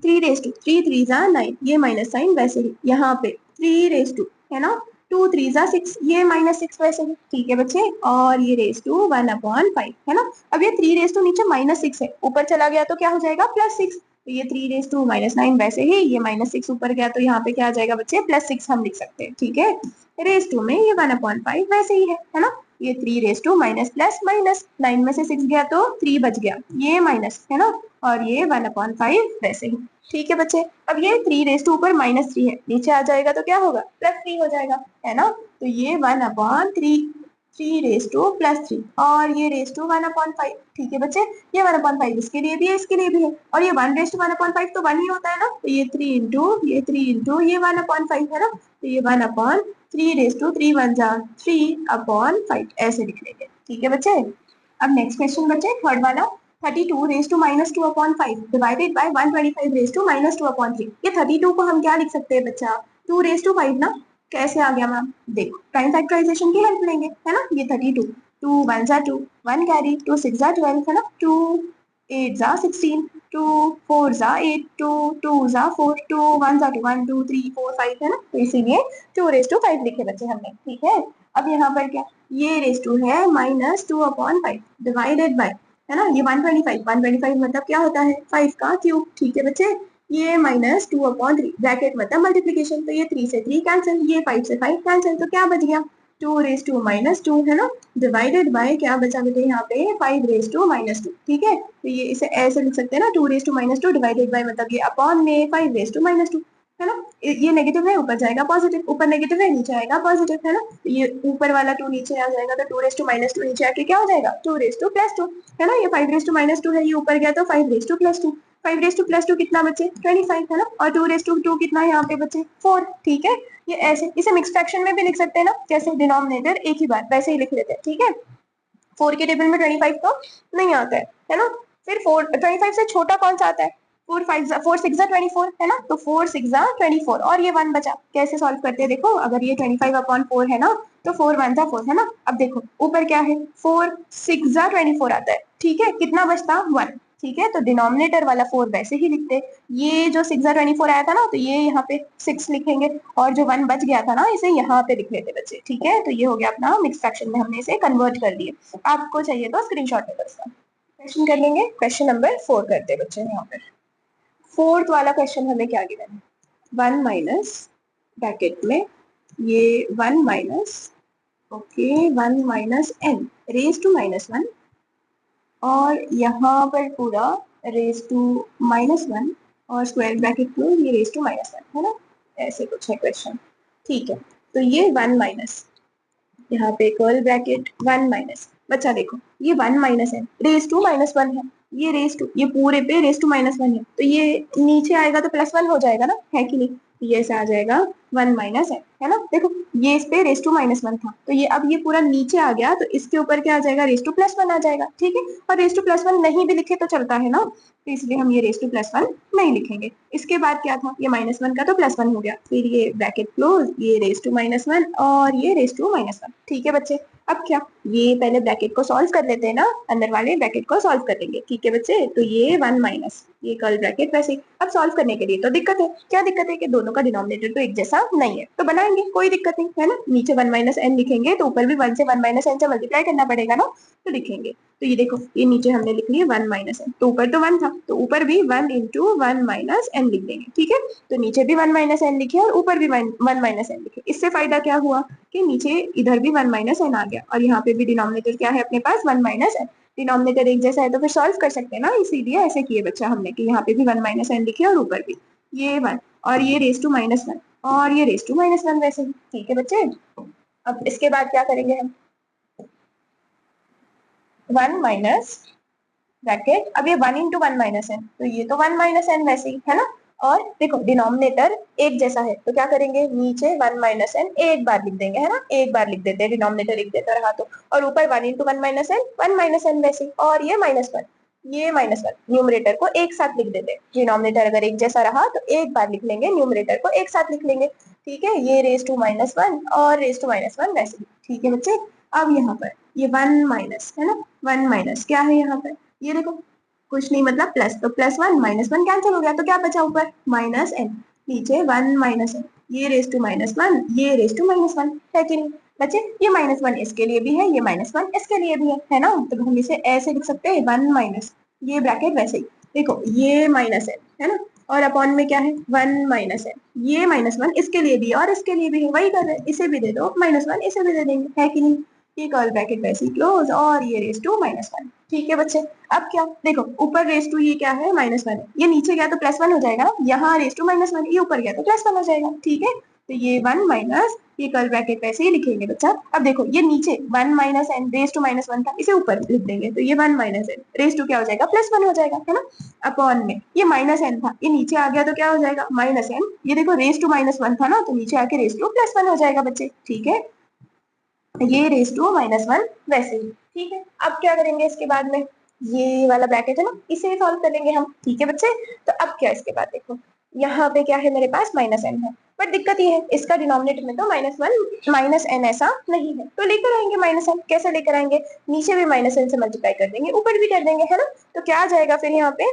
Speaker 1: 3 3 9 ये माइनस साइन वैसे ही, यहाँ पे 3 है ना, 2 3 6 ये -6 वैसे ही। ठीक है बच्चे, और ये रेस टू 1/5 है ना, अब ये 3 नीचे -6 है, ऊपर चला गया तो क्या हो जाएगा +6, तो ये 3 - 9 वैसे ही, ये -6 ऊपर गया तो यहाँ पे क्या आ जाएगा बच्चे +6 हम लिख सकते हैं। ठीक है, रेस टू में ये 1/5 वैसे ही है ना, ये 3 माइनस प्लस माइनस 9 में से 6 गया तो 3 बच गया, ये माइनस है ना, और ये 1/5 वैसे ही। ठीक है बच्चे, अब ये 3 ऊपर -3 है, नीचे आ जाएगा तो क्या होगा +3 हो जाएगा है ना, तो ये 1/3 3 और ये रेस टू 1/5। ठीक है बच्चे, ये 1/5 इसके लिए भी है इसके लिए भी है, और ये 1/1/5 तो 1 ही होता है ना, तो ये 3 इंटू ये 1/5 है ना, तो ये 1/3 1 जा 3/5 ऐसे लिख लेंगे। ठीक है बच्चे, अब नेक्स्ट क्वेश्चन बच्चे थर्ड वाला, 32 raise to -2/5 divided by 125 raise to -2/3। ये 32 को हम क्या लिख सकते हैं बच्चा, 2 रेज टू 5 ना। कैसे आ गया मैम, देखो प्राइम फैक्टराइजेशन की हेल्प लेंगे, है ना। ये 32, 2 1 जा 2, 1 कैरी, 2 6 जा 12, है ना, 2 8 जा 16, 2 4 जा 8, 2 2 जा 4, 2 1 जा 2, 1 2 3 4 5, है ना। तो इसीलिए 2 रेज टू 5 लिखे बच्चे हमने, ठीक है। अब यहाँ पर क्या, ये रेज टू है -2/5 डिवाइडेड बाय, है ना, ये 125 मतलब क्या होता है, 5 का क्यूब, ठीक है बच्चे। ये -2/3 ब्रैकेट मतलब मल्टीप्लीकेशन, तो ये 3 से 3 कैंसिल, ये 5 से 5 कैंसिल, तो क्या बच गया, 2 रेज टू -2, है ना, डिवाइडेड बाय क्या बचा बेटे यहाँ पे, 5 रेज टू -2, ठीक है। तो ये इसे ऐसे लिख सकते हैं ना, 2 रेज टू -2 डिवाइडेड बाय मतलब ये अपॉन में 5 रेज टू -2, है ना। ये नेगेटिव है, ऊपर जाएगा पॉजिटिव, ऊपर नेगेटिव है नीचे आएगा पॉजिटिव, है ना। तो ये ऊपर वाला 2 नीचे आ जाएगा, तो 2 रेज टू -2 नीचे आके क्या हो जाएगा, 2 रेज टू +2, है ना। ये 5 रेज टू -2 है, ये ऊपर गया तो 5 रेज टू +2, 5 रेज टू +2 कितना बचे, 25, है ना। और 2 रेज टू 2 कितना यहाँ पे बचे, 4, ठीक है। ये ऐसे, इसे मिक्स फ्रैक्शन में भी लिख सकते हैं ना, जैसे डिनोमिनेटर एक ही बार वैसे ही लिख लेते हैं, ठीक है। 4 के टेबल में 25 तो नहीं आता है ना। फिर 25 से छोटा कौन सा आता है, 4 6 24, है ना। तो 4 6 24 और ये 1 बचा, कैसे सॉल्व करते हैं, देखो अगर ये 25/4 है ना, तो 4 1 4, है ना। अब देखो ऊपर क्या है, 4 6 24 आता है, ठीक है। कितना बचता, 1, ठीक है। तो डिनोमिनेटर वाला 4 वैसे ही लिखते, ये जो 6 24 आया था ना, तो ये यहाँ पे 6 लिखेंगे, और जो 1 बच गया था ना, इसे यहाँ पे लिख लेते बच्चे, ठीक है। तो ये हो गया अपना मिक्स फ्रैक्शन में हमने इसे कन्वर्ट कर दिए। आपको चाहिए तो स्क्रीनशॉट ले लो इसका। क्वेश्चन कर लेंगे, क्वेश्चन नंबर 4 करते हैं बच्चे यहाँ पर। फोर्थ वाला क्वेश्चन हमें क्या गिवन है, 1 माइनस ब्रैकेट में ये 1 minus, okay, 1 minus n raise to -1, और यहाँ पर पूरा रेज टू -1 और स्क्वायर ब्रैकेट क्लोज, ये रेज टू -1, है ना। ऐसे कुछ है क्वेश्चन, ठीक है। तो ये 1 माइनस, यहाँ पे कर्ल ब्रैकेट 1 माइनस, बच्चा देखो ये 1 माइनस है, रेज टू -1 है, ये रेज टू, ये पूरे पे रेज टू -1 है, तो ये नीचे आएगा तो +1 हो जाएगा ना, है कि नहीं। तो ये ऐसे आ जाएगा 1 माइनस है ना। देखो ये इस पे रेज टू -1 था, तो ये अब ये पूरा नीचे आ गया, तो इसके ऊपर क्या आ जाएगा, रेज टू +1 आ जाएगा, ठीक है। और रेज टू +1 नहीं भी लिखे तो चलता है ना, तो इसलिए हम ये रेज टू +1 नहीं लिखेंगे। इसके बाद क्या था, ये -1 का तो +1 हो गया, फिर ये ब्रैकेट क्लोज, ये रेज टू -1 और ये रेज टू -1, ठीक है बच्चे। अब क्या, ये पहले ब्रैकेट को सॉल्व कर लेते हैं ना, अंदर वाले ब्रैकेट को सॉल्व कर लेंगे, ठीक है बच्चे। तो ये 1 माइनस, ये कर्ल ब्रैकेट वैसे ही। अब सॉल्व करने के लिए तो दिक्कत है, क्या दिक्कत है कि दोनों का डिनोमिनेटर तो एक जैसा नहीं है, तो बनाएंगे, कोई दिक्कत नहीं, है ना। नीचे 1 माइनस n लिखेंगे, तो ऊपर भी 1 से 1 माइनस n से मल्टीप्लाई करना पड़ेगा ना, तो लिखेंगे। तो ये देखो, ये नीचे हमने लिख लिया 1 माइनस n, तो ऊपर तो 1 था, तो ऊपर भी 1 इंटू 1 माइनस n लिख देंगे, ठीक है। तो नीचे भी 1 माइनस n लिखे और ऊपर भी 1 माइनस n लिखे। इससे फायदा क्या हुआ कि नीचे इधर भी 1 माइनस n आ गया, और यहाँ पे भी डिनोमिनेटर क्या है अपने पास, 1 माइनस n। डिनोमिनेटर एक जैसा है तो फिर सॉल्व कर सकते हैं ना, इसीलिए ऐसे किए बच्चा हमने कि यहाँ पे भी 1 माइनस n लिखे और ऊपर भी ये 1, और ये रेज टू -1 और ये रेज टू -1 वैसे ही, ठीक है बच्चे। अब इसके बाद क्या करेंगे हम, 1 माइनस ब्रैकेट, अब ये 1 इंटू 1 माइनस n, तो ये तो 1 माइनस n वैसे ही, है ना। और देखो डिनोमिनेटर एक जैसा है, तो क्या करेंगे, नीचे 1 माइनस n एक बार लिख देंगे, है ना, एक बार लिख देते हैं, डिनोमिनेटर एक देता रहा तो। और ऊपर 1 into 1 minus n, 1 minus n वैसे ही, और ये -1, ये -1, न्यूमरेटर को एक साथ लिख देते हैं। डिनोमिनेटर अगर एक जैसा रहा तो एक बार लिख लेंगे, न्यूमरेटर को एक साथ लिख लेंगे, ठीक है। ये रेज टू -1 और रेज टू -1 वैसे ही, ठीक है बच्चे। अब यहाँ पर ये 1 माइनस, है ना, 1 माइनस क्या है यहाँ पर, ये देखो कुछ नहीं मतलब प्लस, तो +1 -1 कैंसिल हो गया, तो क्या बचा ऊपर, -n, नीचे 1 माइनस n, ये रेज टू -1, ये रेज टू -1, है कि नहीं बच्चे। ये -1 इसके लिए भी है, ये -1 इसके लिए भी है ना। तो हम इसे ऐसे लिख सकते हैं 1 माइनस, ये ब्रैकेट वैसे ही, देखो ये -n, है ना, और अपॉन में क्या है 1 माइनस n, ये -1 इसके लिए भी और इसके लिए भी है, वही कर रहे हैं, इसे भी दे दो -1, इसे भी दे देंगे, है कि नहीं। ये कर्ल ब्रैकेट वैसे ही क्लोज, और ये रेज टू -1, ठीक है बच्चे। अब क्या, देखो ऊपर रेज टू ये क्या है, -1 है, ये नीचे गया तो +1 हो जाएगा ना, यहाँ रेज टू -1, ये ऊपर गया तो +1 हो जाएगा, ठीक है। तो ये 1 माइनस, ये कर्ल ब्रैकेट वैसे ही लिखेंगे बच्चा। अब देखो ये नीचे 1 माइनस n रेज टू -1 था, इसे ऊपर लिख देंगे, तो ये 1 माइनस n रेज टू क्या हो जाएगा, +1 हो जाएगा, है ना। अपॉन में ये -n था, ये नीचे आ गया तो क्या हो जाएगा, -n, ये देखो रेज टू -1 था ना, तो नीचे आके रेज टू +1 हो जाएगा बच्चे, ठीक है। ये रेज टू -1 वैसे ही, ठीक है। अब क्या करेंगे इसके बाद में, ये वाला ब्रैकेट है ना, इसे सॉल्व कर लेंगे हम, ठीक है बच्चे। तो अब क्या, इसके बाद देखो यहाँ पे क्या है मेरे पास माइनस एन है, बट दिक्कत ये है इसका डिनोमिनेटर में तो -1 माइनस एन ऐसा नहीं है, तो लेकर आएंगे माइनस एन। कैसे लेकर आएंगे, नीचे भी माइनस एन से मल्टीप्लाई कर देंगे, ऊपर भी कर देंगे, है ना। तो क्या आ जाएगा फिर यहाँ पे,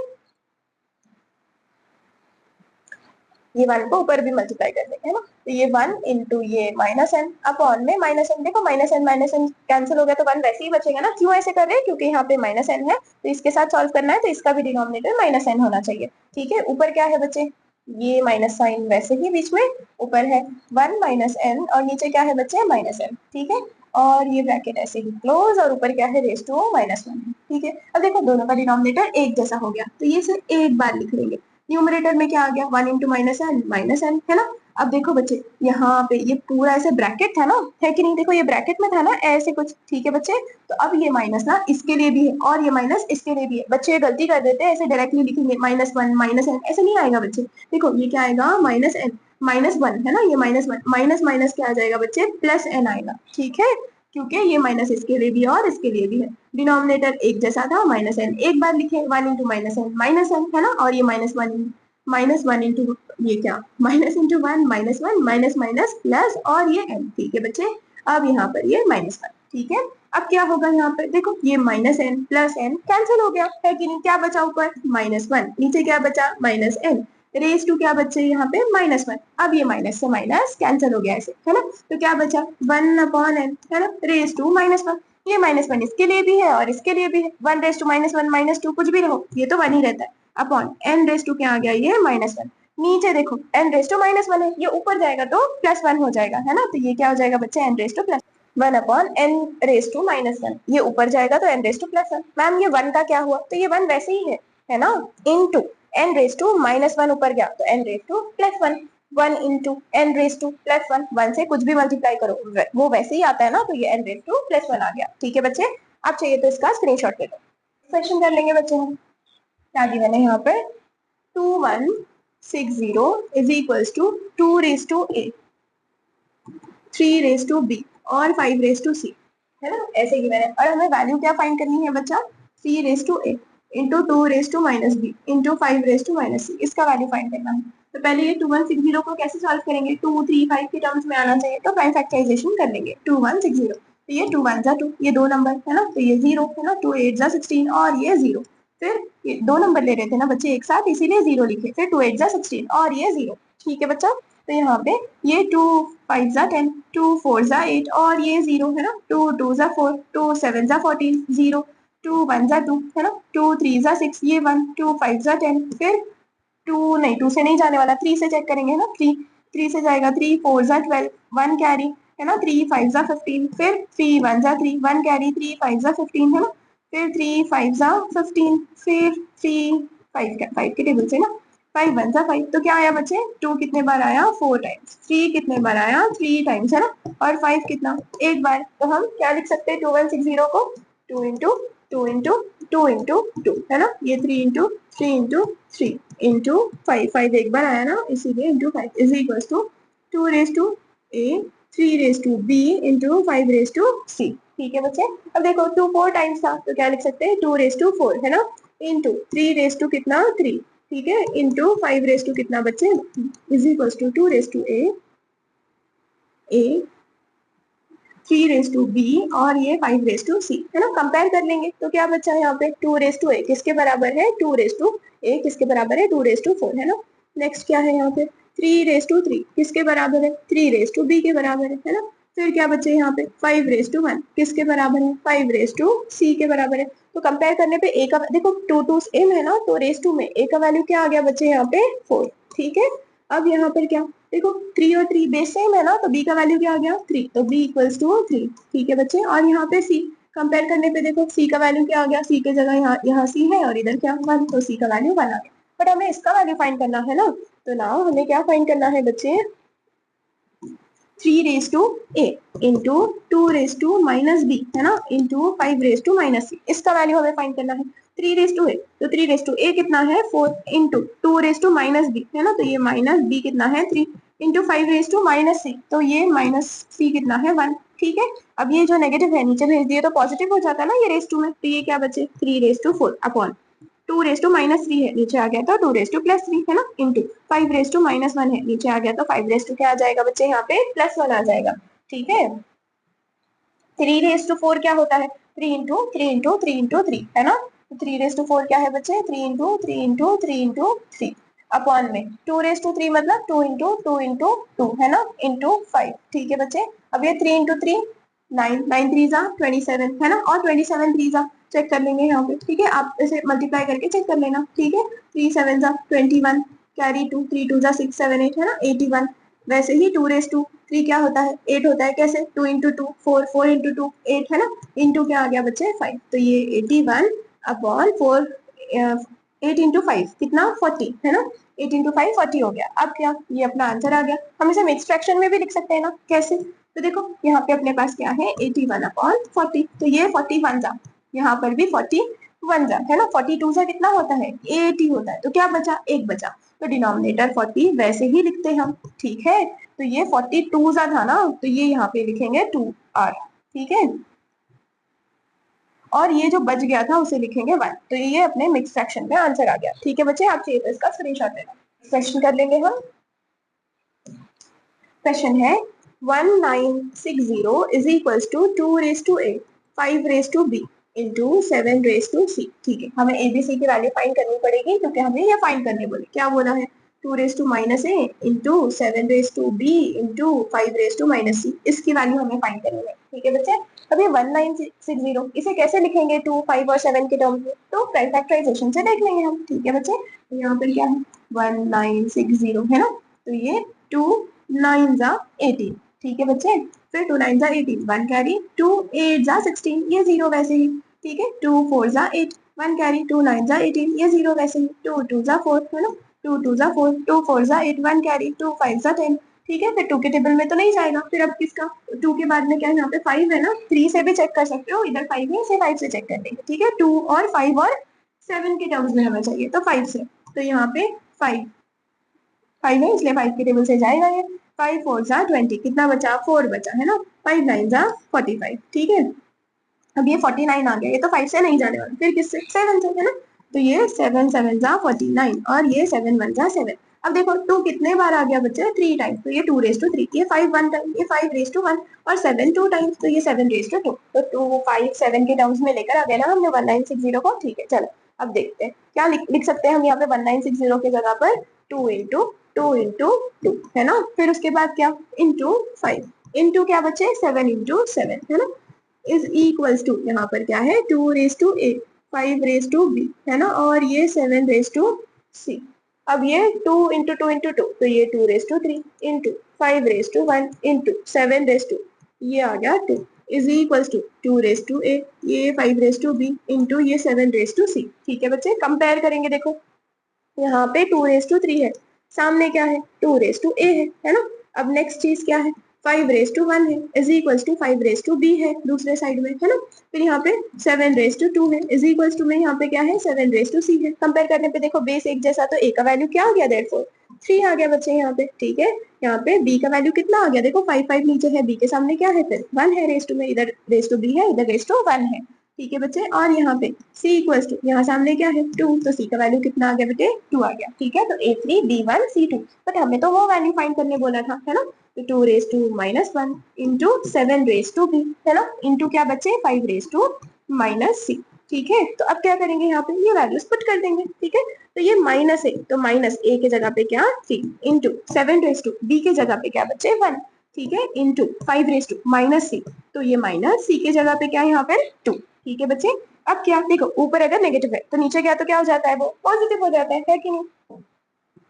Speaker 1: ये 1 को ऊपर भी मल्टीप्लाई कर देंगे, है ना। तो ये 1 इंटू ये माइनस एन अपॉन में माइनस एन, देखो माइनस एन कैंसिल हो गया तो 1 वैसे ही बचेगा ना। क्यों ऐसे कर रहे हैं, क्योंकि यहाँ पे माइनस एन है, तो इसके साथ सॉल्व करना है, तो इसका भी डिनोमिनेटर माइनस एन होना चाहिए, ठीक है। ऊपर क्या है बच्चे, ये माइनस साइन वैसे ही बीच में, ऊपर है 1 माइनस एन और नीचे क्या है बच्चे माइनस एन, ठीक है। और ये ब्रैकेट ऐसे ही क्लोज और ऊपर क्या है रेस टू -1 है, ठीक है। अब देखो दोनों का डिनोमिनेटर एक जैसा हो गया, तो ये सिर्फ एक बार लिख लेंगे। न्यूमरेटर में क्या आ गया, 1 इंटू माइनस एन, है ना। अब देखो बच्चे यहाँ पे ये पूरा ऐसे ब्रैकेट था ना, है कि नहीं, देखो ये ब्रैकेट में था ना ऐसे कुछ, ठीक है बच्चे। तो अब ये माइनस ना इसके लिए भी है और ये माइनस इसके लिए भी है। बच्चे ये गलती कर देते हैं, ऐसे डायरेक्टली लिखेंगे -1 माइनस एन, ऐसे नहीं आएगा बच्चे। देखो ये क्या आएगा -1 है ना, ये -1 माइनस माइनस क्या आ जाएगा बच्चे, प्लस एन आएगा, ठीक है। क्योंकि ये माइनस इसके लिए भी है और इसके लिए भी है, डिनोमिनेटर एक जैसा था, माइनस एन एक बार लिखे, 1 इंटू माइनस एन है ना, और ये -1 इंटू ये क्या -1 -1 माइनस माइनस प्लस और ये एन, ठीक है बच्चे। अब यहाँ पर ये -1, ठीक है। अब क्या होगा यहाँ पर, देखो ये minus n plus n cancel हो गया, है कि नहीं, क्या बचा ऊपर -1, नीचे क्या बचा माइनस एन, रेस टू क्या बचे यहाँ पे -1। अब ये माइनस से माइनस कैंसिल हो गया ऐसे, है ना। तो क्या बचा 1 अपॉन एन, है ना, रेस टू -1। ये -1 इसके लिए भी है और इसके लिए भी है, 1 रेस टू -1 -2 कुछ भी रहो, ये तो 1 ही रहता है, अपॉन एन रेस टू क्या आ गया ये -1। नीचे देखो एन रेस टू -1 है, ये ऊपर जाएगा तो +1 हो जाएगा, है ना। तो ये क्या हो जाएगा बच्चे, n raise to +1 upon n raise to -1, ये ऊपर जाएगा तो एन रेस टू +1। मैम ये 1 का क्या हुआ, तो ये 1 वैसे ही है ना, इनटू एन रेस टू -1 ऊपर गया तो n raise to +1, 1 into n raise to +1, 1 से कुछ भी मल्टीप्लाई करो वो वैसे ही आता है ना, तो ये एन रेस टू +1 आ गया, ठीक है बच्चे। अब चाहिए तो इसका स्क्रीनशॉट ले लो। क्वेश्चन कर लेंगे बच्चे हम, क्या गिवन है यहाँ पे, 2160 is equals to 2 raise to a, 3 raise to b और 5 रेस टू सी, है ना, ऐसे गिवन है। और हमें वैल्यू क्या फाइंड करनी है बच्चा, 3 raise to a into 2 raise to minus b into 5 raise to minus c, इसका वैल्यू फाइंड करना है। तो पहले ये 2160 को कैसे सॉल्व करेंगे, 2 3 5 के टर्म्स में आना चाहिए, तो प्राइम फैक्टराइजेशन कर लेंगे। 2160, तो ये 2 1 2, ये दो नंबर है ना, तो ये 0 है ना, 2 8 16 और ये 0। फिर ये दो नंबर ले रहे थे ना बच्चे एक साथ, इसीलिए 0 लिखे, फिर 2 8 16 और ये 0, ठीक है बच्चा। तो यहाँ पे ये 2 5 10, 2 4 8 और ये 0 है ना, 2 2 4, 2 7 14, 0, 2 1 2 है ना, 2 3 6, ये 1, 2 5 10, फिर 2 नहीं, 2 से नहीं जाने वाला, 3 से चेक करेंगे है ना, 3 से जाएगा, 3 4 12, 1 कैरी है ना, 3 5 15, फिर 3 1 3, 1 कैरी, 3 5 15 है ना, फिर 3 5 15, फिर 3 5 के टेबल से ना, 5 1 5, तो क्या आया बच्चे, 2 कितने बार आया 4 टाइम्स, 3 कितने बार आया 3 टाइम्स है ना, और 5 कितना एक बार। तो हम क्या लिख सकते हैं 2160 को, 2 इंटू 2 इंटू 2 इंटू 2 है ना, ये 3 इंटू 3 इंटू 3 इंटू 5, 5 एक बार आया ना इसीलिए into 5 is equal to 2 raise to a 3 raise to b into 5 raise to c, ठीक है बच्चे। अब देखो 2 4 टाइम्स था तो क्या लिख सकते हैं 2 रेस टू 4 है ना, इंटू 3 रेस टू कितना 3, ठीक है, इंटू 5 रेस टू कितना बच्चे is equal to 2 raise to a 3 raise to b और ये 5 रेस टू सी, है ना। कंपेयर कर लेंगे तो क्या बच्चा है यहाँ पे 2 रेस टू ए किसके बराबर है, 2 रेस टू ए किसके बराबर है, 2 रेस टू 4 है ना। नेक्स्ट क्या है यहाँ पे 3 रेस टू 3 किसके बराबर है, 3 रेस टू बी के बराबर है ना। फिर क्या बच्चे यहाँ पे 5 रेस टू 1 किसके बराबर है, 5 रेस टू सी के बराबर है। तो कंपेयर करने पे ए का देखो 2 2 सेम है ना, तो रेस टू में ए का वैल्यू क्या आ गया बच्चे यहाँ पे 4, ठीक है। अब यहाँ पर क्या देखो 3 और 3 बेस सेम है ना, तो b का वैल्यू क्या आ गया 3, तो b इक्वल्स टू 3, ठीक है बच्चे। और यहाँ पे c कंपेयर करने पे देखो c का वैल्यू क्या आ गया, c के जगह यहाँ c है और इधर क्या 1, तो c का वैल्यू 1 आ गया। बट हमें इसका वैल्यू फाइंड करना है ना, तो नाउ हमें क्या फाइंड करना है बच्चे 3 raise to a into 2 raise to minus b है ना, into 5 raise to minus c, इसका वैल्यू हमें फाइंड करना है। 3 रेस टू ए, तो 3 रेस टू ए कितना है 4 into 2 raise to minus b है ना, तो ये माइनस बी कितना है 3, इंटू 5 रेस टू -c, तो ये -c कितना है 1। ठीक है, अब ये जो नेगेटिव है नीचे भेज दिए तो पॉजिटिव हो जाता है ना ये रेस टू में, तो ये क्या बचे 3/4 अपॉन 2/-3 है, नीचे आ गया तो 2/+3 है ना, इंटू 5/-1 है, नीचे आ गया तो 5 क्या आ जाएगा बच्चे यहाँ पे +1 आ जाएगा। ठीक है, 3/4 क्या होता है 3 × 3 × 3 × 3 है ना, तो 3/4 क्या है बच्चे 3 × 3 × 3 × 3 अपॉन में 2/3 मतलब 2 × 2 × 2 है ना, इंटू 5। ठीक है बच्चे, अब ये 3 × 3 9 9 3 27 है ना, और 27 3 चेक कर लेंगे यहाँ पे। ठीक है, आप इसे मल्टीप्लाई करके चेक कर लेना। ठीक है, 3 7 21 कैरी 2 3 2 6 7 8 है ना 81। वैसे ही 2/3 क्या होता है 8 होता है, कैसे 2 × 2 4 4 × 2 8 है ना, इंटू क्या आ गया बच्चे 5, तो ये 81 अपॉन 4 8 × 5 कितना 40 है ना, 8 × 5 40 हो गया। अब क्या ये अपना आंसर आ गया। हम इसे मिक्स फ्रैक्शन में भी लिख सकते हैं ना, कैसे, तो देखो यहाँ पे अपने पास क्या है 81 अपॉन 40, तो ये 41 जा, यहाँ पर भी 41 जा है ना, 42 जा कितना होता है 80 होता है, तो क्या बचा एक बचा, तो डिनोमिनेटर 40 वैसे ही लिखते हैं हम। ठीक है, तो ये 42 जा था ना, तो ये यहाँ पे लिखेंगे 2r। ठीक है, और ये जो बच गया था उसे लिखेंगे 1, तो ये अपने मिक्स फ्रैक्शन में आंसर आ गया। ठीक है बच्चे, आप चाहिए तो इसका स्क्रीनशॉट लेना। क्वेश्चन कर लेंगे हम। क्वेश्चन है 1960 is equals to 2/8 5/b into 7/c। ठीक है, हमें एबीसी की वैल्यू फाइंड करनी पड़ेगी क्योंकि हमें ये फाइंड करने बोले। क्या बोला है 2/-a into 7/b into 5/-c, इसकी वैल्यू हमें फाइंड करनी है। ठीक है बच्चे, अब ये 1960 इसे कैसे लिखेंगे 2 5 और 7 के टर्म्स में, तो फैक्टराइजेशन से देख लेंगे हम। ठीक है बच्चे, तो यहाँ पर क्या है 1960 है ना, तो ये 2 9 जा 18। ठीक है बच्चे, फिर 2 9 जा 18 1 कैरी 2 8 जा 16 ये 0 वैसे ही। ठीक है, 2 4 जा 8 1 कैरी 2 9 जा 18 ये 0 वैसे ही। 2 2 जा 4 है ना, 2 2 जा 4 2 4 जा 8 1 कैरी 2 5 जा 10। ठीक है, फिर 2 के टेबल में तो नहीं जाएगा, फिर अब किसका 2 के बाद में क्या है यहाँ पे 5 है ना, 3 से भी चेक कर सकते हो, इधर 5 है इसे 5 से चेक कर लेंगे। ठीक है, 2 और 5 और 7 के टर्म्स में हमें चाहिए तो 5 से, तो यहाँ पे 5 5 है इसलिए 5 के टेबल से जाएगा ये। 5 4 जा 20 कितना बचा 4 बचा है ना, 5 9 जा 45। ठीक है, अब ये 49 आ गया, ये तो 5 से नहीं जाने वाला, फिर किससे 7 से है ना, तो ये 7 7 जा 49 और ये 7 1 जा 7। अब देखो 2 कितने बार आ गया बच्चे 3 टाइम्स, तो ये 2/3, ये 5 1 टाइम, ये 5/1 और 7 2 टाइम्स, तो ये 7/2, तो 2 5 7 के टर्म्स में लेकर आ गया ना हमने 1960 को। ठीक है, चलो अब देखते हैं क्या लिख सकते हैं हम यहाँ पे 1960 की जगह पर 2 × 2 × 2 है ना, फिर उसके बाद क्या इंटू 5 इंटू क्या बचे 7 × 7 है ना, इज इक्वल्स टू यहाँ पर क्या है 2/a 5/b है ना, और ये 7/c। अब ये 2 × 2 × 2 तो ये 2/3 इंटू 5/1 इंटू 7/2 ये आ गया 2 इज इक्वल्स टू 2/a ये 5/b इंटू ये 7/c। ठीक है बच्चे, कंपेयर करेंगे, देखो यहाँ पे 2/3 है, सामने क्या है 2/a है ना। अब नेक्स्ट चीज क्या है 5/1 है इज इक्वल्स टू 5/b है दूसरे साइड में है ना, फिर यहाँ पे 7/2 है इज इक्वल्स टू में यहाँ पे क्या है 7/c है। कंपेयर करने पे देखो बेस एक जैसा, तो a का वैल्यू क्या आ गया देयरफॉर 3 आ गया बच्चे यहाँ पे। ठीक है, यहाँ पे b का वैल्यू कितना आ गया, देखो 5 5 नीचे है, b के सामने क्या है फिर 1 है रेस टू में, इधर रेस टू b है इधर रेस टू 1 है। ठीक है बच्चे, और यहाँ पे c इक्वल्स टू यहाँ सामने क्या है 2, तो c का वैल्यू कितना आ गया बेटे 2 आ गया। ठीक है, तो a3b1c2, बट हमें तो वो वैल्यू फाइंड करने बोला था है ना, तो 2/-1 इंटू 7/b है ना, इंटू क्या बच्चे 5/-c। ठीक है, तो अब क्या करेंगे यहाँ पे ये वैल्यूज पुट कर देंगे। ठीक है, तो ये माइनस है तो माइनस a के जगह पे क्या 3 इंटू 7/b के जगह पे क्या बच्चे 1। ठीक है, इंटू 5/-c, तो ये माइनस c के जगह पे क्या है यहाँ पे 2। ठीक है बच्चे, अब क्या देखो ऊपर अगर नेगेटिव है तो नीचे क्या तो क्या हो जाता है वो पॉजिटिव हो जाता है कि नहीं,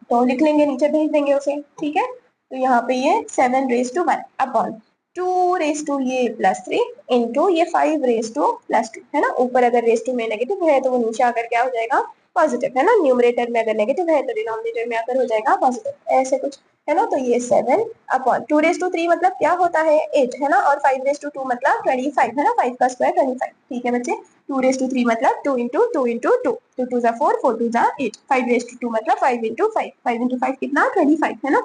Speaker 1: तो लिख लेंगे नीचे भेज देंगे उसे। ठीक है, तो यहाँ पे ये 7/1 अपॉन 2 ये +3 इंटू ये 5/2 है ना, ऊपर अगर रेस टू में नेगेटिव है तो वो नीचे आकर क्या हो जाएगा पॉजिटिव है ना, न्यूमरेटर में अगर नेगेटिव है तो डिनोमिनेटर में आकर हो जाएगा पॉजिटिव, ऐसे कुछ। है ना, तो ये 7 अपॉन 2 रेस टू 3 मतलब क्या होता है 8 है ना, और 5 रेस टू 2 मतलब 25 है ना, 5 का स्क्वायर 25। ठीक है बच्चे, 2 रेस टू 3 मतलब 2 इंटू 2 इंटू 2, तो 2 जा 4, 4 2 जा 8, 5 रेस टू 2 मतलब 5 इंटू 5, 5 इंटू 5 कितना 25 है ना,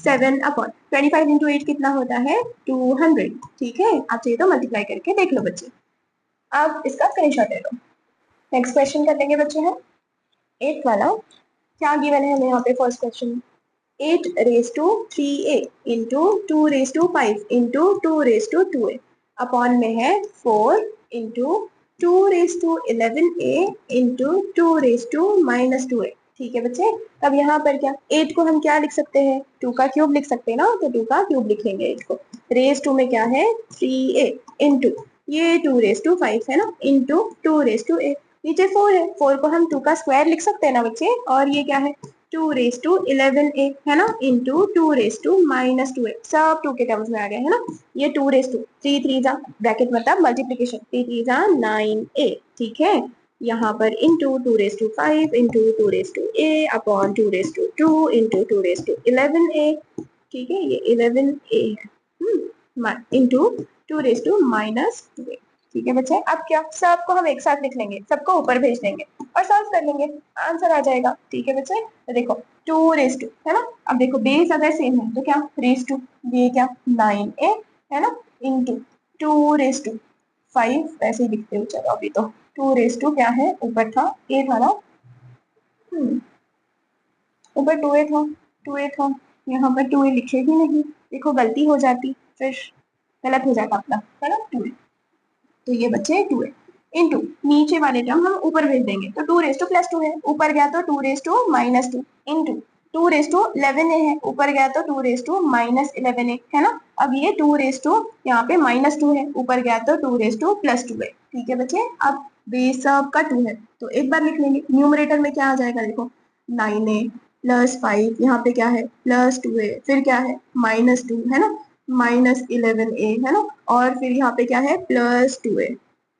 Speaker 1: 7 अपॉन 25 इंटू 8 कितना होता है 200। ठीक है, आप चाहिए तो मल्टीप्लाई करके देख लो बच्चे, आप इसका स्क्रीनशॉट ले लो। नेक्स्ट क्वेश्चन कर लेंगे बच्चे हम 8 वाला। क्या गिवन है हमें यहाँ पे first question, 8 raise to 3a into 2 raise to 5 into 2 raise to 2a upon में है 4 into 2 raise to 11a into 2 raise to -2a। ठीक है बच्चे, अब यहाँ पर क्या 8 को हम क्या लिख सकते हैं, 2 का क्यूब लिख सकते हैं ना, तो 2 का क्यूब लिख लेंगे 8 को। रेस टू में क्या है 3a इंटू ये 2 रेस टू 5 है ना, इंटू 2 रेस टू 8, नीचे 4 है, 4 को हम 2 का स्क्वायर लिख सकते हैं ना बच्चे, और ये क्या है 2 रेस टू 11a है ना, इंटू 2 रेस टू -2a, सब 2 के टर्म्स में आ गए है ना। ये 2 रेस टू 3 3 जा ब्रैकेट मतलब मल्टीप्लीकेशन, 3 3 जा 9a। ठीक है, यहाँ पर into 2 raise to 5 into 2 raise to a upon 2 raise to 2 into 2 raise to 11a। ठीक है, ये 11a है इंटू 2 रेस टू -2a। ठीक है बच्चे, अब क्या सबको हम एक साथ लिख लेंगे, सबको ऊपर भेज देंगे और सॉल्व कर लेंगे, आंसर आ जाएगा। ठीक है बच्चे, तो देखो 2 रेस टू है ना, अब देखो बेस अगर सेम है तो क्या रेस टू, ये क्या 9a है ना, इंटू 2 रेस टू 5, वैसे ही लिखते हो चलो अभी तो 2 रेस टू क्या है ऊपर था a था ना, ऊपर 2a था, 2a था, यहाँ पर 2a लिखे ही नहीं, देखो गलती हो जाती, फिर गलत हो जाता अपना है ना 2a, तो ये बच्चे 2 है इंटू नीचे वाले टर्म हम ऊपर भेज देंगे, तो 2 रेस टू +2 है, ऊपर गया तो 2 raise to -2 into 2 raise to 11a है, ऊपर गया तो 2 रेस टू -11a है ना। अब ये 2 रेस टू यहाँ पे -2 है, ऊपर गया तो 2 रेस टू +2 है। ठीक है बच्चे, अब बेस सब का 2 है तो एक बार लिख लेंगे, न्यूमरेटर में क्या आ जाएगा देखो 9a +5, यहाँ पे क्या है +2a, फिर क्या है -2 है ना, -11a है ना, और फिर यहाँ पे क्या है +2a।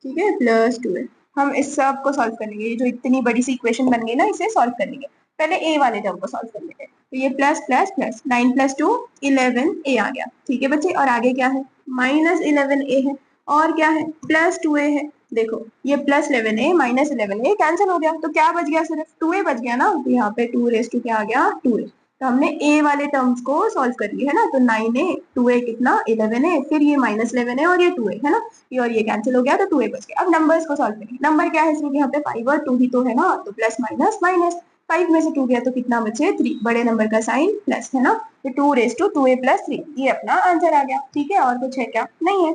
Speaker 1: ठीक है, +2a, हम इस सब को सॉल्व करेंगे, ये जो इतनी बड़ी सी इक्वेशन बन गई ना इसे सॉल्व करेंगे। पहले a वाले टर्म को सॉल्व कर लेंगे, तो ये प्लस प्लस प्लस 9 + 2 11a आ गया। ठीक है बच्चे, और आगे क्या है -11a है, और क्या है +2a है, देखो ये +11a -11a कैंसिल हो गया, तो क्या बच गया सिर्फ 2a बच गया ना, तो यहाँ पे 2 रेस टू क्या आ गया 2a, तो हमने a वाले टर्म्स को सॉल्व कर लिए है ना, तो 9a 2a कितना 11a, फिर ये -11 है और ये 2a है ना, ये और ये कैंसिल हो गया तो 2a बच गया। अब नंबर्स को सॉल्व करेंगे, नंबर क्या है सिर्फ यहाँ पे 5 और 2 ही तो है ना, तो प्लस माइनस माइनस, 5 में से 2 गया तो कितना बचे 3, बड़े नंबर का साइन प्लस है ना, तो 2 रेस टू 2a + 3, ये अपना आंसर आ गया। ठीक है, और कुछ है क्या, नहीं है,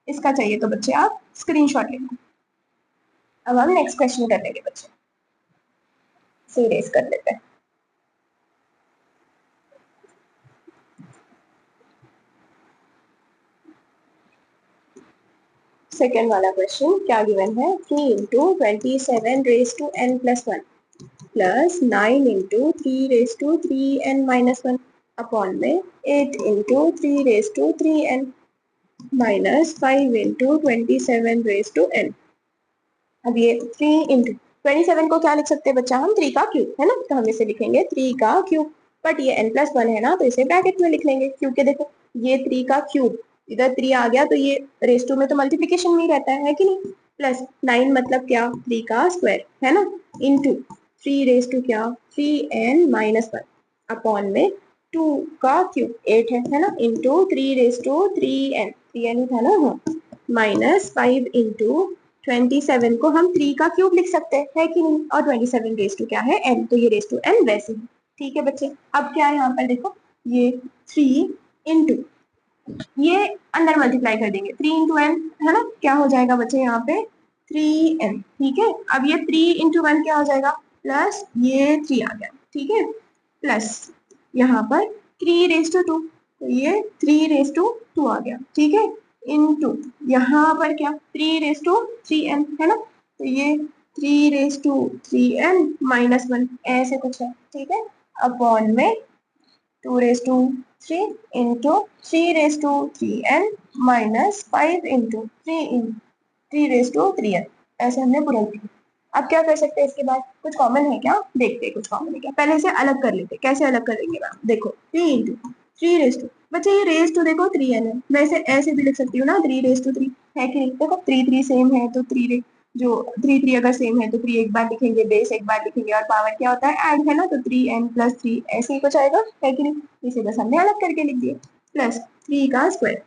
Speaker 1: इसका चाहिए तो बच्चे आप स्क्रीनशॉट ले लो। अब हम नेक्स्ट क्वेश्चन कर लेंगे बच्चे, से रेस कर लेते हैं। सेकेंड वाला क्वेश्चन क्या गिवन है, 3 into 27 raise to n+1 plus 9 into 3 raise to 3n-1 upon में 8 into 3 raise to 3n -5 into 27 raise to n। अब ये 3 इंटू 27 को क्या लिख सकते हैं बच्चा हम 3 का क्यूब है ना, तो हम इसे लिखेंगे 3 का क्यूब, बट ये n+1 है ना तो इसे ब्रैकेट में लिख लेंगे, क्योंकि देखो ये 3 का क्यूब इधर 3 आ गया तो ये रेस टू में तो मल्टीप्लीकेशन में ही रहता है कि नहीं, प्लस 9 मतलब क्या 3 का स्क्वायर है ना, इंटू 3 रेस टू क्या 3n-1 अपॉन में 2 का क्यूब 8 है ना, into 3 raise to 3n, 3n ही था ना, हाँ, -5 इंटू 27 को हम 3 का क्यूब लिख सकते हैं कि नहीं, और 27 रेस टू क्या है n, तो ये रेस टू n वैसे ही। ठीक है बच्चे, अब क्या है यहाँ पर देखो ये 3 इंटू ये अंदर मल्टीप्लाई कर देंगे 3 इंटू n है ना, क्या हो जाएगा बच्चे यहाँ पे 3n। ठीक है, अब ये 3 इंटू 1 क्या हो जाएगा प्लस ये 3 आ गया। ठीक है, प्लस यहाँ पर 3 रेस टू 2, तो ये 3 रेस टू 2 आ गया। ठीक है, इंटू यहाँ पर क्या 3 रेस टू 3n है ना, तो ये 3 रेस टू 3n-1 ऐसे कुछ है। ठीक है, अपॉन में 2 raise to 3 into 3 raise to 3n -5 into 3 raise to 3n, ऐसे हमने पूरा लिखा। अब क्या कर सकते हैं इसके बाद, कुछ कॉमन है क्या, देखते हैं कुछ कॉमन है क्या। पहले से अलग कर लेते, कैसे अलग करेंगे मैम, देखो 3 इंटू 3 रेस टू, बच्चे ये रेस टू देखो 3n है, वैसे ऐसे भी लिख सकती हूँ ना 3 रेस टू 3, है कि नहीं। देखो 3 3 सेम है तो 3 जो 3 3 अगर सेम है तो 3 एक बार लिखेंगे, बेस एक बार लिखेंगे, और पावर क्या होता है ऐड है ना, तो 3n+3 ऐसे ही कुछ आएगा, है कि नहीं। इसे बस हमने अलग करके लिख दिया, प्लस 3 का स्क्वायर,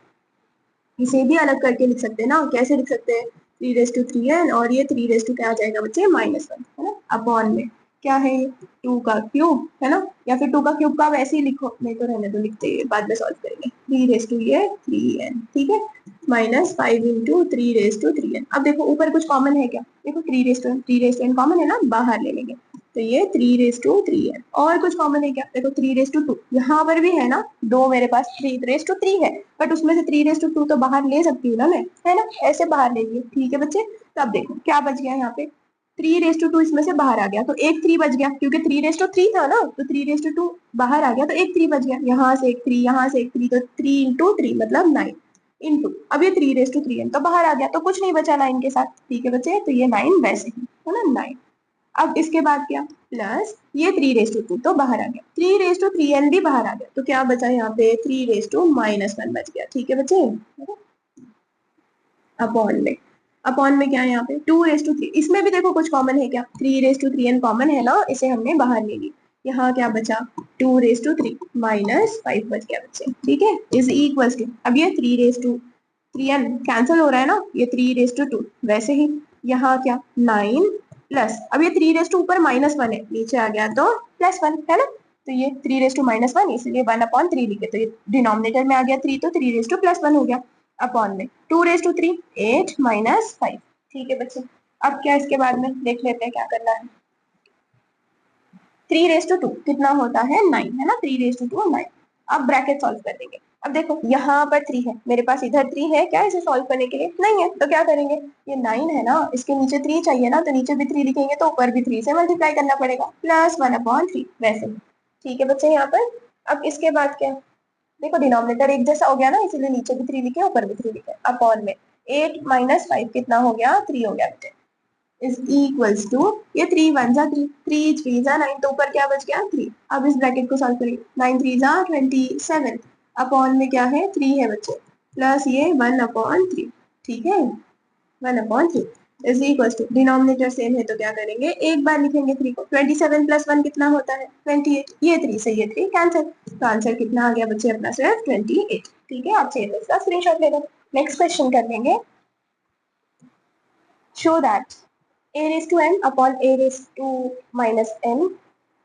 Speaker 1: इसे भी अलग करके लिख सकते हैं ना, कैसे लिख सकते हैं 3 रेस टू 3n, और ये 3 रेस टू क्या आ जाएगा बच्चे -1, है ना, अपॉन में क्या है 2 का क्यूब, है ना, या फिर 2 का क्यूब का वैसे ही लिखो, नहीं तो रहने दो, लिखते हैं बाद में सॉल्व करेंगे। 3 रेस टू ये 3n, ठीक है, -5 × 3 रेस टू 3n। अब देखो ऊपर कुछ कॉमन है क्या, देखो 3 रेस टू n कॉमन है ना, बाहर ले लेंगे, तो ये 3 रेस टू 3n। और कुछ कॉमन है क्या, देखो 3 रेस टू 2 यहाँ पर भी है ना, दो मेरे पास 3 रेस टू 3 है, बट उसमें से 3 रेस टू 2 तो बाहर ले सकती हूँ ना मैं, है ना, ऐसे बाहर ले लिया, ठीक है बच्चे। तो अब देखो क्या बच गया यहाँ पे, 3 रेस टू 2 इसमें से बाहर आ गया, तो एक 3 बच गया, क्योंकि 3 रेस टू 3 था ना, तो 3 रेस टू 2 बाहर आ गया, तो एक 3 बच गया, यहाँ से एक 3, यहाँ से एक 3, तो 3 × 3 मतलब 9 इंटू, अब ये 3 रेस टू 3n तो बाहर आ गया, तो कुछ नहीं बचा 9 के साथ, ठीक है बच्चे, तो ये 9 वैसे ही है ना 9। अब इसके बाद क्या, प्लस ये 3 रेस टू 2 तो बाहर आ गया, 3 रेस टू 3n भी बाहर आ गया, तो क्या बचा यहाँ पे 3 रेस टू -1 बच गया, ठीक है बच्चे। अपॉन में क्या है यहाँ पे 2 रेस टू 3, इसमें भी देखो कुछ कॉमन है क्या, 3 रेस टू 3n कॉमन है ना, इसे हमने बाहर ले ली, यहाँ क्या बचा 2 रेस टू 3 -5 बच गया बच्चे, ठीक है, इज इक्वल टू, अब ये 3 रेस टू 3n कैंसिल हो रहा है ना, ये 3 रेस टू 2 वैसे ही, यहाँ क्या 9 प्लस, अब ये 3 रेस टू ऊपर -1 है, नीचे आ गया तो +1 है ना, तो ये 3 रेस टू -1 इसलिए 1/3 लिखे, तो ये डिनोमिनेटर में आ गया 3, तो 3 रेस टू +1 हो गया, अपॉन में 2 रेस टू 3 8 -5, ठीक है बच्चे। अब क्या इसके बाद में देख लेते हैं क्या करना है, 3 रेस टू 2 कितना होता है 9, है ना, 3 रेस टू 2 9। अब ब्रैकेट सॉल्व कर देंगे, अब देखो यहाँ पर 3 है मेरे पास, इधर 3 है क्या इसे सॉल्व करने के लिए, नहीं है, तो क्या करेंगे, ये 9 है ना, इसके नीचे 3 चाहिए ना, तो नीचे भी 3 लिखेंगे, तो ऊपर भी 3 से मल्टीप्लाई करना पड़ेगा, +1/3 वैसे ही, ठीक है बच्चे यहाँ पर। अब इसके बाद क्या, देखो डिनोमिनेटर एक जैसा हो गया ना, इसीलिए नीचे भी 3 लिखे ऊपर भी 3 लिखे, अपॉन में 8 -5 कितना हो गया 3 हो गया बेटे, इज इक्वल्स टू, ये 3 1 जा 3, 3 3 जा 9, तो ऊपर क्या बच गया 3। अब इस ब्रैकेट को सॉल्व करेंगे, 9 3 जा 27, अपॉन में क्या है 3 है बच्चे, प्लस ये 1/3, ठीक है 1/3 is equal to, denominator same है तो क्या करेंगे एक बार लिखेंगे 3 को, 27 + 1 कितना होता है 28, ये 3 से ये 3 कैंसिल, तो आंसर कितना आ गया बच्चे अपना सिर्फ 28, ठीक है, आप चाहिए इसका स्क्रीनशॉट ले लो। नेक्स्ट क्वेश्चन कर लेंगे, show that a⁻n upon a⁻n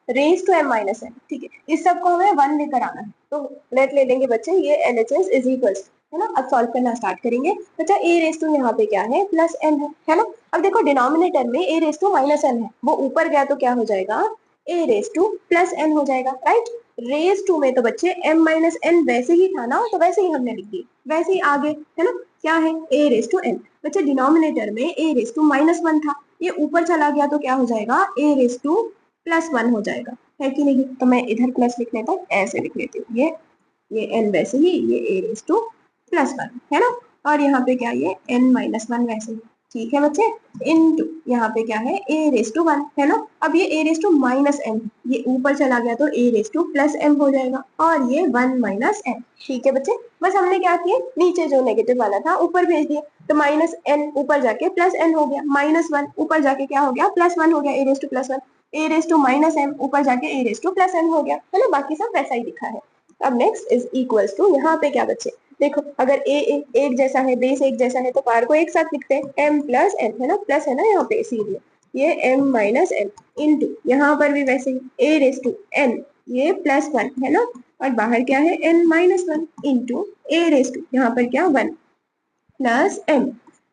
Speaker 1: raise to m-n, ठीक है, इस सब को हमें 1 लेकर आना है, तो लेट ले लेंगे बच्चे, ये LHS इज इक्वल्स, है ना। अब सॉल्व करना स्टार्ट करेंगे बच्चा, a रेज टू यहाँ पे क्या है +n है ना। अब देखो डिनोमिनेटर में a रेज टू -n है, वो ऊपर गया तो क्या हो जाएगा a रेज टू +n हो जाएगा, राइट। रेज टू में तो बच्चे m-n वैसे ही था ना, तो वैसे ही हमने लिख दी, वैसे ही आगे है ना, क्या है a रेज टू n, बच्चे डिनोमिनेटर में a रेज टू -1 था, ये ऊपर चला गया तो क्या हो जाएगा a रेज टू +1 हो जाएगा, है कि नहीं। तो मैं इधर प्लस लिख लेता हूँ, ऐसे लिख लेती हूँ, ये n वैसे ही, ये a⁻1 है ना, और यहाँ पे क्या ये n-1 वैसे ही, ठीक है बच्चे, इनटू यहाँ पे क्या है a⁻1 है ना। अब ये a⁻n ये ऊपर चला गया तो a⁻m हो जाएगा, और ये 1 -n, ठीक है बच्चे। बस हमने क्या किया, नीचे जो नेगेटिव वाला था ऊपर भेज दिया, तो -n ऊपर जाके +n हो गया, -1 ऊपर जाके क्या हो गया +1 हो गया, a⁻1 a⁻m ऊपर जाके a⁻n हो गया, है ना, बाकी सब वैसा ही दिखा है। अब नेक्स्ट इज इक्वल्स टू, यहाँ पे क्या बचे, देखो अगर एक जैसा है, बेस एक जैसा है, तो पार को एक साथ लिखते हैं m + n, है ना, प्लस है ना यहाँ पे इसीलिए, ये m-n इंटू यहाँ पर भी वैसे ही a⁻n ये +1 है ना, और बाहर क्या है n-1 इंटू a⁻, यहाँ पर क्या 1 प्लस m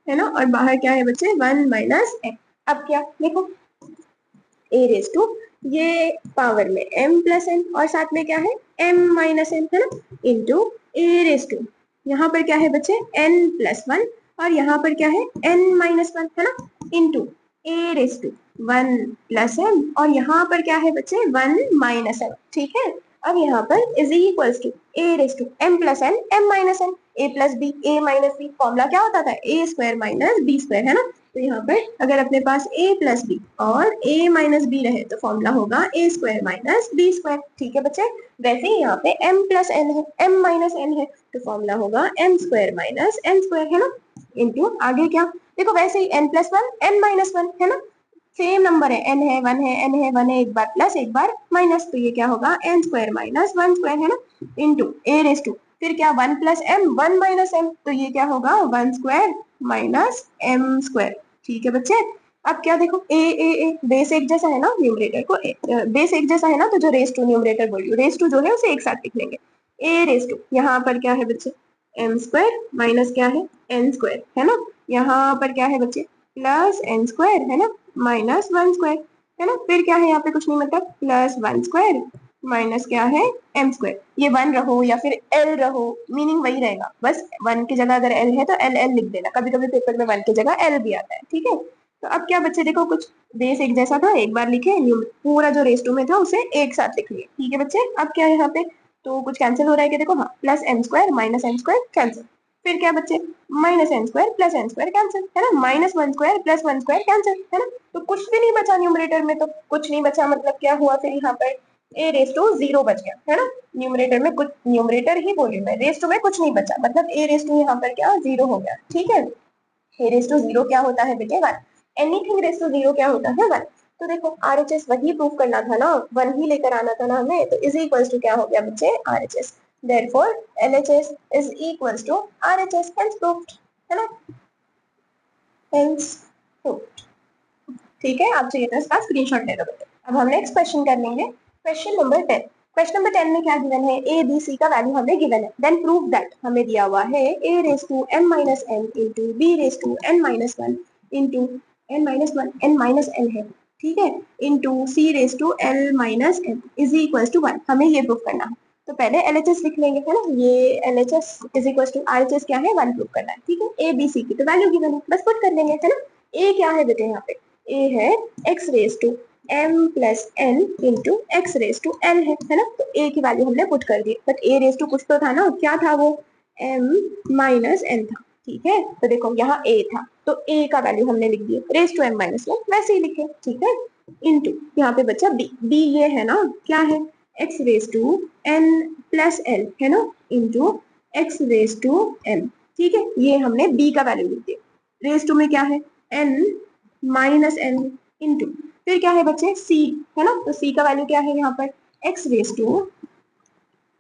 Speaker 1: है ना, और बाहर क्या है बच्चे 1 -m। अब क्या देखो a⁻, ये पावर में m + n, और साथ में क्या है m-n है ना, इंटू a⁻, यहाँ पर क्या है बच्चे n + 1, और यहाँ पर क्या है n-1 है ना, इंटू a⁻1 + m, और यहाँ पर क्या है बच्चे 1 -m, ठीक है। अब यहाँ पर is equals to a⁻m + n m -n, a plus b, a minus b, formula क्या होता था, a square minus b square, है ना। तो यहाँ पर अगर अपने पास ए प्लस बी और ए माइनस बी रहे तो फॉर्मूला होगा a square minus b square, ठीक है बच्चे। वैसे ही यहाँ पे एम प्लस एन है, एम माइनस एन है, तो फॉर्मूला होगा m square minus n square, है ना। इंटू आगे क्या, देखो वैसे ही n plus one n minus one, है ना, सेम नंबर है, एन है वन है एन है वन है, एक बार प्लस एक बार माइनस, तो ये क्या होगा n square minus one square, है ना, इंटू ए रेस टू फिर क्या one plus m one minus m, तो ये क्या होगा one square minus m square, ठीक है बच्चे। अब क्या देखो ए बेस एक जैसा है ना, न्यूमरेटर को बेस एक जैसा है ना, तो जो रेस टू न्यूमरेटर बोलियो रेस टू जो है उसे एक साथ लिख लेंगे, ए रेस टू यहाँ पर क्या है बच्चे एम स्क्वायर माइनस क्या है एन स्क्वायर, है ना, यहाँ पर क्या है बच्चे प्लस एन स्क्वायर, है ना, माइनस वन स्क्वायर, है ना, फिर क्या है यहाँ पे कुछ नहीं मतलब प्लस वन स्क्वायर माइनस क्या है एम स्क्वायर, ये वन रहो या फिर एल रहो मीनिंग वही रहेगा, बस वन की जगह अगर एल है तो एल एल लिख देना, कभी कभी पेपर में वन की जगह एल भी आता है, ठीक है। तो अब क्या बच्चे देखो कुछ बेस एक जैसा था, एक बार लिखे, पूरा जो रेस टू में था उसे एक साथ लिख लिए, ठीक है बच्चे। अब क्या है यहाँ पे तो कुछ कैंसिल हो रहा है कि देखो, हाँ plus m square minus m square cancel, फिर क्या बच्चे minus n square plus n square cancel, है ना, minus one square plus one square cancel, है ना, तो कुछ भी नहीं बचा न्यूमरेटर में, तो कुछ नहीं बचा मतलब क्या हुआ फिर यहाँ पर ए रेस टू जीरो बच गया, है ना, न्यूमरेटर में कुछ, न्यूमरेटर ही बोली मैं, रेस टू में कुछ नहीं बचा, मतलब ए रेस टू यहाँ पर क्या जीरो हो गया, ठीक है। ए रेस टू जीरो क्या होता है बेटे one, anything raise to zero क्या होता है वन, तो देखो आरएचएस वही प्रूव करना था ना, वन ही लेकर आना था ना हमें, तो इज इक्वल्स टू क्या हो गया बच्चे RHS, therefore LHS is equals to RHS, hence proved, है ना, hence proved, ठीक है। आप चाहिए तो इसका स्क्रीनशॉट ले लो बेटे। अब हम नेक्स्ट क्वेश्चन कर लेंगे, क्वेश्चन नंबर 10। क्वेश्चन नंबर 10 में क्या गिवन है, ए बी सी का वैल्यू हमें गिवन है, देन प्रूव दैट हमें दिया हुआ है a raise to m minus n into b raise to n minus one into n minus one n minus n है, ठीक है, into c raise to l minus n is equal to one, हमें ये prove करना है। तो पहले LHS लिख लेंगे, है ना, ये LHS is equal to RHS क्या है वन प्रूव करना है, ठीक है, ए बी सी की तो वैल्यू गिवन है, बस पुट कर देंगे, है ना। ए क्या है बेटे यहाँ पे, ए है x raise to m plus n into x raise to n है ना, तो ए की वैल्यू हमने पुट कर दी, बट ए रेस टू कुछ तो था ना, क्या था वो एम माइनस एन था, ठीक है। तो देखो यहाँ ए था तो ए का वैल्यू हमने लिख दिया raise to m minus one, वैसे ही लिखे, ठीक है, इंटू यहाँ पे बच्चा बी, बी ये है ना क्या है x raise to n plus l, है ना, into x raise to n, ठीक है, ये हमने बी का वैल्यू लिख दिया, रेस टू में क्या है एन माइनस एन इंटू फिर क्या है बच्चे सी, है ना, तो सी का वैल्यू क्या है यहाँ पर x raise to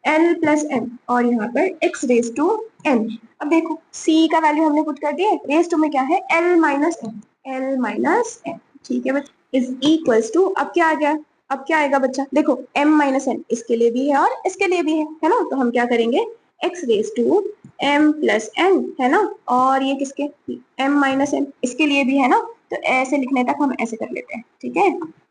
Speaker 1: l plus n और यहाँ पर एक्स रेस टू एन। अब देखो सी का वैल्यू हमने पुट कर दिया, रेस टू में क्या है l minus n, l minus n, ठीक है बच्चे, इज इक्वल्स टू, अब क्या आ गया, अब क्या आएगा बच्चा देखो m माइनस एन इसके लिए भी है और इसके लिए भी है ना, तो हम क्या करेंगे x raise to m plus n, है ना, और ये किसके m माइनस एन इसके लिए भी है ना, तो ऐसे लिखने तक हम ऐसे कर लेते हैं, ठीक है,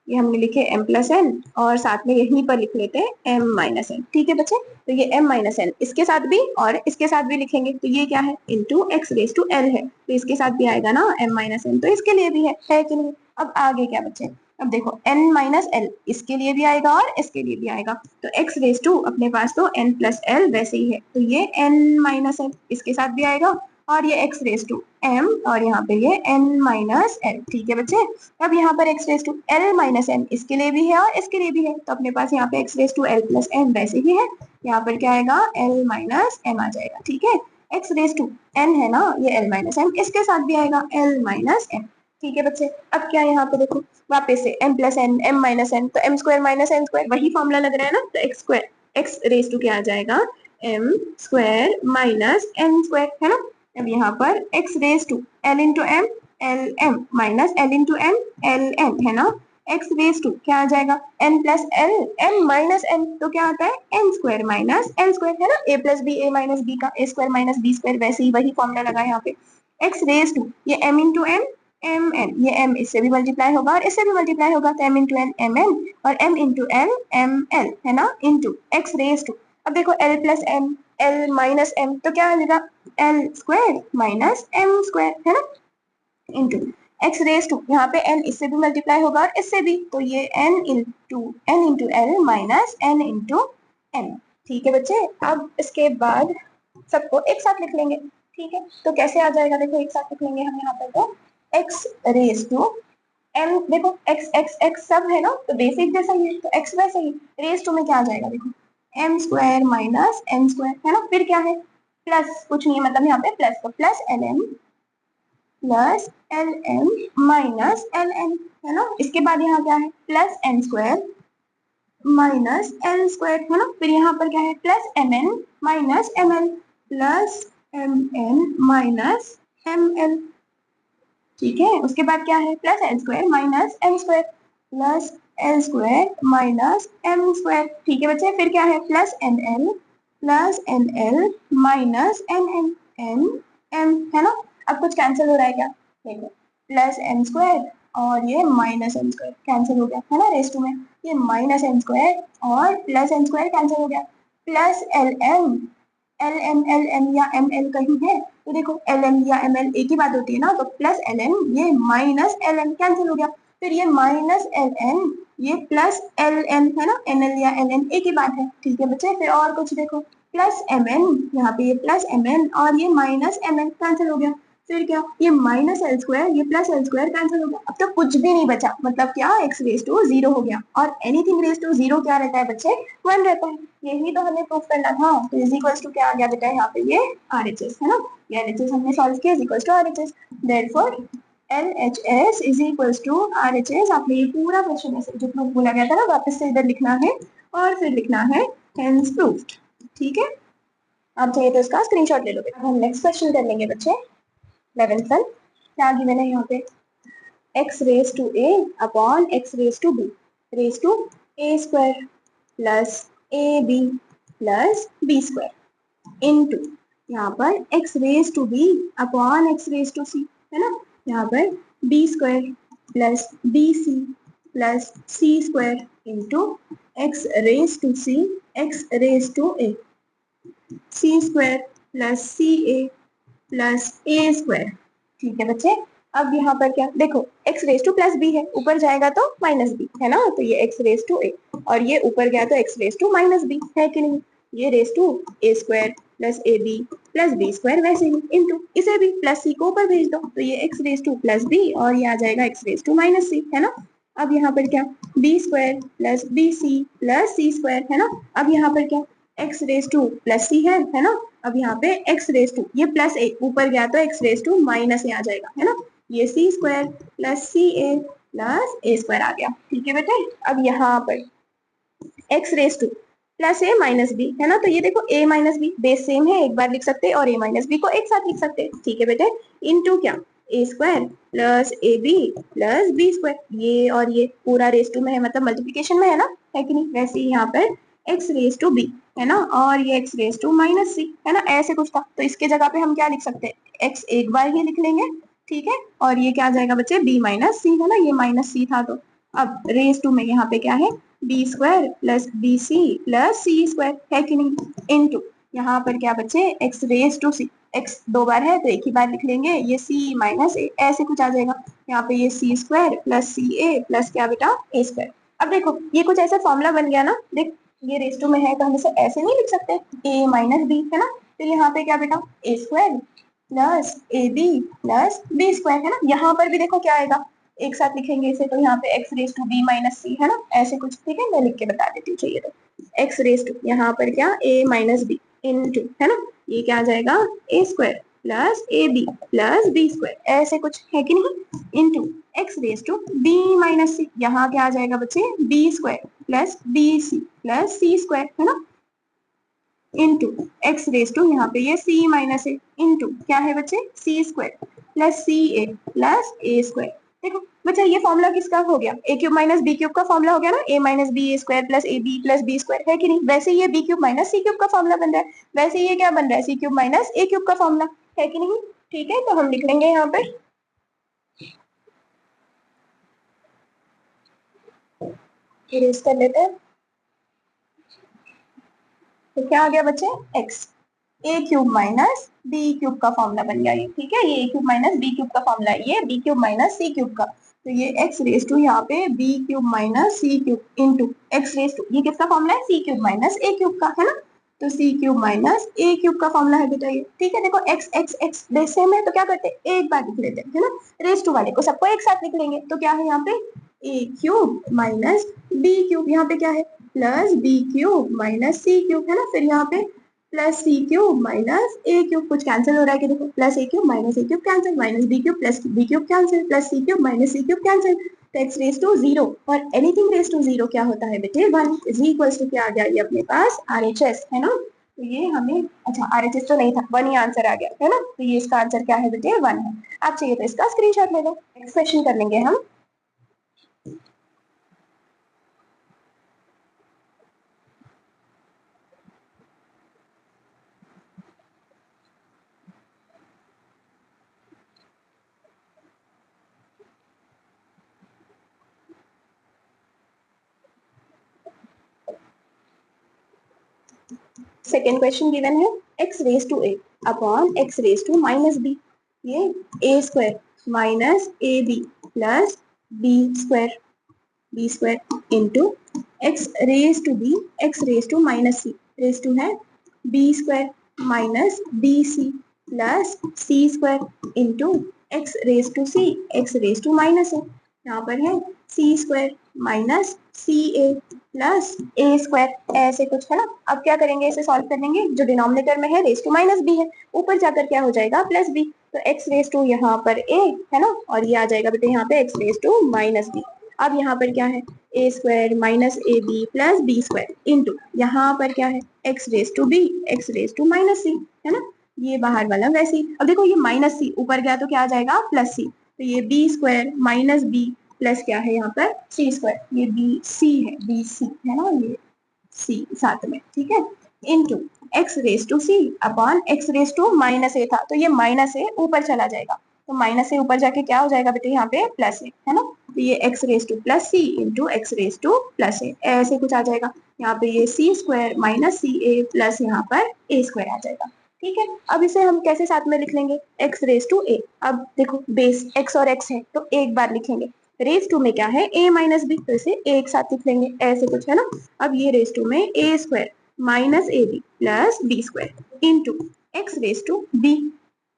Speaker 1: ये हमने लिखे m प्लस एन और साथ में यहीं पर लिख लेते हैं m माइनस एन, ठीक है बच्चे, तो ये m माइनस एन इसके साथ भी और इसके साथ भी लिखेंगे, तो ये क्या है into x raise to l है, तो इसके साथ भी आएगा ना m माइनस एन, तो इसके लिए भी है कि नहीं। अब आगे क्या बच्चे, अब देखो n माइनस एल इसके लिए भी आएगा और इसके लिए भी आएगा, तो x रेस टू अपने पास तो n प्लस एल वैसे ही है, तो ये n माइनस एल इसके साथ भी आएगा और ये x रेस टू m और यहाँ पे ये n माइनस एल, ठीक है बच्चे। अब यहाँ पर x raise to l minus m इसके लिए भी है और इसके लिए भी है, तो अपने पास यहाँ पे x raise to l plus m वैसे ही है, यहाँ पर क्या आएगा l माइनस m आ जाएगा, ठीक है, x रेस टू n है ना, ये l माइनस m इसके साथ भी आएगा l माइनस m, ठीक है बच्चे। अब क्या यहाँ पे देखो वापस से m plus n m minus n, तो m square minus n square वही फॉर्मूला लग रहा है ना, तो x square x raise to क्या आ जाएगा m square minus n square, है ना। अब यहाँ पर x raise to l into m l m minus l into m l n, है ना, x रेस टू क्या आ जाएगा n plus l m minus n, तो क्या आता है n square minus n square, है ना, a plus b a minus b का a square minus b square, वैसे ही वही फॉर्मूला लगा है यहाँ पे। x रेस टू ये m into n m n, ये m इससे भी मल्टीप्लाई होगा और इससे भी मल्टीप्लाई होगा, तो m into n m n और m into l m l, है ना, इंटू x रेस टू, अब देखो l plus m l minus m, तो क्या मिलेगा l square minus m square, है ना, इंटू x रेस टू यहाँ पे n इससे भी मल्टीप्लाई होगा और इससे भी, तो ये n into l minus n into m, ठीक है बच्चे। अब इसके बाद सबको एक साथ लिख लेंगे, ठीक है। तो कैसे आ जाएगा, देखो एक साथ लिख लेंगे हम यहाँ पर, तो x रेज टू m, देखो x x x सब है ना, तो बेसिक जैसा ही है, तो x वैसे ही, रेज टू में क्या आ जाएगा, देखो m square minus n square, है ना, फिर क्या है प्लस, कुछ नहीं है मतलब यहाँ पे प्लस, तो plus ln plus ln minus ln, है ना। इसके बाद यहाँ क्या है plus n square minus l square, है ना। फिर यहाँ पर क्या है plus m n minus m l, plus m n minus m l, ठीक है। उसके बाद क्या है plus l square minus m square, plus l square minus m square, ठीक है बच्चे। फिर क्या है plus n l minus N N N M, है ना। अब कुछ कैंसिल हो रहा है क्या, देखो प्लस एन स्क्वायर और ये माइनस एन स्क्वायर कैंसिल हो गया, है ना, रेस टू में ये माइनस एन स्क्वायर और प्लस एन स्क्वायर कैंसिल हो गया, प्लस एल एम या एम एल कहीं है, तो देखो एल एम या एम एल एक ही बात होती है ना, तो प्लस एल एम ये माइनस एल एम कैंसिल हो गया, फिर ये माइनस एल एन ये प्लस एल एन, है ना, एन एल या एल एन एक ही बात है, ठीक है बच्चे। फिर और कुछ देखो प्लस एम एन, यहाँ पे ये प्लस एम एन और ये माइनस एम एन कैंसिल हो गया, फिर क्या ये माइनस एल स्क्वायर ये प्लस एल स्क्वायर कैंसिल हो गया, अब तो कुछ भी नहीं बचा, मतलब क्या एक्स रेस टू जीरो हो गया, और एनीथिंग रेस टू जीरो क्या रहता है बच्चे, वन रहता है, यही तो हमें प्रूफ करना था। तो इज इक्वल्स टू क्या आ गया बेटा यहाँ पे ये आरएचएस, है ना, ये आरएचएस हमने सॉल्व किया, is equals to RHS, therefore LHS is equals to RHS। आपने ये पूरा क्वेश्चन ऐसे जो प्रूफ बोला गया था ना वापस से इधर लिखना है और फिर लिखना है हेंस प्रूफ्ड, ठीक है। आप चाहिए तो इसका स्क्रीनशॉट ले लो। अब हम नेक्स्ट क्वेश्चन कर लेंगे बच्चे 11th वन, क्या गिवन है यहाँ पे, x raise to a upon x raise to b raise to a square plus ab plus b square into यहाँ पर x raise to b upon x raise to c, है ना, यहाँ पर b square plus bc plus c square into x raise to c x raise to a, c square plus c a plus a square, ठीक है बच्चे। अब यहाँ पर क्या देखो x raise to plus B है, ऊपर जाएगा तो माइनस बी, है ना, तो ये x रेज टू ए और ये ऊपर गया तो x raise to minus b, है कि नहीं, ये raise to a square plus a b plus b square वैसे ही इंटू इसे भी प्लस सी को ऊपर भेज दो, तो ये x raise to plus b और ये आ जाएगा x raise to minus c, है ना। अब यहाँ पर क्या b square plus b c plus c square, है ना। अब यहाँ पर क्या x raise to plus c है ना। अब यहाँ पे x रेज टू ये प्लस ए ऊपर गया तो x raise to minus a आ जाएगा, है ना, ये c square plus c a plus a square आ गया, ठीक है बेटे। अब यहाँ पर x raise to plus a minus b, है ना, तो ये देखो a minus b base same है, एक बार लिख सकते हैं और a माइनस बी को एक साथ लिख सकते हैं, ठीक है बेटे, इनटू क्या a square plus a b plus b square, ये और ये पूरा रेज टू में है मतलब मल्टीप्लीकेशन में है ना, है कि नहीं। वैसे ही यहाँ पर x रेज टू बी, है ना, और ये x raise to minus c, है ना, ऐसे कुछ था, तो इसके जगह पे हम क्या लिख सकते हैं x एक बार ही लिख लेंगे, ठीक है, और ये क्या आ जाएगा बच्चे b माइनस सी, है ना, ये माइनस सी था, तो अब रेज टू में यहाँ पे क्या है b square plus b c plus c square, है कि नहीं, इनटू यहाँ पर क्या बच्चे x raise to c, x दो बार है तो एक ही बार लिख लेंगे, ये c माइनस ए ऐसे कुछ आ जाएगा, यहाँ पे ये c square plus c a plus क्या बेटा ए स्क्वायर। अब देखो ये कुछ ऐसा फॉर्मूला बन गया ना, देख ये रेज टू में है तो हम इसे ऐसे नहीं लिख सकते a माइनस बी, है ना, तो यहाँ पे क्या बेटा a square plus a b plus b square, है ना। यहाँ पर भी देखो क्या आएगा, एक साथ लिखेंगे इसे, तो यहाँ पे x raise to b minus c, है ना, ऐसे कुछ, ठीक है, मैं लिख के बता देती हूँ चाहिए तो, x रेज टू यहाँ पर क्या a माइनस बी इनटू, है ना, ये क्या आ जाएगा a square plus a b plus b square ऐसे कुछ, है कि नहीं, into x raise to b minus c, यहाँ क्या आ जाएगा बच्चे b square plus b c plus c square, है ना, इंटू एक्स रेज टू यहाँ पे ये c माइनस ए इंटू क्या है बच्चे c square plus c a plus a square. देखो बच्चा ये फॉर्मूला किसका हो गया, a cube minus b cube का फॉर्मूला हो गया ना, a minus b a square plus a b plus b square, है कि नहीं। वैसे ये b cube minus c cube का फॉर्मूला बन रहा है, वैसे ये क्या बन रहा है c cube minus a cube का फॉर्मूला, है कि नहीं, ठीक है। तो हम लिख लेंगे यहाँ पे इरेज कर लेते हैं, तो क्या आ गया बच्चे x a cube minus b cube का फॉर्मूला बन गया ये, ठीक है, ये a cube minus b cube का फॉर्मूला है, ये b cube minus c cube का, तो ये x रेज टू यहाँ पे b cube minus c cube into x raise to ये किसका फॉर्मूला है c cube minus a cube का, है ना। तो c cube minus a cube का फॉर्मूला है बेटा ये, ठीक है। देखो x x x base same है तो क्या करते हैं, एक बार लिख लेते हैं, है ना। रेस टू वाले को सबको एक साथ लिख लेंगे, तो क्या है यहाँ पे a cube minus b cube, यहाँ पे क्या है plus b cube minus c cube, है ना। फिर यहाँ पे plus c cube minus a cube, कुछ कैंसिल हो रहा है कि देखो, plus a cube minus a cube cancel, minus b cube plus b cube cancel, plus c cube minus c cube cancel, तो x रेस टू 0 और anything raise to 0 क्या होता है बेटे 1 इज इक्वल्स टू क्या आ गया ये अपने पास RHS, है ना। तो ये हमें, अच्छा RHS तो नहीं था, 1 ही आंसर आ गया, है ना। तो ये इसका आंसर क्या है बेटे 1 है। आप चाहिए तो इसका स्क्रीनशॉट ले लो। नेक्स्ट क्वेश्चन कर लेंगे हम। सेकेंड क्वेश्चन गिवन है x raise to a upon x raise to minus b, ये a square minus a b plus b square into x raise to b, x raise to minus c, raise to है b square minus b c plus c square into x raise to c, x raise to minus है, यहाँ पर है c square minus c a plus a square, ऐसे कुछ, है ना। अब क्या करेंगे, इसे सॉल्व कर लेंगे। जो डिनोमिनेटर में है रेस टू माइनस बी है, ऊपर जाकर क्या हो जाएगा प्लस बी, तो एक्स रेस टू यहाँ पर ए, है ना, और ये आ जाएगा बेटे यहाँ पे x raise to minus b. अब यहाँ पर क्या है a square minus a b plus b square into यहाँ पर क्या है x raise to b, x raise to minus c, है ना। ये बाहर वाला वैसे ही, अब देखो ये माइनस सी ऊपर गया तो क्या आ जाएगा प्लस सी, तो ये b square minus b plus क्या है यहाँ पर सी स्क्वायर, ये बी सी है, बी सी है ना, ये सी साथ में, ठीक है, into x raise to c upon x raise to minus a था, तो ये माइनस ए ऊपर चला जाएगा, तो माइनस से ऊपर जाके क्या हो जाएगा बेटे यहाँ पे प्लस ए, है ना। तो ये x raise to plus c into x raise to plus a, ऐसे कुछ आ जाएगा। यहाँ पे ये c square minus c a plus यहाँ पर ए स्क्वायर आ जाएगा, ठीक है। अब इसे हम कैसे साथ में लिख लेंगे, एक्स रेस टू ए, अब देखो बेस एक्स और एक्स है तो एक बार लिखेंगे, रेस टू में क्या है ए माइनस बी, तो इसे एक साथ लिख लेंगे, ऐसे कुछ, है ना। अब ये रेस टू में a square minus a b plus b square into x raise to b,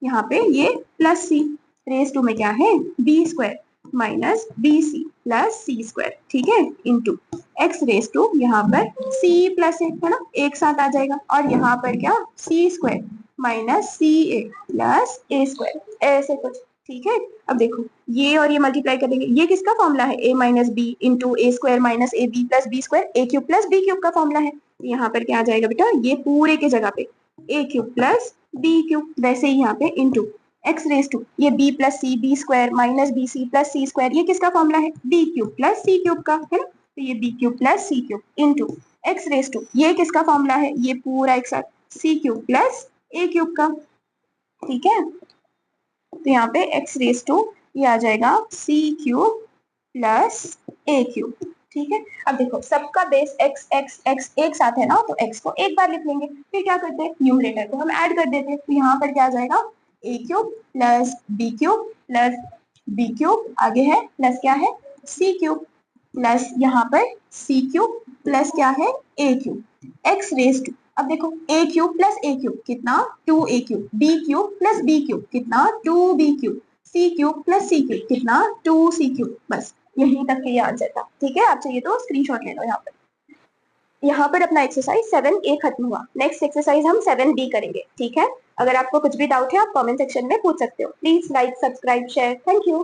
Speaker 1: यहाँ पे ये प्लस सी, रेस टू में क्या है b square minus b c plus c square, ठीक है, इंटू एक्स रेस टू यहाँ पर सी प्लस ए, है ना, एक साथ आ जाएगा, और यहाँ पर क्या सी square minus c a plus a square, ऐसे कुछ, ठीक है। अब देखो ये और ये मल्टीप्लाई कर देंगे, ये किसका फॉर्मूला है a minus b into a square minus a b plus b square, a cube plus b cube का फॉर्मूला है। यहाँ पर क्या आ जाएगा बेटा ये पूरे के जगह पे a cube plus b cube, वैसे ही यहाँ पे इंटू एक्स रेस टू ये b plus c b square minus b c plus c square, ये किसका फॉर्मूला है b cube plus c cube का, है ना। तो ये b cube plus c cube into x raise to ये किसका फॉर्मूला है ये पूरा एक साथ c cube plus a cube का, ठीक है। तो यहाँ पे x रेस टू ये आ जाएगा सी क्यूब प्लस ए क्यूब, ठीक है। अब देखो सबका बेस x x x एक साथ है ना, तो x को एक बार लिख लेंगे, फिर क्या करते हैं न्यूमरेटर को हम ऐड कर देते हैं, तो यहाँ पर क्या आ जाएगा ए क्यूब प्लस बी क्यूब आगे है प्लस क्या है सी क्यूब प्लस यहाँ पर सी क्यूब प्लस क्या है a cube x raise to, अब देखो a cube plus a cube कितना 2a cube, b cube plus b cube कितना 2b cube, c cube plus c cube कितना 2c क्यूब, बस यहीं तक के ये आंसर था, ठीक है। आप चाहिए तो स्क्रीनशॉट ले लो। यहाँ पर अपना एक्सरसाइज 7A खत्म हुआ, नेक्स्ट एक्सरसाइज हम 7B करेंगे, ठीक है। अगर आपको कुछ भी डाउट है आप कमेंट सेक्शन में पूछ सकते हो। Please like subscribe share, thank you.